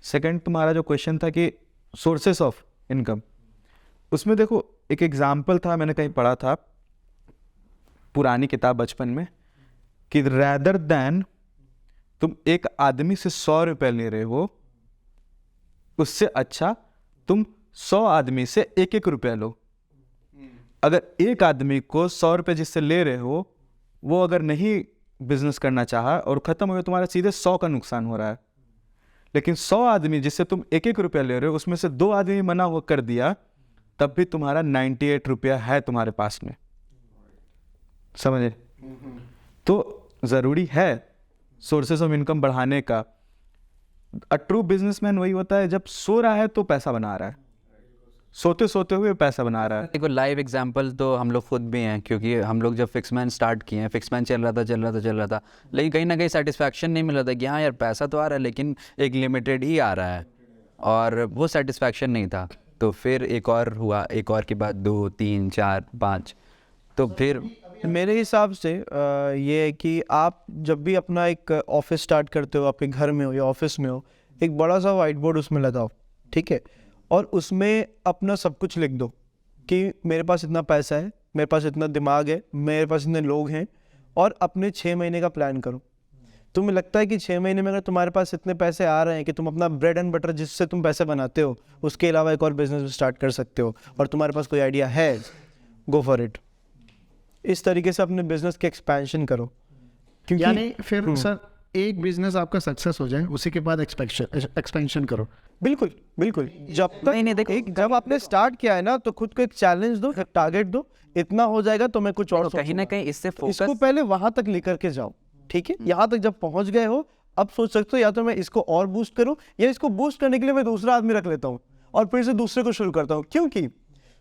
सेकंड, तुम्हारा जो क्वेश्चन था कि सोर्सेस ऑफ इनकम, उसमें देखो एक एग्जाम्पल था, मैंने कहीं पढ़ा था पुरानी किताब बचपन में, कि रैदर दैन तुम एक आदमी से 100 रुपये ले रहे हो, उससे अच्छा तुम 100 आदमी से 1-1 रुपया लो। अगर एक आदमी को 100 रुपये जिससे ले रहे हो, वो अगर नहीं बिजनेस करना चाहा और ख़त्म हो गया, तुम्हारा सीधे 100 का नुकसान हो रहा है। लेकिन 100 आदमी जिससे तुम 1-1 रुपया ले रहे हो, उसमें से 2 आदमी मना हुआ कर दिया, तब भी तुम्हारा 98 रुपया है तुम्हारे पास में। समझे? तो ज़रूरी है सोर्सेस ऑफ इनकम बढ़ाने का। अ ट्रू बिजनेसमैन वही होता है जब सो रहा है तो पैसा बना रहा है, सोते सोते हुए पैसा बना रहा है। देखो लाइव एग्जांपल तो हम लोग खुद भी हैं, क्योंकि हम लोग जब फिक्समैन स्टार्ट किए हैं, फिक्समैन चल रहा था, लेकिन कहीं ना कहीं सेटिस्फैक्शन नहीं मिल रहा था कि हाँ यार पैसा तो आ रहा है लेकिन एक लिमिटेड ही आ रहा है, और वो सेटिस्फैक्शन नहीं था। तो फिर एक और हुआ, एक और के बाद 2, 3, 4, 5, तो फिर मेरे हिसाब से ये है कि आप जब भी अपना एक ऑफिस स्टार्ट करते हो, आपके घर में हो या ऑफिस में हो, एक बड़ा सा वाइट बोर्ड उसमें लगाओ, ठीक है, और उसमें अपना सब कुछ लिख दो कि मेरे पास इतना पैसा है, मेरे पास इतना दिमाग है, मेरे पास इतने लोग हैं, और अपने 6 महीने का प्लान करो। तुम्हें लगता है कि 6 महीने में अगर तुम्हारे पास इतने पैसे आ रहे हैं कि तुम अपना ब्रेड एंड बटर जिससे तुम पैसे बनाते हो, उसके अलावा एक और बिजनेस स्टार्ट कर सकते हो, और तुम्हारे पास कोई आइडिया है, गो फॉर इट। इस तरीके से अपने बिजनेस के एक्सपेंशन करो, क्योंकि यानी फिर सर एक बिजनेस आपका सक्सेस हो जाए, उसी के बाद एक्सपेंशन करो। बिल्कुल बिल्कुल। जब तक जब आपने स्टार्ट किया है ना, तो खुद को एक चैलेंज दो, एक टारगेट दो, इतना हो जाएगा तो मैं कुछ और कहीं ना कहीं इससे इसको फोकस, पहले वहां तक लेकर के जाओ, ठीक है। यहाँ तक जब पहुंच गए हो, अब सोच सकते हो या तो मैं इसको और बूस्ट करूं, या इसको बूस्ट करने के लिए मैं दूसरा आदमी रख लेता हूँ और फिर से दूसरे को शुरू करता हूँ, क्योंकि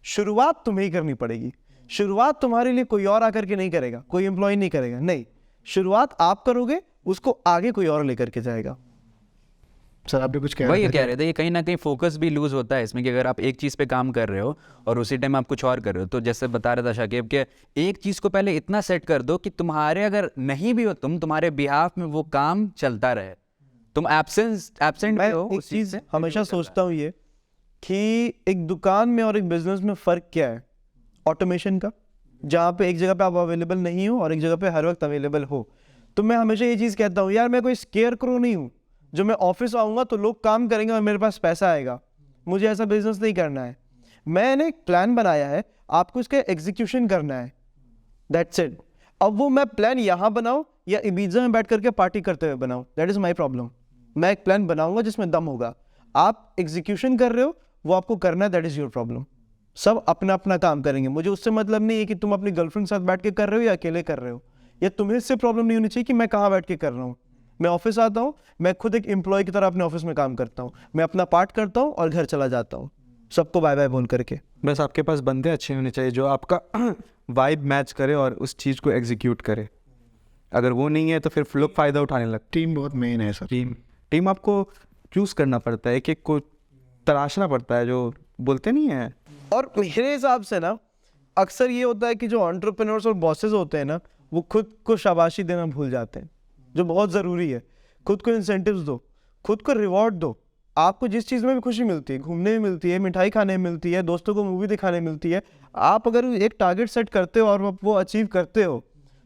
शुरुआत तुम्हें ही करनी पड़ेगी। शुरुआत तुम्हारे लिए कोई और आकर के नहीं करेगा, कोई एम्प्लॉय नहीं करेगा, नहीं, शुरुआत आप करोगे, उसको आगे कोई और लेकर के जाएगा। सर आप भी कुछ कह वही रहे थे? कह रहे थे, ये कहीं ना कहीं फोकस भी लूज होता है इसमें, कि अगर आप एक चीज़ पे काम कर रहे हो और उसी टाइम आप कुछ और कर रहे हो, तो जैसे बता रहा था शाकिब कि एक चीज़ को पहले इतना सेट कर दो कि तुम्हारे अगर नहीं भी हो तुम्हारे बिहाफ में वो काम चलता रहे, तुम एब्सेंट मैं हो एक उस चीज से। हमेशा सोचता हूँ ये कि एक दुकान में और एक बिजनेस में फ़र्क क्या है, ऑटोमेशन का, जहाँ पे एक जगह पे आप अवेलेबल नहीं हो और एक जगह पे हर वक्त अवेलेबल हो। तो मैं हमेशा ये चीज़ कहता हूँ, यार मैं कोई स्केयर क्रो नहीं हूँ जो मैं ऑफिस आऊँगा तो लोग काम करेंगे और मेरे पास पैसा आएगा। मुझे ऐसा बिजनेस नहीं करना है। मैंने एक प्लान बनाया है, आपको इसका एग्जीक्यूशन करना है, दैट्स इट। अब वो मैं प्लान यहाँ बनाऊँ या इबीजा में बैठ करके पार्टी करते हुए बनाऊँ, दैट इज़ माई प्रॉब्लम। मैं एक प्लान बनाऊँगा जिसमें दम होगा, आप एग्जीक्यूशन कर रहे हो, वो आपको करना है, दैट इज़ योर प्रॉब्लम। सब अपना अपना काम करेंगे, मुझे उससे मतलब नहीं है कि तुम अपनी गर्लफ्रेंड के साथ बैठ के कर रहे हो या अकेले कर रहे हो, या तुम्हें इससे प्रॉब्लम नहीं होनी चाहिए कि मैं कहाँ बैठ के कर रहा हूँ। मैं ऑफिस आता हूँ, मैं खुद एक एम्प्लॉय की तरह अपने ऑफिस में काम करता हूँ, मैं अपना पार्ट करता हूँ और घर चला जाता हूँ, सबको बाय बाय बोल करके। बस आपके पास बंदे अच्छे होने चाहिए जो आपका वाइब मैच करे और उस चीज़ को एग्जीक्यूट करे। अगर वो नहीं है तो फिर लोग फ़ायदा उठाने लगते। टीम बहुत मेन है सर। टीम आपको चूज़ करना पड़ता है, एक एक को तराशना पड़ता है, जो बोलते नहीं है। और मेरे हिसाब से ना अक्सर ये होता है कि जो एंटरप्रेन्योर्स और बॉसेस होते हैं ना, वो खुद को शाबाशी देना भूल जाते हैं, जो बहुत ज़रूरी है। खुद को इंसेंटिव्स दो, खुद को रिवॉर्ड दो। आपको जिस चीज़ में भी खुशी मिलती है, घूमने में मिलती है, मिठाई खाने में मिलती है, दोस्तों को मूवी दिखाने में मिलती है, आप अगर एक टारगेट सेट करते हो और वो अचीव करते हो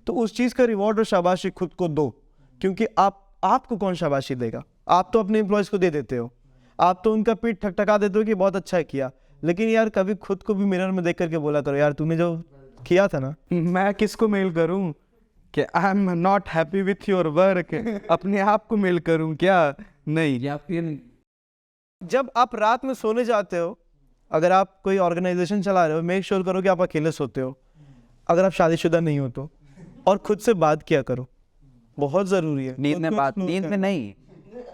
तो उस चीज़ का रिवॉर्ड और शाबाशी खुद को दो। क्योंकि आपको कौन शाबाशी देगा? आप तो अपने एम्प्लॉयज़ को दे देते हो, आप तो उनका पीठ ठकठका देते हो कि बहुत अच्छा किया, लेकिन यार कभी खुद को भी मिरर में देख करके बोला करो, यार तूने जो किया था ना। मैं किसको मेल करूं कि I am not happy with your work, अपने आप को मेल करूं क्या? नहीं। या फिर जब आप रात में सोने जाते हो, अगर आप कोई ऑर्गेनाइजेशन चला रहे हो, मेक श्योर करो कि आप अकेले सोते हो, अगर आप शादीशुदा नहीं हो तो, और खुद से बात किया करो, बहुत ज़रूरी है। नींद में बात, नींद में नहीं,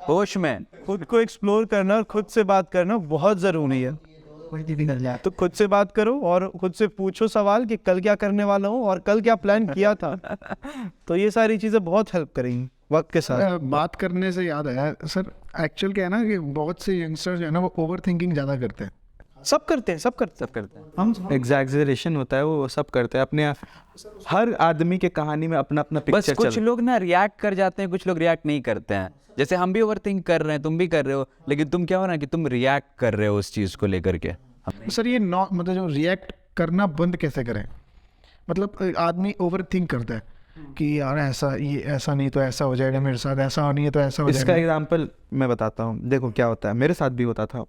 होश में। खुद को एक्सप्लोर करना और खुद से बात करना बहुत ज़रूरी है। तो खुद से बात करो और खुद से पूछो सवाल कि कल क्या करने वाला हूँ और कल क्या प्लान किया था। तो ये सारी चीज़ें बहुत हेल्प करेंगी वक्त के साथ। बात करने से याद आया सर, एक्चुअल क्या है ना कि बहुत से यंगस्टर्स जो है ना वो ओवर थिंकिंग ज़्यादा करते हैं। सब करते हैं, सब करते हैं। हम एग्जैजरेशन होता है वो सब करते हैं अपने, हर आदमी के कहानी में अपना अपना बस पिक्चर कुछ लोग ना रिएक्ट कर जाते हैं, कुछ लोग रिएक्ट नहीं करते हैं। जैसे हम भी ओवर थिंक कर रहे हैं, तुम भी कर रहे हो, लेकिन तुम क्या हो ना कि तुम रिएक्ट कर रहे हो उस चीज़ को लेकर के। सर ये मतलब जो रिएक्ट करना बंद कैसे करें? मतलब आदमी ओवर थिंक करता है कि यार ऐसा, ये ऐसा नहीं तो ऐसा हो जाएगा मेरे साथ, ऐसा नहीं है तो ऐसा हो इसका जाएगा। एग्जांपल मैं बताता हूँ। देखो क्या होता है, मेरे साथ भी होता था।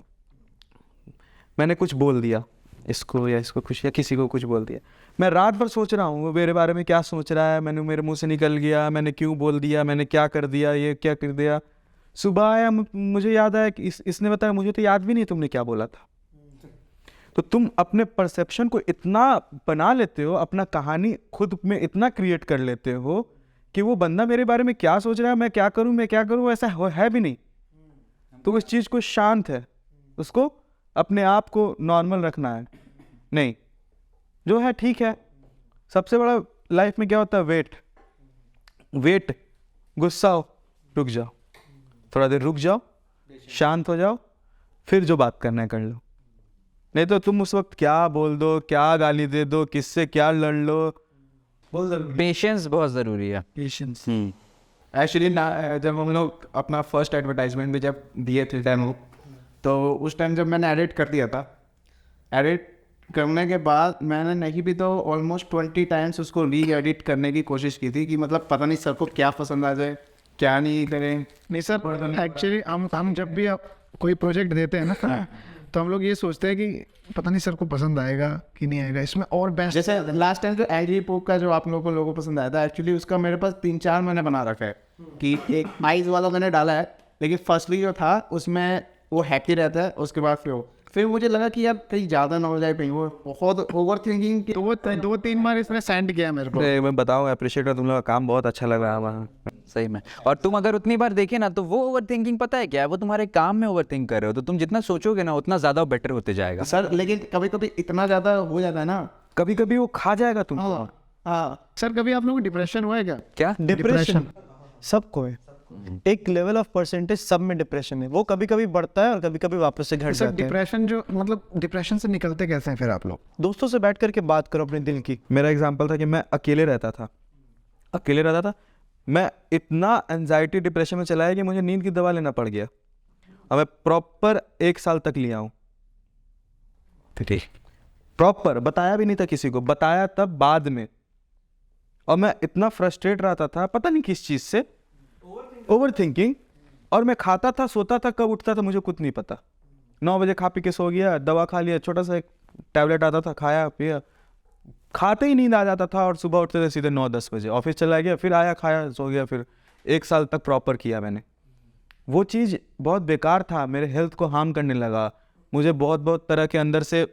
मैंने कुछ बोल दिया इसको या इसको कुछ, या किसी को कुछ बोल दिया, मैं रात भर सोच रहा हूँ वो मेरे बारे में क्या सोच रहा है, मैंने मेरे मुंह से निकल गया, मैंने क्यों बोल दिया, मैंने क्या कर दिया, ये क्या कर दिया। सुबह आया मुझे याद आया कि इसने बताया, मुझे तो याद भी नहीं तुमने क्या बोला था। तो तुम अपने परसेप्शन को इतना बना लेते हो, अपना कहानी खुद में इतना क्रिएट कर लेते हो कि वो बंदा मेरे बारे में क्या सोच रहा है, मैं क्या करूँ, ऐसा है भी नहीं। तो उस चीज़ को शांत है, उसको अपने आप को नॉर्मल रखना है, नहीं जो है ठीक है। सबसे बड़ा लाइफ में क्या होता है, वेट, गुस्सा हो, रुक जाओ, थोड़ा देर रुक जाओ, शांत हो जाओ, फिर जो बात करना है कर लो। नहीं तो तुम उस वक्त क्या बोल दो, क्या गाली दे दो, किससे क्या लड़ लो। पेशेंस बहुत ज़रूरी है। पेशेंस। एक्चुअली ना, जब हम लोग अपना फर्स्ट एडवर्टाइजमेंट भी जब दिए थे डेमो, तो उस टाइम जब मैंने एडिट कर दिया था, एडिट करने के बाद मैंने नहीं भी तो ऑलमोस्ट 20 टाइम्स उसको री एडिट करने की कोशिश की थी कि मतलब पता नहीं सर को क्या पसंद आ जाए, क्या नहीं करें। नहीं सर, एक्चुअली हम जब भी आप कोई प्रोजेक्ट देते हैं ना तो हम लोग ये सोचते हैं कि पता नहीं सर को पसंद आएगा कि नहीं आएगा, इसमें और बेस्ट। जैसे लास्ट टाइम जो एग्री पोक का जो आप लोगों को पसंद आया था, एक्चुअली उसका मेरे पास 3-4 मैंने बना रखा है कि एक आइज वाला मैंने डाला है, लेकिन फर्स्टली जो था उसमें वो हैप्पी रहता है, उसके बाद फिर मुझे लगा कि यार कहीं ज़्यादा ना हो जाए, कहीं वो बहुत ओवर थिंकिंग की। तो वो 2-3 बार इसने सेंड किया मेरे को। मैं बताऊँ, अप्रिशिएट तुम लोग का काम बहुत अच्छा लग रहा है वहाँ। सही में। और तुम अगर उतनी बार देखे ना, तो वो ओवर थिंकिंग पता है क्या है, वो तुम्हारे काम में ओवर थिंक कर रहे हो। तो तुम जितना सोचोगे ना उतना ज़्यादा बेटर होते जाएगा। सर लेकिन कभी कभी इतना ज़्यादा हो जाता है ना, कभी कभी वो खा जाएगा तुम। हाँ सर कभी आप लोगों को डिप्रेशन हुआ है क्या? क्या डिप्रेशन सबको है, एक लेवल ऑफ परसेंटेज सब में डिप्रेशन है। वो कभी कभी बढ़ता है और कभी कभी वापस से घट सर जाता है। डिप्रेशन जो मतलब डिप्रेशन से निकलते कैसे हैं फिर आप लोग? दोस्तों से बैठ करके बात करो अपने दिल की। मेरा एग्जाम्पल था कि मैं अकेले रहता था, मैं इतना एंजाइटी डिप्रेशन में चला है कि मुझे नींद की दवा लेना पड़ गया, और मैं प्रॉपर 1 साल तक लिया हूँ। ठीक, प्रॉपर बताया भी नहीं था किसी को, बताया तब बाद में। और मैं इतना फ्रस्ट्रेट रहता था, पता नहीं किस चीज़ से, ओवर थिंकिंग। और मैं खाता था, सोता था, कब उठता था मुझे कुछ नहीं पता। 9 बजे खा पी के सो गया, दवा खा लिया, छोटा सा एक टैबलेट आता था, खाया पिया, खाते ही नींद आ जाता था, और सुबह उठते थे सीधे 9-10 बजे, ऑफिस चला गया, फिर आया, खाया, सो गया। फिर 1 साल तक प्रॉपर किया मैंने। वो चीज़ बहुत बेकार था, मेरे हेल्थ को हार्म करने लगा, मुझे बहुत तरह के अंदर से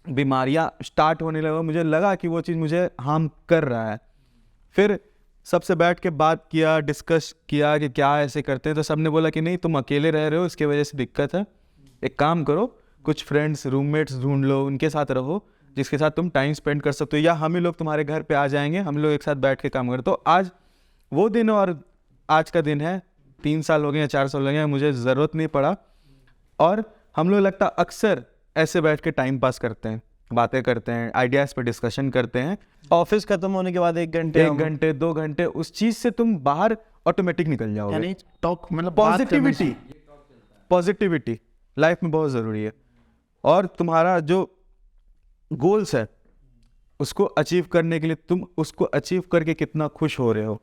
बीमारियां स्टार्ट होने लगा, मुझे लगा कि वो चीज़ मुझे हार्म कर रहा है। फिर सबसे बैठ के बात किया, डिस्कस किया कि क्या ऐसे करते हैं, तो सबने बोला कि नहीं तुम अकेले रह रहे हो, इसके वजह से दिक्कत है, एक काम करो, कुछ फ्रेंड्स रूममेट्स ढूंढ लो, उनके साथ रहो जिसके साथ तुम टाइम स्पेंड कर सकते हो, या हम ही लोग तुम्हारे घर पे आ जाएंगे, हम लोग एक साथ बैठ के काम करें। तो आज वो दिन और आज का दिन है, 3 साल हो गए या 4 साल हो गए, मुझे ज़रूरत नहीं पड़ा। और हम लोग लगता अक्सर ऐसे बैठ के टाइम पास करते हैं, बातें करते हैं, आइडियाज़ पे डिस्कशन करते हैं। ऑफिस खत्म होने के बाद 1 घंटे 1 घंटे 2 घंटे उस चीज़ से तुम बाहर ऑटोमेटिक निकल जाओगे। यानी टॉक मतलब बात करने से। पॉजिटिविटी लाइफ में बहुत ज़रूरी है। और तुम्हारा जो गोल्स है उसको अचीव करने के लिए तुम उसको अचीव करके कितना खुश हो रहे हो,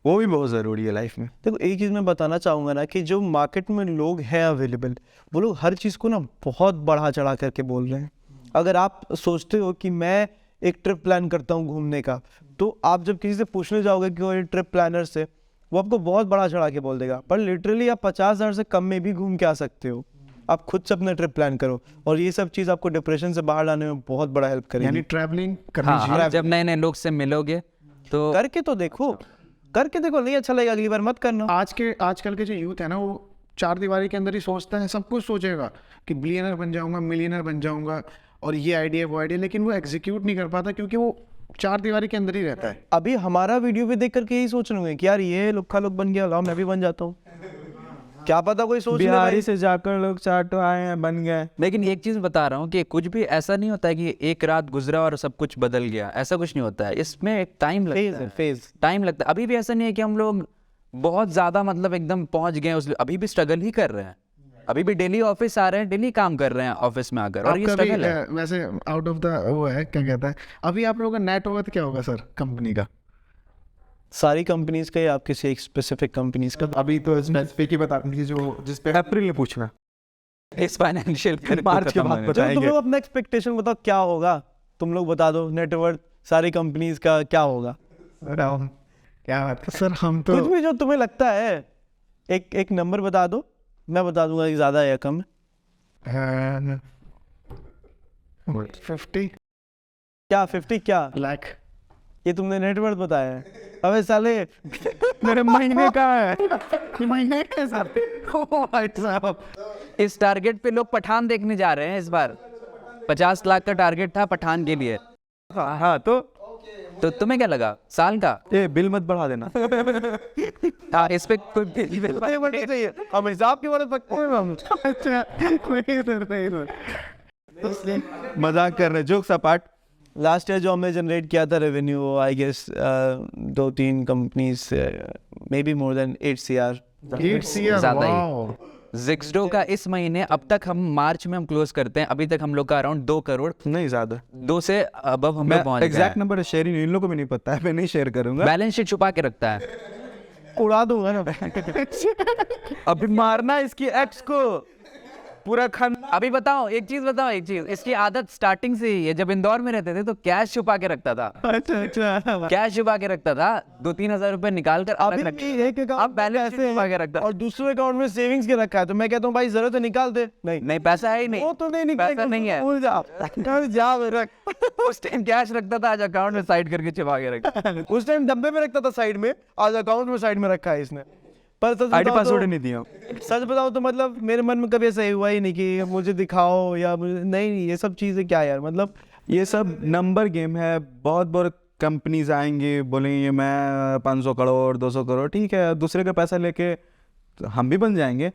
वो भी बहुत ज़रूरी है लाइफ में। देखो एक चीज़ मैं बताना चाहूँगा ना, कि जो मार्केट में लोग हैं अवेलेबल, वो लोग हर चीज़ को ना बहुत बढ़ा चढ़ा करके बोल रहे हैं। अगर आप सोचते हो कि मैं एक ट्रिप प्लान करता हूँ घूमने का, तो आप जब किसी से पूछने जाओगे कि वो ट्रिप प्लानर से, वो आपको बहुत बड़ा चढ़ा के बोल देगा। पर लिटरली आप 50,000 से कम में भी घूम के आ सकते हो। आप खुद से अपना ट्रिप प्लान करो, और ये सब चीज़ आपको डिप्रेशन से बाहर लाने में बहुत बड़ा हेल्प यानी करेगी। ट्रैवलिंग करनी हाँ, चाहिए। जब नए नए लोग से मिलोगे तो करके तो देखो, नहीं अच्छा लगेगा अगली बार मत करना। आजकल के जो यूथ है ना, वो 4 दीवारी के अंदर ही सोचता है, सब कुछ सोचेगा कि बिलियनर बन जाऊंगा, मिलियनर बन जाऊंगा, और ये आइडिया वो आइडिया, लेकिन वो एग्जीक्यूट नहीं कर पाता क्योंकि वो चार दीवारी के अंदर ही रहता है। अभी हमारा वीडियो भी देख करके यही सोच रहे होंगे कि यार ये लुक्खा लोग बन गया, लाओ मैं भी बन जाता हूँ। क्या पता कोई सोच ले बिहारी भाई। से जाकर लोग चाटो आए हैं, बन गए। लेकिन एक चीज़ बता रहा हूँ कि कुछ भी ऐसा नहीं होता है कि एक रात गुजरा और सब कुछ बदल गया, ऐसा कुछ नहीं होता है। इसमें एक टाइम लगता है, फेज टाइम लगता है। अभी भी ऐसा नहीं है कि हम लोग बहुत ज़्यादा मतलब एकदम पहुँच गए उस, अभी भी स्ट्रगल ही कर रहे हैं। अभी भी डेली ऑफिस आ रहे हैं, डेली काम कर रहे हैं ऑफिस में आकर, और ये आपका भी स्ट्रगल है। वैसे आउट ऑफ द वो है, क्या कहता है, अभी आप लोगों का नेट वर्थ क्या होगा सर कंपनी का? सारी कंपनीज का या आप किसी एक स्पेसिफिक कंपनीज का? अभी तो स्पेसिफिक ही बता दीजिए जो जिस पे अप्रैल में पूछना, इस फाइनेंशियल मार्च के बाद चलो तुम बताएंगे। लोग अपना एक्सपेक्टेशन बताओ क्या होगा, तुम लोग बता दो नेटवर्क सारी कंपनीज का क्या होगा। क्या बात है सर, हम तो कुछ भी जो तुम्हें लगता है, एक नंबर बता दो, मैं बता दूंगा कि ज्यादा है या कम है। 50 क्या 50 क्या? लाख। ये तुमने नेटवर्क बताया है? अबे साले मेरे महीने का है। महीने के सर। ओ भाई साहब, इस टारगेट पे लोग पठान देखने जा रहे हैं इस बार। 50 लाख का टारगेट था पठान के लिए। हाँ तो तुम्हें क्या लगा साल का? ये बिल मत बढ़ा देना। हाँ, इस पे कोई बिल चाहिए हम हिसाब के बारे में सकते हैं हम। अच्छा नहीं सर, नहीं सर। मजाक कर रहे, जोक्स अपार्ट। लास्ट ईयर जो हमने जनरेट किया था revenue, I guess 2-3 companies, maybe more than 8 CR। 8 CR, ज़्यादा ही। वाओ। जिक्सडो का इस महीने अब तक हम मार्च में हम क्लोज करते हैं, अभी तक हम लोग का अराउंड 2 करोड़, नहीं ज्यादा, 2 से अब हम मैं लोग पहुंच एग्जैक्ट गए। नंबर शेयर ही इन लोगों को भी नहीं पता है, मैं नहीं शेयर करूंगा। बैलेंस शीट छुपा के रखता है। उड़ा दूंगा ना। अभी मारना इसकी एक्स को पूरा खान। अभी बताओ एक चीज, इसकी आदत स्टार्टिंग से ही है। जब इंदौर में रहते थे तो कैश छुपा के रखता था, अच्छा कैश छुपा के रखता था, 2-3 हजार रुपए निकाल कर अलग अभी रख- भी एक अकाउंट अब बैलेंस शीट छुपा के रखता और दूसरे अकाउंट में सेविंग्स के रखा है, तो मैं कहता हूँ भाई जरूरत है निकाल दे। नहीं नहीं, पैसा है ही नहीं, वो तो नहीं पैसा नहीं है। भूल जा, कर जा मेरा। उस टाइम कैश रखता था, आज अकाउंट में साइड करके छुपा के रखता। उस टाइम डब्बे में रखता था साइड में, आज अकाउंट में साइड में रखा है इसने। पर सच आईडी बताऊं पासवर्ड तो- नहीं दिया। सच बताओ तो मतलब मेरे मन में कभी ऐसा हुआ ही नहीं कि मुझे दिखाओ या मुझे, नहीं ये सब चीज़ें क्या यार, मतलब ये सब नंबर गेम है। बहुत बहुत कंपनीज आएंगी, बोलेंगे मैं 500 करोड़ 200 करोड़, ठीक है, दूसरे का पैसा लेके तो हम भी बन जाएंगे।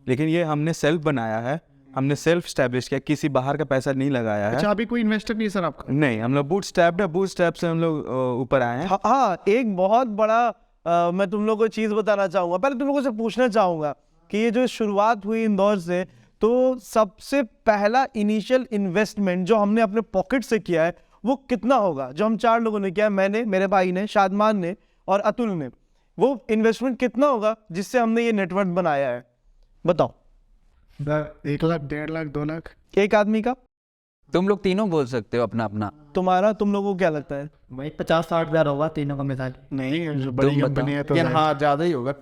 लेकिन ये हमने सेल्फ बनाया है, हमने सेल्फ स्टैब्लिश किया, किसी बाहर का पैसा नहीं लगाया है। अच्छा, अभी कोई इन्वेस्टर नहीं है सर आपका? नहीं, हम लोग बूट स्टैप है, बूट स्टैप से हम लोग ऊपर आए हैं। हाँ एक बहुत बड़ा मैं तुम लोगों को चीज़ बताना चाहूँगा। पहले तुम लोगों से पूछना चाहूँगा कि ये जो शुरुआत हुई इंदौर से, तो सबसे पहला इनिशियल इन्वेस्टमेंट जो हमने अपने पॉकेट से किया है वो कितना होगा? जो हम 4 लोगों ने किया है, मैंने, मेरे भाई ने, शादमान ने और अतुल ने, वो इन्वेस्टमेंट कितना होगा जिससे हमने ये नेटवर्क बनाया है? बताओ। 1 लाख, 1.5 लाख, 2 लाख? एक आदमी का? तुम लोग तीनों बोल सकते हो अपना अपना। तुम्हारा, तुम लोगों को क्या लगता है? भाई 50-60 हज़ार होगा तीनों का मिसाल। नहीं, जो बड़ी बताओ। कंपनी है तो लेकिन हाँ ज़्यादा ही होगा।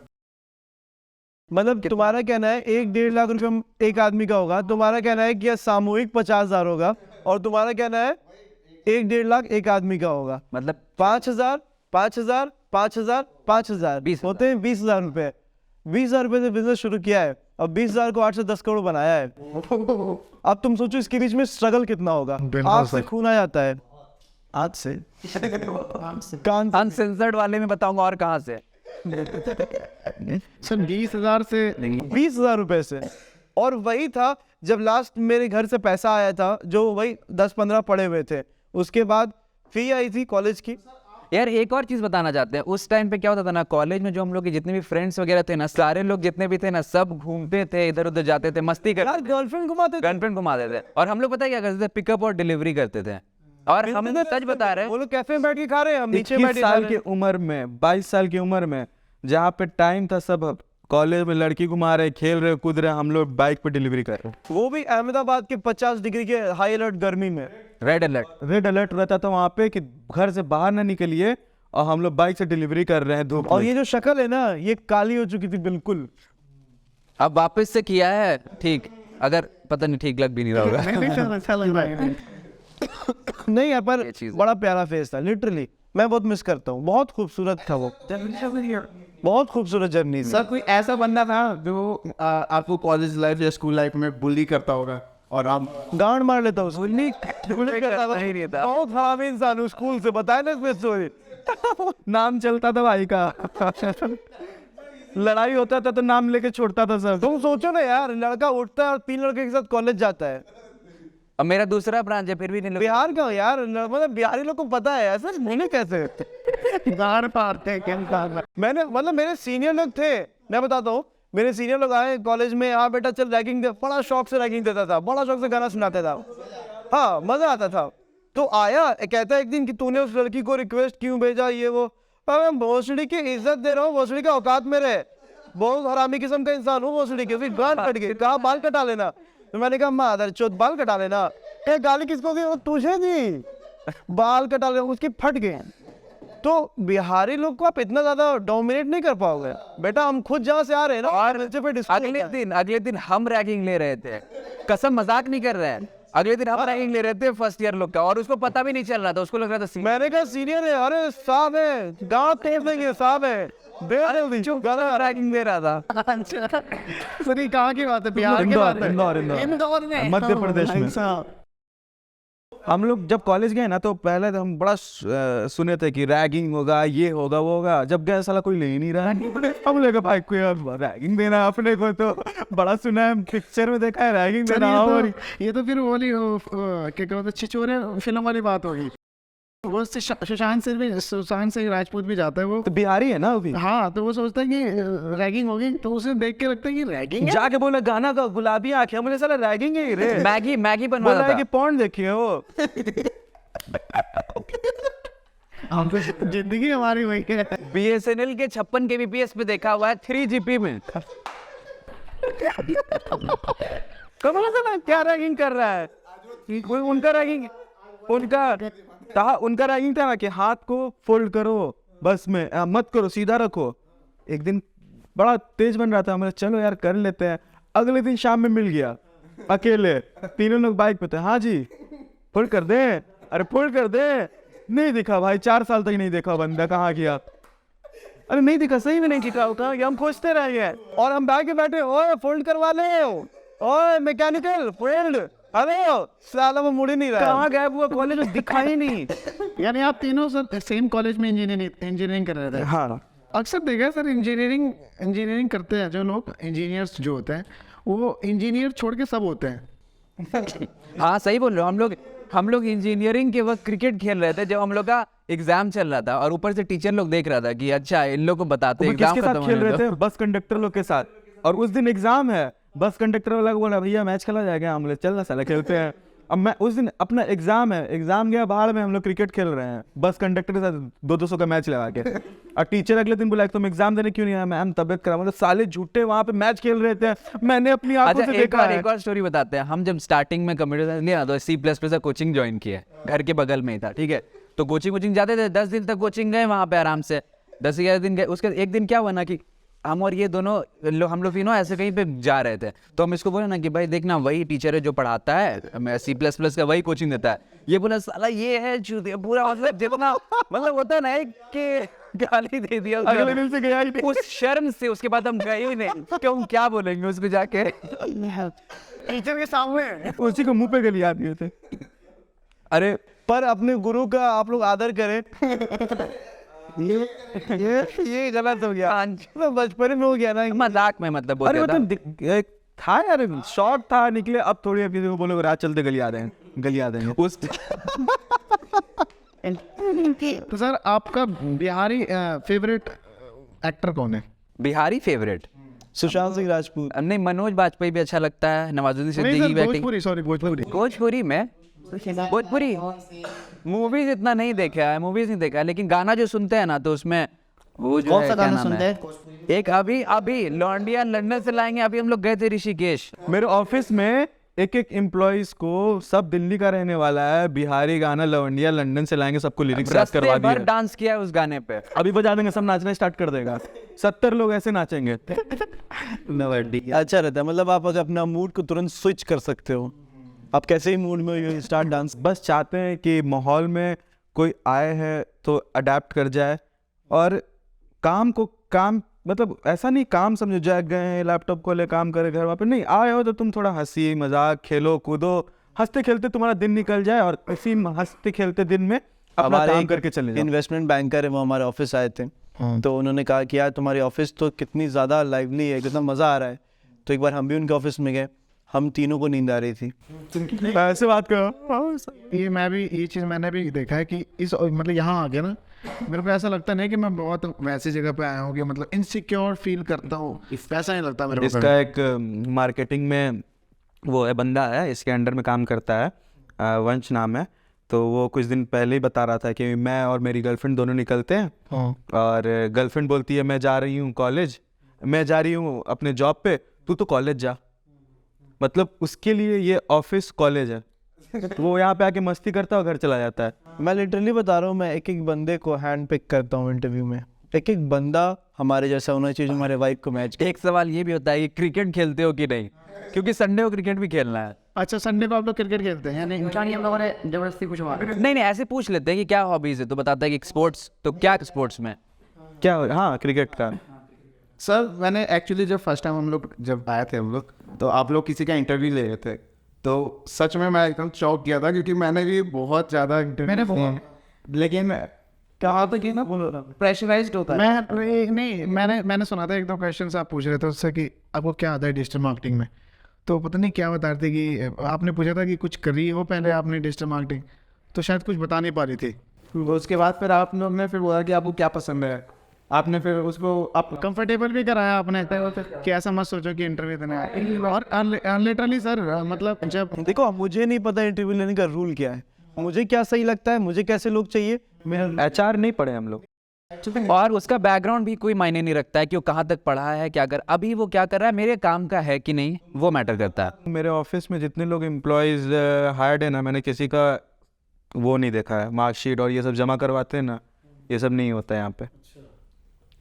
मतलब तुम्हारा कहना है 1-1.5 लाख रुपए एक आदमी का होगा, तुम्हारा कहना है कि यह सामूहिक 50,000 होगा, और तुम्हारा कहना है 1-1.5 लाख एक आदमी का होगा। मतलब 5,000 5,000 5,000 5,000 20,000 होते हैं 20,000 रुपए। 20,000 रुपए से बिजनेस शुरू किया है, अब 20,000 को 8 से 10 करोड़ बनाया है। अब तुम सोचो इसके बीच में स्ट्रगल कितना होगा। बिल्कुल आज से सर। खून आ जाता है, आज से कान से। अनसेंसर्ड वाले में बताऊंगा और कहाँ से। सर 20,000 से 20,000 रुपए से। और वही था जब लास्ट मेरे घर से पैसा आया था, जो वही 10-15 पड़े हुए थे, उसके बाद फी आई थी कॉलेज की। यार एक और चीज बताना चाहते हैं, उस टाइम पे क्या होता था ना, कॉलेज में जो हम लोग के जितने भी फ्रेंड्स वगैरह थे ना, सारे लोग जितने भी थे ना, सब घूमते थे, इधर उधर जाते थे, मस्ती यार करते थे, गर्लफ्रेंड घुमाते थे। गर्लफ्रेंड घुमाते थे। और हम लोग पता है क्या करते थे, पिकअप और डिलीवरी करते थे। और हम सच बता रहे वो हैं, लोग कैफे में बैठ के खा रहे हैं, हम नीचे 21 बैठ के खा साल रहे की हैं। उम्र में, 22 साल की उम्र में, जहाँ पे टाइम था, सब कॉलेज में लड़की घुमा रहे, खेल रहे, कूद रहे, हम लोग बाइक पे डिलीवरी कर रहे। वो भी अहमदाबाद के 50 डिग्री के हाई अलर्ट गर्मी में। Red alert. रेड अलर्ट रहता था वहाँ पे कि घर से बाहर ना निकलिए, और हम लोग बाइक से डिलीवरी कर रहे हैं धूप और में। ये जो शक्ल है ना, ये काली हो चुकी थी बिल्कुल। अब वापस से किया है ठीक, अगर पता नहीं ठीक लग भी नहीं रहा होगा। अच्छा लग रहा है। नहीं यार, पर ये चीज़ है। बड़ा प्यारा फेस था लिटरली, मैं बहुत मिस करता हूँ, बहुत खूबसूरत था वो, बहुत खूबसूरत जर्नी। सर कोई ऐसा बंदा था जो आपको कॉलेज लाइफ या स्कूल लाइफ में बुली करता होगा, और हम गांड मार लेता हूँ बहुत खराब इंसान हूँ स्कूल से, बताए ना इसमें स्टोरी। नाम चलता था भाई का। लड़ाई होता था तो नाम लेके छोड़ता था सब। तुम सोचो ना यार, लड़का उठता है और 3 लड़के के साथ कॉलेज जाता है। अब मेरा दूसरा ब्रांच है फिर भी नहीं लोग बिहार का हो यार, मतलब बिहारी लोग को पता है ऐसा होने कैसे। गाड़ पाते हैं क्या मैंने मतलब मेरे सीनियर लोग थे, मैं बताता हूँ, मेरे सीनियर लोग आए कॉलेज में, हाँ बेटा चल रैगिंग दे, बड़ा शौक से रैगिंग देता था, बड़ा शौक से गाना सुनाता था, हाँ मजा आता था। तो आया कहता है एक दिन कि तूने उस लड़की को रिक्वेस्ट क्यों भेजा, ये वो। मैं भोसड़ी की इज्जत दे रहा हूँ, भोसड़ी का औकात मेरे, बहुत हरामी किस्म का इंसान हूँ भोसड़ी की। फिर गाल कट गई, कहा बाल कटा लेना, तो मैंने कहा मादर चौथ बाल कटा लेना। गाली किसको दी? तुझे दी, बाल कटा ले, उसके फट गए। तो बिहारी लोग को आप इतना ज्यादा डोमिनेट नहीं कर पाओगे बेटा, हम खुद जहाँ से आ रहे हैं ना, अगले दिन हम रैगिंग ले रहे थे, कसम मजाक नहीं कर रहे हैं, अगले दिन हम रैगिंग ले रहे थे फर्स्ट ईयर लोग का, और उसको पता भी नहीं चल रहा था, उसको लग रहा था मैंने कहा सीनियर है, अरे साहब है, गाँव तेज देंगे साहब है, रैगिंग दे रहा था। सर ये कहाँ की बात है? बिहार की बात है? इंदौर में, मध्य प्रदेश में। हम लोग जब कॉलेज गए ना तो पहले तो हम बड़ा सुने थे कि रैगिंग होगा, ये होगा, वो होगा। जब गए साला कोई ले ही नहीं रहा। हम लोग भाई कोई रैगिंग देना अपने को तो बड़ा सुना है, पिक्चर में देखा है रैगिंग सर, देना। और ये तो फिर वो वाली क्या कहते हैं, छिछोरे फिल्म वाली बात होगी। वो सुशांत सिंह राजपूत भी जाता है वो, तो बिहारी है ना वो भी। हाँ, तो वो सोचता है कि रैगिंग होगी, तो उसे देख के लगता है कि रैगिंग है। जाके बोला गाना का गुलाबी आंखें, मुझे साला रैगिंग है रे। मैगी बनवा बोला रहा कि था। पॉर्न देखी है वो। हम तो जिंदगी हमारी वही है। BSNL के 56 kbps पे देखा हुआ है 3GP में। कमाल से ना क्या रैगिंग कर रहा है कोई। उनका रैगिंग, उनका रैगिंग था ना कि हाथ को फोल्ड करो बस में, मत करो, सीधा रखो। एक दिन बड़ा तेज बन रहा था, हमें चलो यार कर लेते हैं। अगले दिन शाम में मिल गया अकेले, तीनों लोग बाइक पे थे। हाँ जी फोल्ड कर दे, अरे फोल्ड कर दे। नहीं दिखा भाई, 4 साल तक नहीं देखा बंदा, कहाँ गया? अरे नहीं दिखा, सही में नहीं दिखा होगा। हम खोजते रह गए और हम बैग के बैठे, ओए फोल्ड करवा ले, ओए मैकेनिकल फोल्ड, अरे साला वो मुड़ ही नहीं रहा। कहाँ गया वो? कॉलेज में दिखा ही नहीं। यानी आप तीनों सर सेम कॉलेज में इंजीनियरिंग कर रहे थे? हाँ, अक्सर देखा है सर, इंजीनियरिंग करते हैं जो लोग, इंजीनियर्स जो होते हैं, वो इंजीनियर छोड़ के सब होते हैं। हाँ सही बोल रहे हो। हम लोग इंजीनियरिंग के वक्त क्रिकेट खेल रहे थे जब हम लोग का एग्जाम चल रहा था, और ऊपर से टीचर लोग देख रहा था कि अच्छा इन लोग को बताते हैं एग्जाम किसके खत्म साथ खेल होने रहे दो। थे? बस कंडक्टर लोग के साथ। और उस दिन एग्जाम है, बस कंडक्टर वाला को बोला भैया मैच खेला जाएगा, हम लोग चल ना साला खेलते हैं। अब मैं उस दिन अपना एग्जाम है, एग्जाम गया बाहर में, हम लोग क्रिकेट खेल रहे हैं बस कंडक्टर के साथ 200 का मैच लगा के। और टीचर अगले दिन बुलाया तुम एग्जाम देने क्यों नहीं आया? मैम तबियत खराब। मतलब साले झूठे वहां पे मैच खेल रहे थे, मैंने अपनी आंखों अच्छा से देखा है। एक और स्टोरी बताते हैं। हम जब स्टार्टिंग में कंप्यूटर साइंस नहीं आता, C++ का कोचिंग ज्वाइन किया, घर के बगल में ही था, ठीक है। तो कोचिंग जाते थे, 10 दिन तक कोचिंग गए वहाँ पे आराम से, 10-11 दिन गए। उसके एक दिन क्या हुआ ना कि हम और ये दोनों हम लोग तीनों ऐसे कहीं पे जा रहे थे, तो हम इसको बोले ना कि भाई देखना वही टीचर है जो पढ़ाता है, C++ का वही कोचिंग देता है। ये बोला साला ये है चूतिया पूरा, मतलब जितना मतलब होता है ना कि गाली दे दिया। अगले दिन से गया ही नहीं। उस शर्म से उसके बाद हम गए ही नहीं, क्यों क्या बोलेंगे उसको जाके टीचर के सामने उसी को मुंह पे गली आती होते। अरे पर अपने गुरु का आप लोग आदर करें। ये गलत हो गया, मैं बचपन में हो गया ना, मजाक में मतलब बोल अरे दिया था। मतलब एक था यार, शॉर्ट था, निकले। अब थोड़ी अब किसी को बोलोगे रात चलते गली आ देंगे उस तो सर आपका बिहारी फेवरेट एक्टर कौन है? बिहारी फेवरेट सुशांत सिंह राजपूत। नहीं, मनोज बाजपेयी भी अच्छा लगता है, नवाजुद्दीन नहीं सिद्दीकी सर, की बैटिंग। भोजपुरी, सॉरी भोजपुरी। भोजपुरी में भोजपुरी मूवीज इतना नहीं देखा है, मूवीज नहीं देखा है, लेकिन गाना जो सुनते हैं ना तो उसमें वो जो कौन है, सा क्या गाना नाम सुनते है? हैं? एक अभी लौंडिया लंदन से लाएंगे, अभी हम लोग गए थे ऋषिकेश। मेरे ऑफिस में एक एम्प्लॉइज को, सब दिल्ली का रहने वाला है, बिहारी गाना लवंडिया लंदन से लाएंगे, सबको लिरिक्स याद करवा रास्ते भर दिए। डांस किया है उस गाने पे। अभी बजा देंगे, सब नाचना स्टार्ट कर देगा। 70 लोग ऐसे नाचेंगे। अच्छा रहता है, मतलब आप अगर अपना मूड को तुरंत स्विच कर सकते हो, आप कैसे ही मूड में हो स्टार्ट डांस। बस चाहते हैं कि माहौल में कोई आए है तो अडेप्ट कर जाए, और काम को काम मतलब ऐसा नहीं काम समझो जाग गए हैं लैपटॉप खोले काम करे घर वापस, नहीं आए हो तो तुम थोड़ा हंसी मजाक खेलो कूदो, हंसते खेलते तुम्हारा दिन निकल जाए और इसी हंसते खेलते दिन में अपना हमारे काम एक करके चले जाओ। इन्वेस्टमेंट बैंकर है, वो हमारे ऑफिस आए थे, तो उन्होंने कहा कि यार तुम्हारी ऑफिस तो कितनी ज़्यादा लाइवली है, कितना मज़ा आ रहा है। तो एक बार हम भी उनके ऑफिस में गए, हम तीनों को नींद आ रही थी। ऐसे बात करो। ये चीज़ मैंने भी देखा है कि इस मतलब यहाँ आ गया ना, मेरे को ऐसा लगता नहीं कि मैं बहुत वैसी जगह पे आया हूँ कि मतलब इनसिक्योर फील करता हूँ, ऐसा नहीं लगता मेरे को। इसका एक मार्केटिंग में वो है बंदा है, इसके अंडर में काम करता है, वंश नाम है। तो वो कुछ दिन पहले ही बता रहा था कि मैं और मेरी गर्लफ्रेंड दोनों निकलते हैं, और गर्लफ्रेंड बोलती है मैं जा रही हूँ कॉलेज, मैं जा रही हूँ अपने जॉब पे, तू तो कॉलेज जा। मतलब उसके लिए ये ऑफिस कॉलेज है, तो वो यहाँ पे आके मस्ती करता है और घर चला जाता है। मैं लिटरली बता रहा हूँ, मैं एक एक बंदे को हैंड पिक करता हूँ इंटरव्यू में, एक एक बंदा हमारे जैसा होना चाहिए जो हमारे वाइफ को मैच। एक सवाल ये भी होता है कि क्रिकेट खेलते हो कि नहीं, क्योंकि संडे को क्रिकेट भी खेलना है। अच्छा, संडे को आप लोग क्रिकेट खेलते हैं? यानी हम लोगों ने जबरदस्ती कुछ हुआ नहीं नहीं, ऐसे पूछ लेते हैं कि क्या हॉबीज है, तो बताता है कि स्पोर्ट्स, तो क्या स्पोर्ट्स में क्या हाँ क्रिकेट का। सर मैंने एक्चुअली जब फर्स्ट टाइम हम लोग जब आए थे हम लोग, तो आप लोग किसी का इंटरव्यू ले रहे थे, तो सच में मैं एकदम चौंक गया था, क्योंकि मैंने भी बहुत ज़्यादा इंटरव्यू, लेकिन कहा था कि ना प्रेशराइज्ड होता है। मैंने सुना था एक दो क्वेश्चन आप पूछ रहे थे उससे कि आपको क्या आता है डिजिटल मार्केटिंग में, तो पता नहीं क्या बता रहे थे कि आपने पूछा था कि कुछ करी हो पहले आपने डिजिटल मार्केटिंग, तो शायद कुछ बता नहीं पा रही थी। उसके बाद फिर आप लोग ने फिर बोला कि आपको क्या पसंद है, आपने फिर उसको आप कंफर्टेबल भी कराया आपने कि ऐसा मत सोचो कि इंटरव्यू देने आए। और लिटरली सर मतलब जब देखो मुझे नहीं पता इंटरव्यू लेने का रूल क्या है, मुझे क्या सही लगता है, मुझे कैसे लोग चाहिए। मेरा HR नहीं पढ़े हम लोग, और उसका बैकग्राउंड भी कोई मायने नहीं रखता है कि वो कहाँ तक पढ़ा है, क्या कर अभी वो क्या कर रहा है, मेरे काम का है कि नहीं, वो मैटर करता है। मेरे ऑफिस में जितने लोग एम्प्लॉयज़ हायर्ड है ना, मैंने किसी का वो नहीं देखा है, मार्कशीट और ये सब जमा करवाते हैं ना, ये सब नहीं होता है यहाँ पे।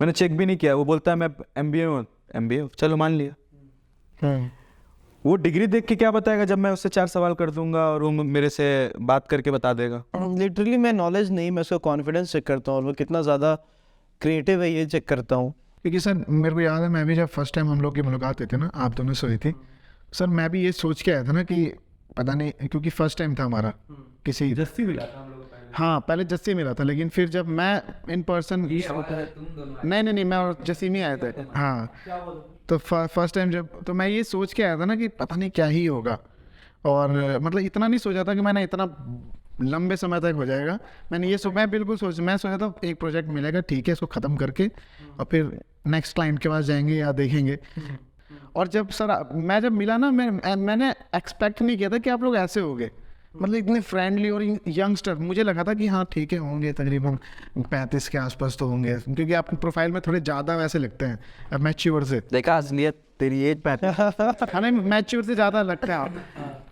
मैंने चेक भी नहीं किया, वो बोलता है मैं MBA हूँ, MBA चलो मान लिया। वो डिग्री देख के क्या बताएगा जब मैं उससे 4 सवाल कर दूंगा और वो मेरे से बात करके बता देगा। लिटरली मैं नॉलेज नहीं, मैं उसका कॉन्फिडेंस चेक करता हूँ और वो कितना ज़्यादा क्रिएटिव है ये चेक करता हूँ। क्योंकि सर मेरे को याद है, मैं भी जब फर्स्ट टाइम हम लोग की मुलाकात हुई थी ना, आप दोनों से हुई थी सर, मैं भी ये सोच के आया था ना कि पता नहीं, क्योंकि फर्स्ट टाइम था हमारा किसी जस्सी मिला था हम लोग, हाँ पहले जस्सी मिला था, लेकिन फिर जब मैं इन पर्सन नहीं मैं और जसीम ही आए थे, हाँ। तो फर्स्ट टाइम जब, तो मैं ये सोच के आया था ना कि पता नहीं क्या ही होगा, और मतलब इतना नहीं सोचा था कि मैंने इतना लंबे समय तक हो जाएगा। मैंने ये मैं बिल्कुल मैं सोचा था एक प्रोजेक्ट मिलेगा, ठीक है, इसको ख़त्म करके और फिर नेक्स्ट क्लाइंट के पास जाएंगे या देखेंगे। और जब सर मैं जब मिला ना, मैंने एक्सपेक्ट नहीं किया था कि आप लोग ऐसे होगे, मतलब इतने फ्रेंडली और यंगस्टर। मुझे लगा था कि हाँ ठीक है, होंगे तकरीबन 35 के आसपास तो होंगे, क्योंकि आपके प्रोफाइल में थोड़े ज़्यादा वैसे लगते हैं मैच्योर से। देखा असलियत, तेरी एज 35। हाँ नहीं, मैच्योर से ज़्यादा लगते हैं आप।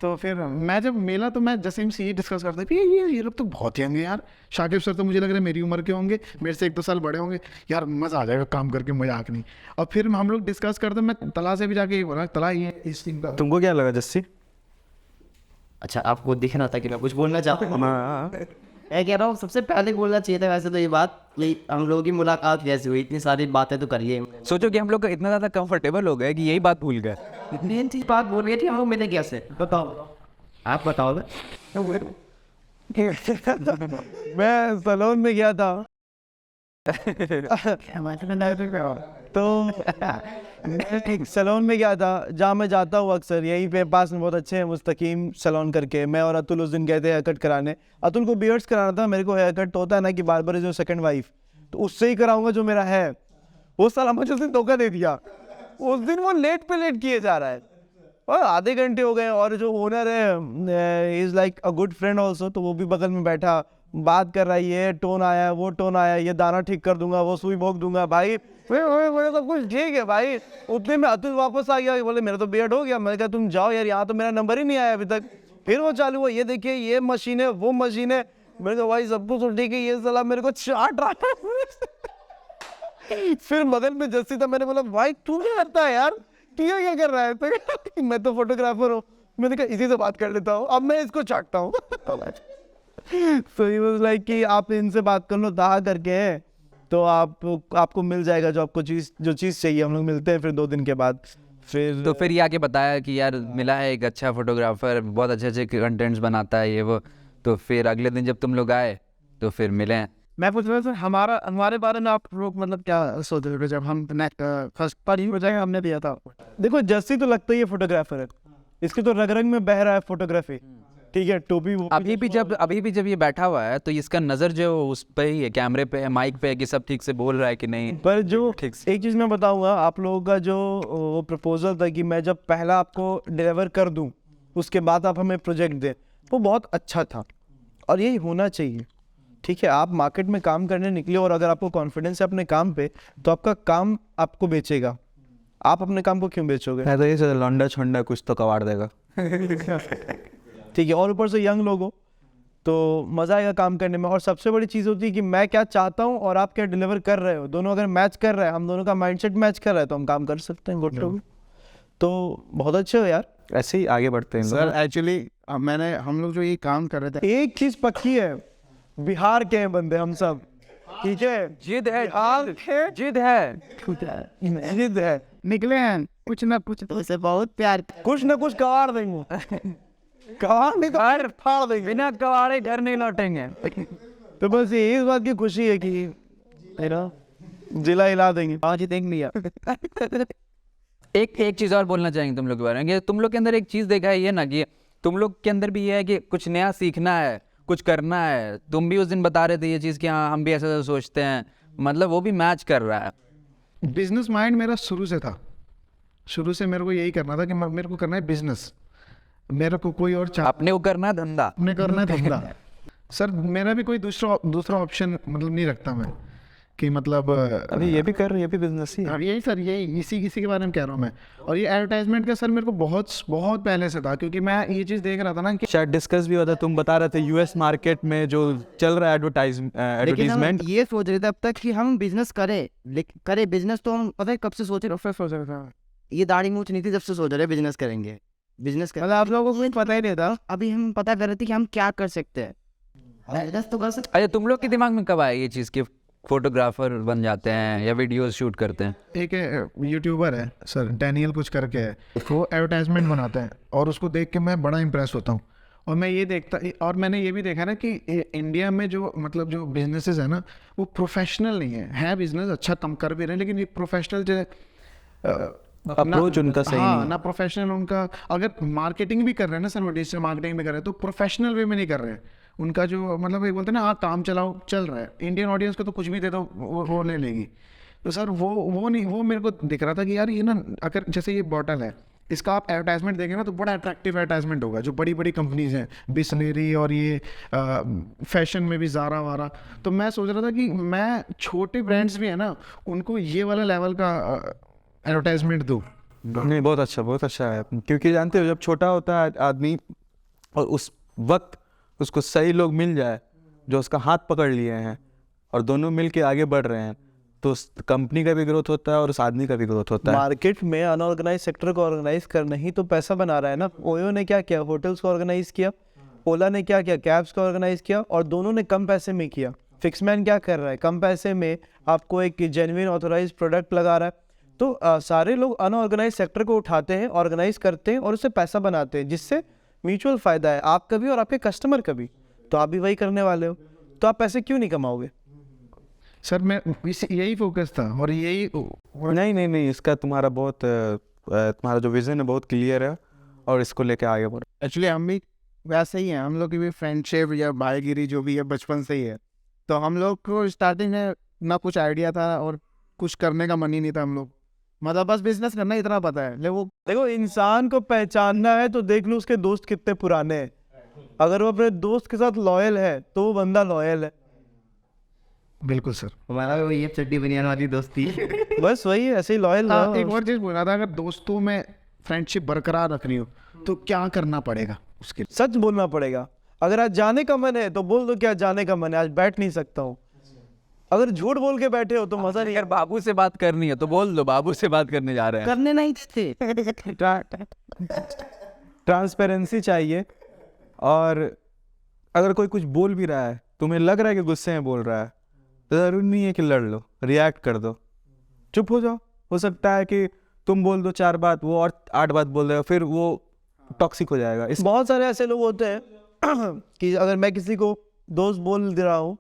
तो फिर मैं जब मिला तो मैं जसीम से ये डिस्कस करता कि ये लोग तो बहुत यंग है यार। शाकिब सर तो मुझे लग रहा है मेरी उम्र के होंगे, मेरे से 1-2 साल बड़े होंगे यार, मज़ा आ जाएगा काम करके, मजाक नहीं। और फिर हम लोग डिस्कस करते, मैं तला से भी जाके ये बोला, तला ये इस चीज़ का तुमको क्या लगा जस्सी? अच्छा, आपको दिख रहा था कि मैं कुछ बोलना चाहता हूँ। मैं कह रहा हूँ सबसे पहले बोलना चाहिए था वैसे तो ये बात, यही हम लोगों की मुलाकात कैसे हुई, इतनी सारी बातें तो करिए। सोचो कि हम लोग इतना ज़्यादा कंफर्टेबल हो गए कि यही बात भूल गए। मेन चीज बात बोल रही थी, हम लोग मिले कैसे, बताओ आप बताओ। मैं सैलून में गया था तो एक सैलून में गया था जहाँ मैं जाता हूँ अक्सर, यहीं पे पास में बहुत अच्छे हैं मुस्तकीम सैलून करके। मैं और अतुल उस दिन गए थे हेयर कट कराने। अतुल को बियर्ड्स कराना था, मेरे को हेयर कट तो होता है ना कि बार बार जो सेकंड वाइफ, तो उससे ही कराऊंगा जो मेरा है। वो साला मुझे उस दिन धोखा दे दिया। उस दिन वो लेट पे लेट किए जा रहा है और आधे घंटे हो गए, और जो ओनर है is like a good friend also, तो वो भी बगल में बैठा बात कर रहा है, ये टोन आया वो टोन आया, ये दाना ठीक कर दूंगा, वो सुई भोग दूंगा। भाई मेरे सब कुछ ठीक है भाई। उतने में अतुल वापस आ गया, बोले मेरा तो बियर्ड हो गया। मैंने कहा तुम जाओ यार, यहाँ तो मेरा नंबर ही नहीं आया अभी तक। फिर वो चालू हुआ, ये देखिए ये मशीन है वो मशीन है। मैंने कहा भाई सब कुछ ठीक है, ये साला मेरे को चाट रहा है। फिर बगल में जस्सी था, मैंने बोला भाई तू क्या करता है यार, तू क्या कर रहा है? तो मैं तो फोटोग्राफर हूँ। मैंने कहा इसी से बात कर लेता हूँ, अब मैं इसको चाटता हूँ। So he was like कि आप इनसे बात कर लो, दा करके तो आपको मिल जाएगा जो चीज़ चाहिए। हम लोग मिलते हैं फिर 2 दिन के बाद। तो फिर ये आके बताया कि यार मिला है एक अच्छा फोटोग्राफर, बहुत अच्छे अच्छे कंटेंट्स बनाता है ये वो। तो फिर अगले दिन जब तुम लोग आए तो फिर मिले हैं। मैं पूछ रहा था हमारे बारे में आप लोग मतलब क्या सोच रहे थे जब हम फर्स्ट बार ही बजाय हमने दिया था? देखो जस्सी तो लगता ही है फोटोग्राफर है, इसके तो रग रग में बह रहा है फोटोग्राफी, ठीक है। टोपी वो अभी भी जब ये बैठा हुआ है तो इसका नज़र जो उस पे ही है, कैमरे पे है, माइक पे है कि सब ठीक से बोल रहा है कि नहीं। पर जो एक चीज़ मैं बताऊंगा, आप लोगों का जो वो प्रपोजल था कि मैं जब पहला आपको डिलीवर कर दूं उसके बाद आप हमें प्रोजेक्ट दें, वो बहुत अच्छा था और यही होना चाहिए, ठीक है। आप मार्केट में काम करने निकले और अगर आपको कॉन्फिडेंस है अपने काम पे तो आपका काम आपको बेचेगा। आप अपने काम को क्यों बेचोगे? मैं तो ये सोचा लौंडा छोंडा कुछ तो कवाड़ देगा। ठीक है, और ऊपर से यंग लोग हो तो मज़ा आएगा काम करने में। और सबसे बड़ी चीज़ होती है कि मैं क्या चाहता हूँ और आप क्या डिलीवर कर रहे हो, दोनों अगर मैच कर रहा है, हम दोनों का माइंडसेट मैच कर रहा है तो हम काम कर सकते हैं गुड टू। तो बहुत अच्छे हो यार, ऐसे ही आगे बढ़ते हैं सर एक्चुअली हम लोग जो ये काम कर रहे थे, एक चीज़ पक्की है, बिहार के हैं बंदे हम सब, ठीक है। जिद है, जिद है, निकले हैं कुछ ना कुछ तो उसे बहुत प्यार कुछ ना कुछ कवाड़ देंगे, कवाड़ नहीं तो फाड़ देंगे, बिना कवाड़े घर नहीं लौटेंगे। तो बस ये इस बात की खुशी है कि मेरा जिला हिला देंगे। आज ही देख लिया। एक चीज़ और बोलना चाहेंगे तुम लोग के बारे में कि तुम लोग के अंदर एक चीज़ देखा है ये ना कि तुम लोग के अंदर भी ये है कि कुछ नया सीखना है, कुछ करना है। तुम भी उस दिन बता रहे थे ये चीज़ कि हाँ हम भी ऐसा सोचते हैं, मतलब वो भी मैच कर रहा है। बिजनेस माइंड मेरा शुरू से था। शुरू से मेरे को यही करना था कि मेरे को करना है बिजनेस, मेरे को कोई और अपने को करना है धंधा, अपने करना है धंधा। सर मेरा भी कोई दूसरा ऑप्शन मतलब नहीं रखता मैं कि मतलब अभी ये भी कर रहे, ये भी बिजनेस ही है। हाँ, यही सर, यही इसी के बारे में कह रहा हूँ मैं। और ये एडवर्टाइजमेंट का सर मेरे को बहुत पहले से था, क्योंकि मैं ये चीज़ देख रहा था ना कि शायद डिस्कस भी होता, तुम बता रहे थे यूएस मार्केट में जो चल रहा है लेकिन हम एडवर्टाइजमेंट। ये सोच रहे थे अब तक कि हम बिजनेस करें बिजनेस। तो हम पता है कब से सोच रहे थे, ये दाढ़ी मूछ नहीं थी जब से सोच रहे बिजनेस करेंगे, बिजनेस मतलब आप लोगों को पता ही नहीं था। अभी हम पता कर रहे थे कि हम क्या कर सकते हैं, बिजनेस तो कर सकते अच्छा तुम लोग के दिमाग में कब आया ये चीज़ कि फोटोग्राफर बन जाते हैं या वीडियोस शूट करते हैं? एक यूट्यूबर है सर, डैनियल कुछ करके है, वो एडवर्टाइजमेंट बनाता है और उसको देख के मैं बड़ा इम्प्रेस होता हूँ। और मैं ये देखता, और मैंने ये भी देखा ना कि इंडिया में जो मतलब जो बिजनेसेस है ना वो प्रोफेशनल नहीं है बिजनेस अच्छा कम कर भी रहे हैं, लेकिन ये प्रोफेशनल जो अप्रोच उनका सही हाँ, नहीं ना प्रोफेशनल उनका। अगर मार्केटिंग भी कर रहे हैं ना सर, वो डिजिटल मार्केटिंग भी कर रहे हैं तो प्रोफेशनल वे में नहीं कर रहे हैं। उनका जो मतलब एक बोलते हैं ना, हाँ काम चलाओ चल रहा है, इंडियन ऑडियंस को तो कुछ भी दे दो वो ले लेगी। तो सर वो नहीं, वो मेरे को दिख रहा था कि यार ये ना, अगर जैसे ये बॉटल है, इसका आप एडवर्टाइजमेंट देखें ना तो बड़ा अट्रैक्टिव एडवर्टाइजमेंट होगा। जो बड़ी बड़ी कंपनीज हैं, बिस्लेरी और ये फैशन में भी ज़ारा वारा, तो मैं सोच रहा था कि मैं छोटे ब्रांड्स भी हैं ना उनको ये वाला लेवल का एडवर्टाइजमेंट दूँ। नहीं, बहुत अच्छा है, क्योंकि जानते हो जब छोटा होता है आदमी और उस वक्त उसको सही लोग मिल जाए जो उसका हाथ पकड़ लिए हैं और दोनों मिल के आगे बढ़ रहे हैं, तो उस कंपनी का भी ग्रोथ होता है और उस आदमी का भी ग्रोथ होता है। मार्केट में अनऑर्गेनाइज सेक्टर को ऑर्गेनाइज करना ही तो पैसा बना रहा है ना। ओयो ने क्या किया, होटल्स को ऑर्गेनाइज किया, ओला ने क्या किया, कैब्स को ऑर्गेनाइज किया, और दोनों ने कम पैसे में किया। फिक्समैन क्या कर रहा है, कम पैसे में आपको एक जेन्युइन ऑथोराइज प्रोडक्ट लगा रहा है। तो सारे लोग अनऑर्गेनाइज सेक्टर को उठाते हैं, ऑर्गेनाइज करते हैं और उससे पैसा बनाते हैं, जिससे म्यूचुअल फ़ायदा है आपका भी और आपके कस्टमर का भी। तो आप भी वही करने वाले हो, तो आप पैसे क्यों नहीं कमाओगे? सर मैं यही फोकस था और यही नहीं, इसका तुम्हारा तुम्हारा जो विजन है बहुत क्लियर है और इसको लेके आगे बढ़ो। एक्चुअली हम भी वैसे ही हैं, हम लोग की भी फ्रेंडशिप या भाईगिरी जो भी है बचपन से ही है। तो हम लोग को स्टार्टिंग में ना कुछ आइडिया था और कुछ करने का मन ही नहीं था। हम लोग मतलब बस बिजनेस करना इतना पता है। ले वो देखो, इंसान को पहचानना है तो देख लो उसके दोस्त कितने पुराने हैं। अगर वो अपने दोस्त के साथ लॉयल है तो वो बंदा लॉयल है। बिल्कुल सर, हमारा वो ये चड्डी बनियान वाली दोस्ती बस वही है, ऐसे ही लॉयल रहो। एक और चीज़ बोलना था, अगर दोस्तों में फ्रेंडशिप बरकरार रखनी हो तो क्या करना पड़ेगा उसके लिए? सच बोलना पड़ेगा। अगर आज जाने का मन है तो बोल दो क्या जाने का मन है, आज बैठ नहीं सकता हूँ। अगर झूठ बोल के बैठे हो तो मजा नहीं। अगर बाबू से बात करनी है तो बोल दो बाबू से बात करने जा रहे हैं। करने नहीं देते। ट्रांसपेरेंसी चाहिए। और अगर कोई कुछ बोल भी रहा है, तुम्हें लग रहा है कि गुस्से में बोल रहा है, ज़रूरी नहीं है कि लड़ लो, रिएक्ट कर दो, चुप हो जाओ। हो सकता है कि तुम बोल दो 4 बात, वो और 8 बात बोल देगा, फिर वो टॉक्सिक हो जाएगा। इस बहुत सारे ऐसे लोग होते हैं कि अगर मैं किसी को दोस्त बोल दे रहा हूँ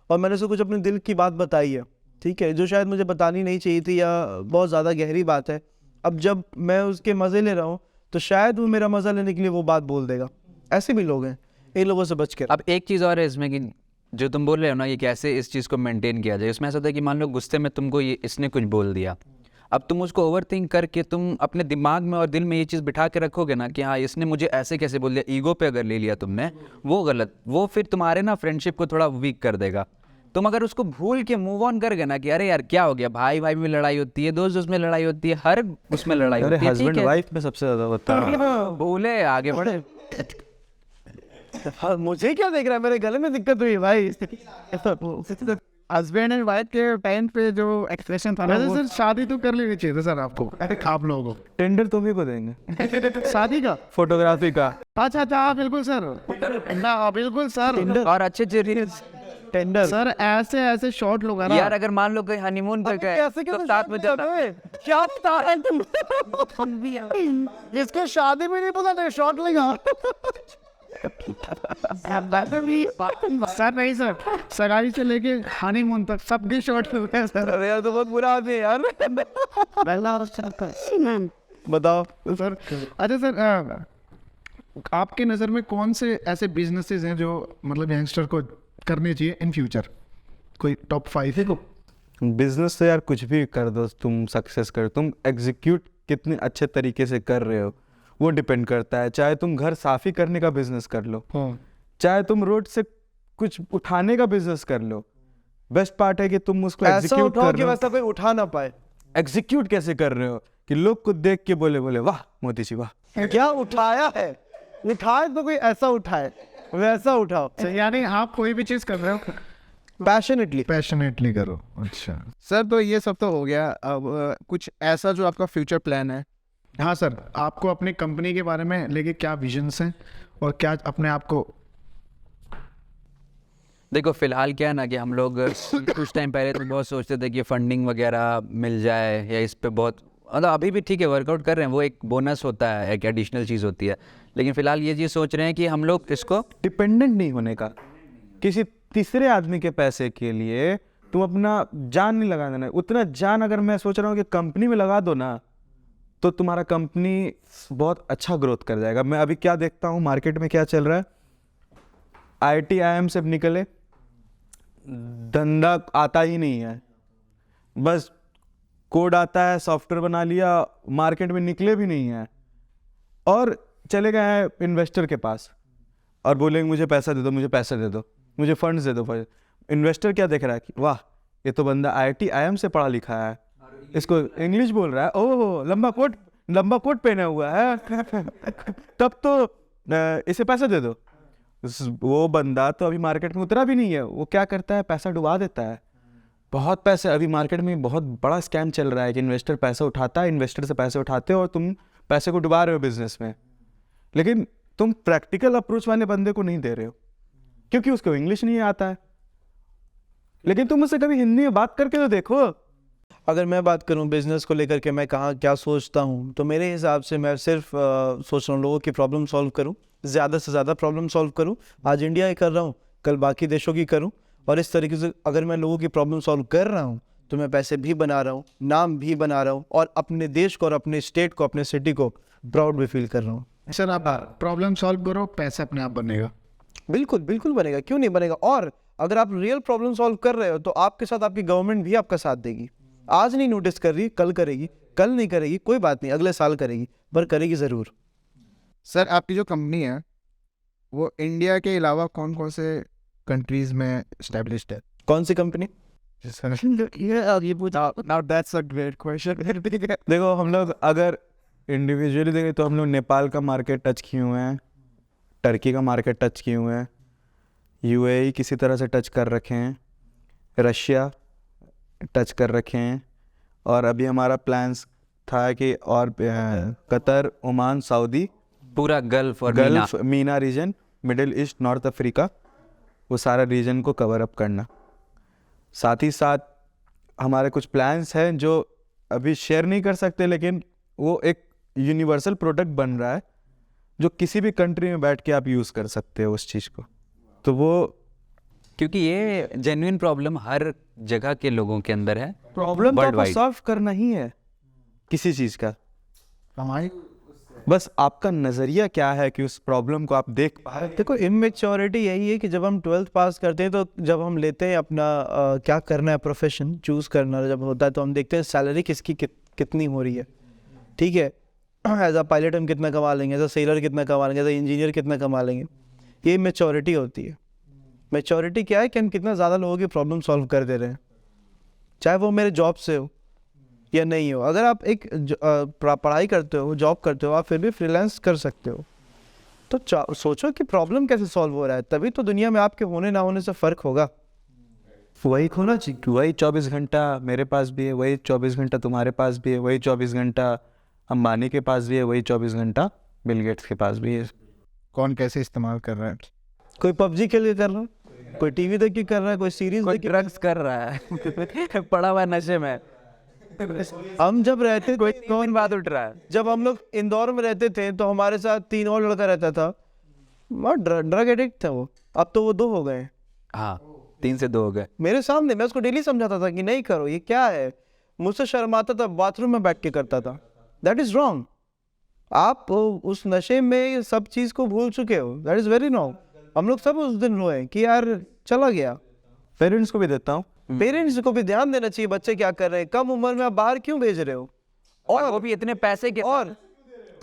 और मैंने उसे कुछ अपने दिल की बात बताई है, ठीक है, जो शायद मुझे बतानी नहीं चाहिए थी या बहुत ज़्यादा गहरी बात है, अब जब मैं उसके मज़े ले रहा हूँ तो शायद वो मेरा मज़ा लेने के लिए वो बात बोल देगा। ऐसे भी लोग हैं, इन लोगों से बच के। अब एक चीज़ और है इसमें कि जो तुम बोल रहे हो ना, ये कैसे इस चीज़ को मेंटेन किया जाए। इसमें ऐसा होता है कि मान लो गुस्से में तुमको ये इसने कुछ बोल दिया, अब तुम उसको ओवरथिंक करके तुम अपने दिमाग में और दिल में ये चीज़ बिठा के रखोगे ना कि हाँ इसने मुझे ऐसे कैसे बोल दिया, ईगो पे अगर ले लिया तुमने, वो गलत, वो फिर तुम्हारे ना फ्रेंडशिप को थोड़ा वीक कर देगा। तुम अगर उसको भूल के मूव ऑन कर गए ना कि अरे यार क्या हो गया, भाई भाई में लड़ाई होती है, दोस्त दोस्त में लड़ाई होती है, हर उसमें लड़ाई अरे होती है, हस्बैंड ठीक है, वाइफ में सबसे ज़्यादा होता है। भूले आगे बढ़े। हाँ, मुझे क्या देख रहा है, मेरे गले में दिक्कत हुई भाई। हस्बैंड एंड वाइफ के टाइम पे जो एक्सप्रेशन था ना, सर शादी तो कर लेनी चाहिए था सर आपको, आप लोगों टेंडर तुम्ही को देंगे, को शादी का। फोटोग्राफी का। अच्छा अच्छा, हाँ बिल्कुल सर, ना बिल्कुल सर, और अच्छे अच्छे रील्स टेंडर सर ऐसे ऐसे शॉर्ट लोग हैं ना यार, अगर मान लो कहीं हनीमून पे गए कैसे तो साथ में चलना। क्या जिसको शादी में नहीं पता था शॉर्ट लेगा। सर नहीं सर, सगाई से लेके हनीमून तक सबके शॉर्ट लोग हैं सर। अरे यार तो बहुत बुरा आदमी है यार। बताओ सर अच्छा सर, आपके नज़र में कौन से ऐसे बिजनेसेस हैं जो मतलब यंगस्टर को करने चाहिए इन फ्यूचर, कोई टॉप 5 है? बिजनेस से यार कुछ भी कर दो तुम सक्सेस कर, तुम एग्जीक्यूट कितने अच्छे तरीके से कर रहे हो वो डिपेंड करता है। चाहे तुम घर साफ़ी करने का बिजनेस कर लो, चाहे तुम रोड से कुछ उठाने का बिजनेस कर लो, बेस्ट पार्ट है कि तुम उसको ऐसा एग्जीक्यूट उठाओ कर कि रहे हो। वैसा कोई उठा ना पाए। एग्जीक्यूट कैसे कर रहे हो कि लोग को देख के बोले वाह मोदी जी वाह। क्या उठाया है, उठाए तो कोई ऐसा उठाए, वैसा उठाओ यानी आप कोई भी चीज़ कर रहे हो पैशनेटली। पैशनेटली करो। अच्छा सर, तो ये सब तो हो गया, अब कुछ ऐसा जो आपका फ्यूचर प्लान है? हाँ सर, आपको अपनी कंपनी के बारे में लेके क्या विजन्स हैं और क्या अपने आप को। देखो फिलहाल क्या है ना कि हम लोग कुछ टाइम पहले तो बहुत सोचते थे कि फंडिंग वगैरह मिल जाए या इस पे बहुत, मतलब अभी भी ठीक है वर्कआउट कर रहे हैं, वो एक बोनस होता है, एक एडिशनल चीज़ होती है, लेकिन फिलहाल ये चीज़ सोच रहे हैं कि हम लोग इसको डिपेंडेंट नहीं होने का, किसी तीसरे आदमी के पैसे के लिए तुम अपना जान नहीं लगा देना। उतना जान अगर मैं सोच रहा हूँ कि कंपनी में लगा दो ना, तो तुम्हारा कंपनी बहुत अच्छा ग्रोथ कर जाएगा। मैं अभी क्या देखता हूँ मार्केट में क्या चल रहा है, IIT IIM से निकले, धंधा आता ही नहीं है, बस कोड आता है, सॉफ्टवेयर बना लिया, मार्केट में निकले भी नहीं है और चले गए हैं इन्वेस्टर के पास और बोलेंगे मुझे पैसा दे दो, मुझे पैसा दे दो, मुझे फंड्स दे दो। इन्वेस्टर क्या देख रहा है कि वाह ये तो बंदा IIT IIM से पढ़ा लिखा है, इसको इंग्लिश बोल रहा है, ओह लंबा कोट पहना हुआ है तब तो इसे पैसा दे दो। वो बंदा तो अभी मार्केट में उतरा भी नहीं है, वो क्या करता है, पैसा डुबा देता है। बहुत पैसे अभी मार्केट में बहुत बड़ा स्कैम चल रहा है कि इन्वेस्टर पैसा उठाता है, इन्वेस्टर से पैसे उठाते हो और तुम पैसे को डुबा रहे हो बिजनेस में, लेकिन तुम प्रैक्टिकल अप्रोच वाले बंदे को नहीं दे रहे हो क्योंकि उसको इंग्लिश नहीं आता है। लेकिन तुम उससे कभी हिंदी में बात करके तो देखो। अगर मैं बात करूं बिजनेस को लेकर के मैं कहाँ क्या सोचता हूं, तो मेरे हिसाब से मैं सिर्फ सोच रहा हूँ लोगों की प्रॉब्लम सॉल्व करूं, ज़्यादा से ज़्यादा प्रॉब्लम सॉल्व करूं। आज इंडिया ही कर रहा हूं, कल बाकी देशों की करूं, और इस तरीके से अगर मैं लोगों की प्रॉब्लम सॉल्व कर रहा हूं तो मैं पैसे भी बना रहा हूं, नाम भी बना रहा हूं और अपने देश को और अपने स्टेट को, अपने सिटी को प्राउड भी फील कर रहा हूं। सर आप प्रॉब्लम सॉल्व करो, पैसा अपने आप बनेगा। बिल्कुल बिल्कुल बनेगा, क्यों नहीं बनेगा। और अगर आप रियल प्रॉब्लम सॉल्व कर रहे हो तो आपके साथ आपकी गवर्नमेंट भी आपका साथ देगी। आज नहीं नोटिस कर रही, कल करेगी, कल नहीं करेगी कोई बात नहीं, अगले साल करेगी, पर करेगी ज़रूर। सर, आपकी जो कंपनी है वो इंडिया के अलावा कौन कौन से कंट्रीज में एस्टेब्लिश्ड है? कौन सी company? Now that's a great question. देखो हम लोग अगर इंडिविजुअली देखें तो हम लोग नेपाल का मार्केट टच किए हुए हैं, टर्की का मार्केट टच किए हुए हैं, UAE किसी तरह से टच कर रखे हैं, रशिया टच कर रखे हैं, और अभी हमारा प्लान्स था कि और कतर, ओमान, सऊदी, पूरा गल्फ और Gulf, MENA region, Middle East, North Africa, वो सारा रीजन को कवर अप करना। साथ ही साथ हमारे कुछ प्लान्स हैं जो अभी शेयर नहीं कर सकते, लेकिन वो एक यूनिवर्सल प्रोडक्ट बन रहा है जो किसी भी कंट्री में बैठ के आप यूज़ कर सकते हो उस चीज़ को। तो वो क्योंकि ये जेन्युइन प्रॉब्लम हर जगह के लोगों के अंदर है, प्रॉब्लम तो आपको worldwide। सॉल्व करना ही है किसी चीज़ का, हमारी बस आपका नज़रिया क्या है कि उस प्रॉब्लम को आप देख पाए। देखो इमेच्योरिटी यही है कि जब हम 12th पास करते हैं तो जब हम लेते हैं अपना क्या करना है, प्रोफेशन चूज़ करना जब होता है, तो हम देखते हैं सैलरी किसकी कितनी हो रही है। ठीक है, एज अ पायलट हम कितना कमा लेंगे, एज अ सेलर कितना कमा लेंगे, एज अ इंजीनियर कितना कमा लेंगे, ये मेच्योरिटी होती है। मेच्योरिटी क्या है कि हम कितना ज़्यादा लोगों की प्रॉब्लम सॉल्व कर दे रहे हैं, चाहे वो मेरे जॉब से हो या नहीं हो। अगर आप एक पढ़ाई करते हो, जॉब करते हो, आप फिर भी फ्रीलांस कर सकते हो। तो सोचो कि प्रॉब्लम कैसे सॉल्व हो रहा है, तभी तो दुनिया में आपके होने ना होने से फ़र्क होगा। वही होना चाहिए, वही 24 घंटा मेरे पास भी है, वही 24 घंटा तुम्हारे पास भी है, वही 24 घंटा अंबानी के पास भी है, वही 24 घंटा बिल गेट्स के पास भी है। कौन कैसे इस्तेमाल कर रहा है। कोई पबजी खेल के कर रहा है, कोई टीवी देख के कर रहा है, कोई सीरीज कोई देख के। ड्रग्स कर रहा है पड़ा हुआ है नशे में, हम जब रहते कोई थे, कौन बात उठ रहा है। जब हम लोग इंदौर में रहते थे तो हमारे साथ 3 और लड़का रहता था, ड्रग एडिक्ट था वो। अब तो वो 2 हो गए। हाँ, 3 से 2 हो गए। मेरे सामने, मैं उसको डेली समझाता था कि नहीं करो, ये क्या है। मुझसे शर्माता था, बाथरूम में बैठ के करता था। That is wrong. आप उस नशे में सब चीज़ को भूल चुके हो, दैट इज़ वेरी रॉन्ग। हम लोग सब उस दिन रोए कि यार चला गया। पेरेंट्स को भी देता हूँ, पेरेंट्स को भी ध्यान देना चाहिए बच्चे क्या कर रहे हैं, कम उम्र में आप बाहर क्यों भेज रहे हो। और वो भी इतने पैसे के और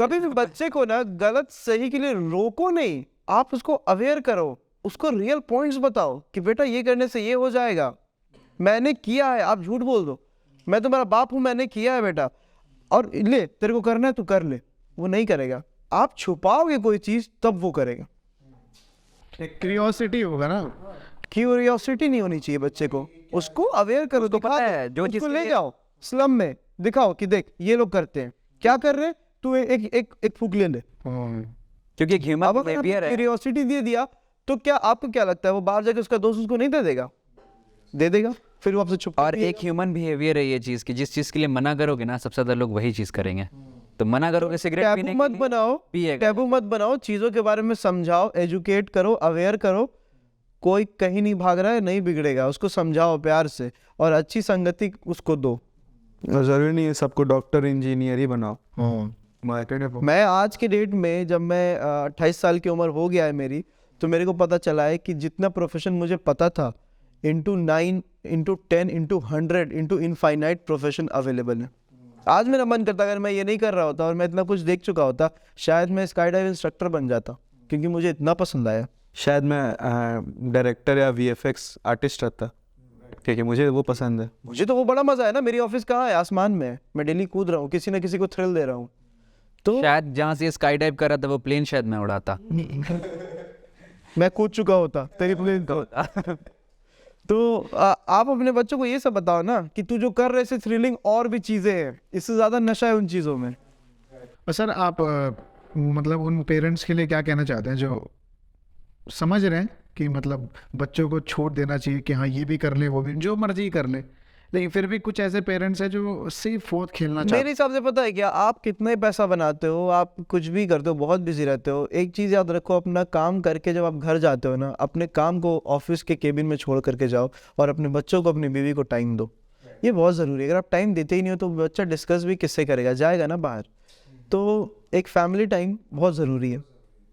कभी भी बच्चे को ना गलत सही के लिए रोको नहीं, आप उसको अवेयर करो, उसको रियल पॉइंट्स बताओ कि बेटा ये करने से ये हो जाएगा, मैंने किया है। आप झूठ बोल दो, मैं तुम्हारा बाप हूँ, मैंने किया है बेटा, और ले तेरे को करना है तो कर ले। वो नहीं करेगा। आप छुपाओगे कोई चीज़ तब वो करेगा। क्यूरियोसिटी होगा ना। क्यूरियोसिटी नहीं होनी चाहिए बच्चे को, उसको अवेयर करो। तो पता है, जो चीज़ उसको के ले लिए- जाओ स्लम में, दिखाओ कि देख ये लोग करते हैं, क्या कर रहे हैं, तू एक फूक ले ले। क्योंकि ह्यूमन अब बिहेवियर है। क्यूरियोसिटी दे दिया तो क्या आपको क्या लगता है वो बाहर जाके उसका दोस्त उसको नहीं दे देगा? दे देगा, फिर वो आपसे छुप। और एक ह्यूमन बिहेवियर है ये चीज़ की, जिस चीज़ के लिए मना करोगे ना सबसे ज़्यादा लोग वही चीज़ करेंगे। तो मना करोगे सिगरेट टैबू पीने मत के लिए, बनाओ, पिएगा। टैबू मत बनाओ, चीज़ों के बारे में समझाओ, एजुकेट करो, अवेयर करो। कोई कहीं नहीं भाग रहा है, नहीं बिगड़ेगा, उसको समझाओ प्यार से और अच्छी संगति उसको दो। ज़रूरी नहीं है सबको डॉक्टर इंजीनियर ही बनाओ। मैं आज के डेट में, जब मैं 28 साल की उम्र हो गया है मेरी, तो मेरे को पता चला है कि जितना प्रोफेशन मुझे पता था, into 9 into 10 into 100 into infinite profession available है। आज मेरा मन करता अगर मैं ये नहीं कर रहा होता और मैं इतना कुछ देख चुका होता, शायद मैं स्काई डाइव इंस्ट्रक्टर बन जाता, क्योंकि मुझे इतना पसंद आया। शायद मैं डायरेक्टर या VFX आर्टिस्ट रहता, क्योंकि मुझे वो पसंद है। मुझे तो वो बड़ा मजा है ना। मेरी ऑफिस कहाँ है? आसमान में है। मैं डेली कूद रहा हूँ, किसी ना किसी को थ्रिल दे रहा हूँ। तो शायद जहाँ से स्काई डाइव कर रहा था वो प्लेन शायद मैं उड़ाता। मैं कूद चुका होता तेरी प्लेन का। तो आप अपने बच्चों को ये सब बताओ ना कि तू जो कर रहे इससे थ्रिलिंग और भी चीज़ें हैं, इससे ज़्यादा नशा है उन चीज़ों में। और सर आप मतलब उन पेरेंट्स के लिए क्या कहना चाहते हैं जो समझ रहे हैं कि मतलब बच्चों को छूट देना चाहिए कि हाँ ये भी कर ले, वो भी जो मर्जी कर ले, लेकिन फिर भी कुछ ऐसे पेरेंट्स हैं जो सिर्फ फोर्थ खेलना चाहते मेरे हिसाब से पता है क्या, आप कितना ही पैसा बनाते हो, आप कुछ भी करते हो, बहुत बिजी रहते हो, एक चीज़ याद रखो, अपना काम करके जब आप घर जाते हो ना, अपने काम को ऑफिस के केबिन में छोड़ करके जाओ और अपने बच्चों को, अपनी बीवी को टाइम दो। ये बहुत ज़रूरी है। अगर आप टाइम देते ही नहीं हो तो बच्चा डिस्कस भी किससे करेगा, जाएगा ना बाहर। तो एक फैमिली टाइम बहुत ज़रूरी है,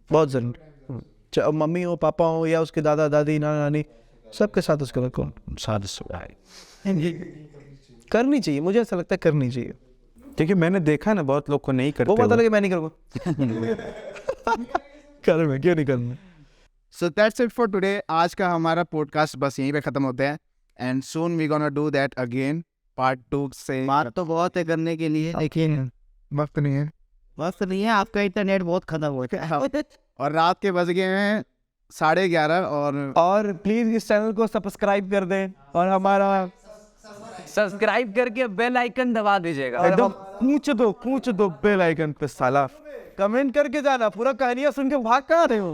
बहुत ज़रूरी। चाहे मम्मी हो, पापा हो, या उसके दादा दादी, नाना नानी, सबके साथ उसको रखो, करनी चाहिए। मुझे ऐसा लगता है करनी चाहिए। क्योंकि मैंने देखा ना बहुत लोग को नहीं करते वो पता हुए। लगे मैं नहीं करूँगा। कर मैं क्यों नहीं करूँगा। So that's it for today. आज का हमारा पॉडकास्ट बस यहीं पे ख़त्म होता है, and soon we gonna do that again, part 2 से। बात तो बहुत है करने के लिए, लेकिन वक्त नहीं है। वक्त नहीं है। आपका इंटरनेट बहुत खत्म हो गया है। और रात के बज गए हैं 11:30 और प्लीज इस चैनल को सब्सक्राइब कर दें और हमारा सब्सक्राइब करके बेल आइकन दबा दीजिएगा। एकदम पूछ दो बेल आइकन पे साला। कमेंट करके जाना, पूरा कहानियां सुन के भाग कहाँ रहे हो।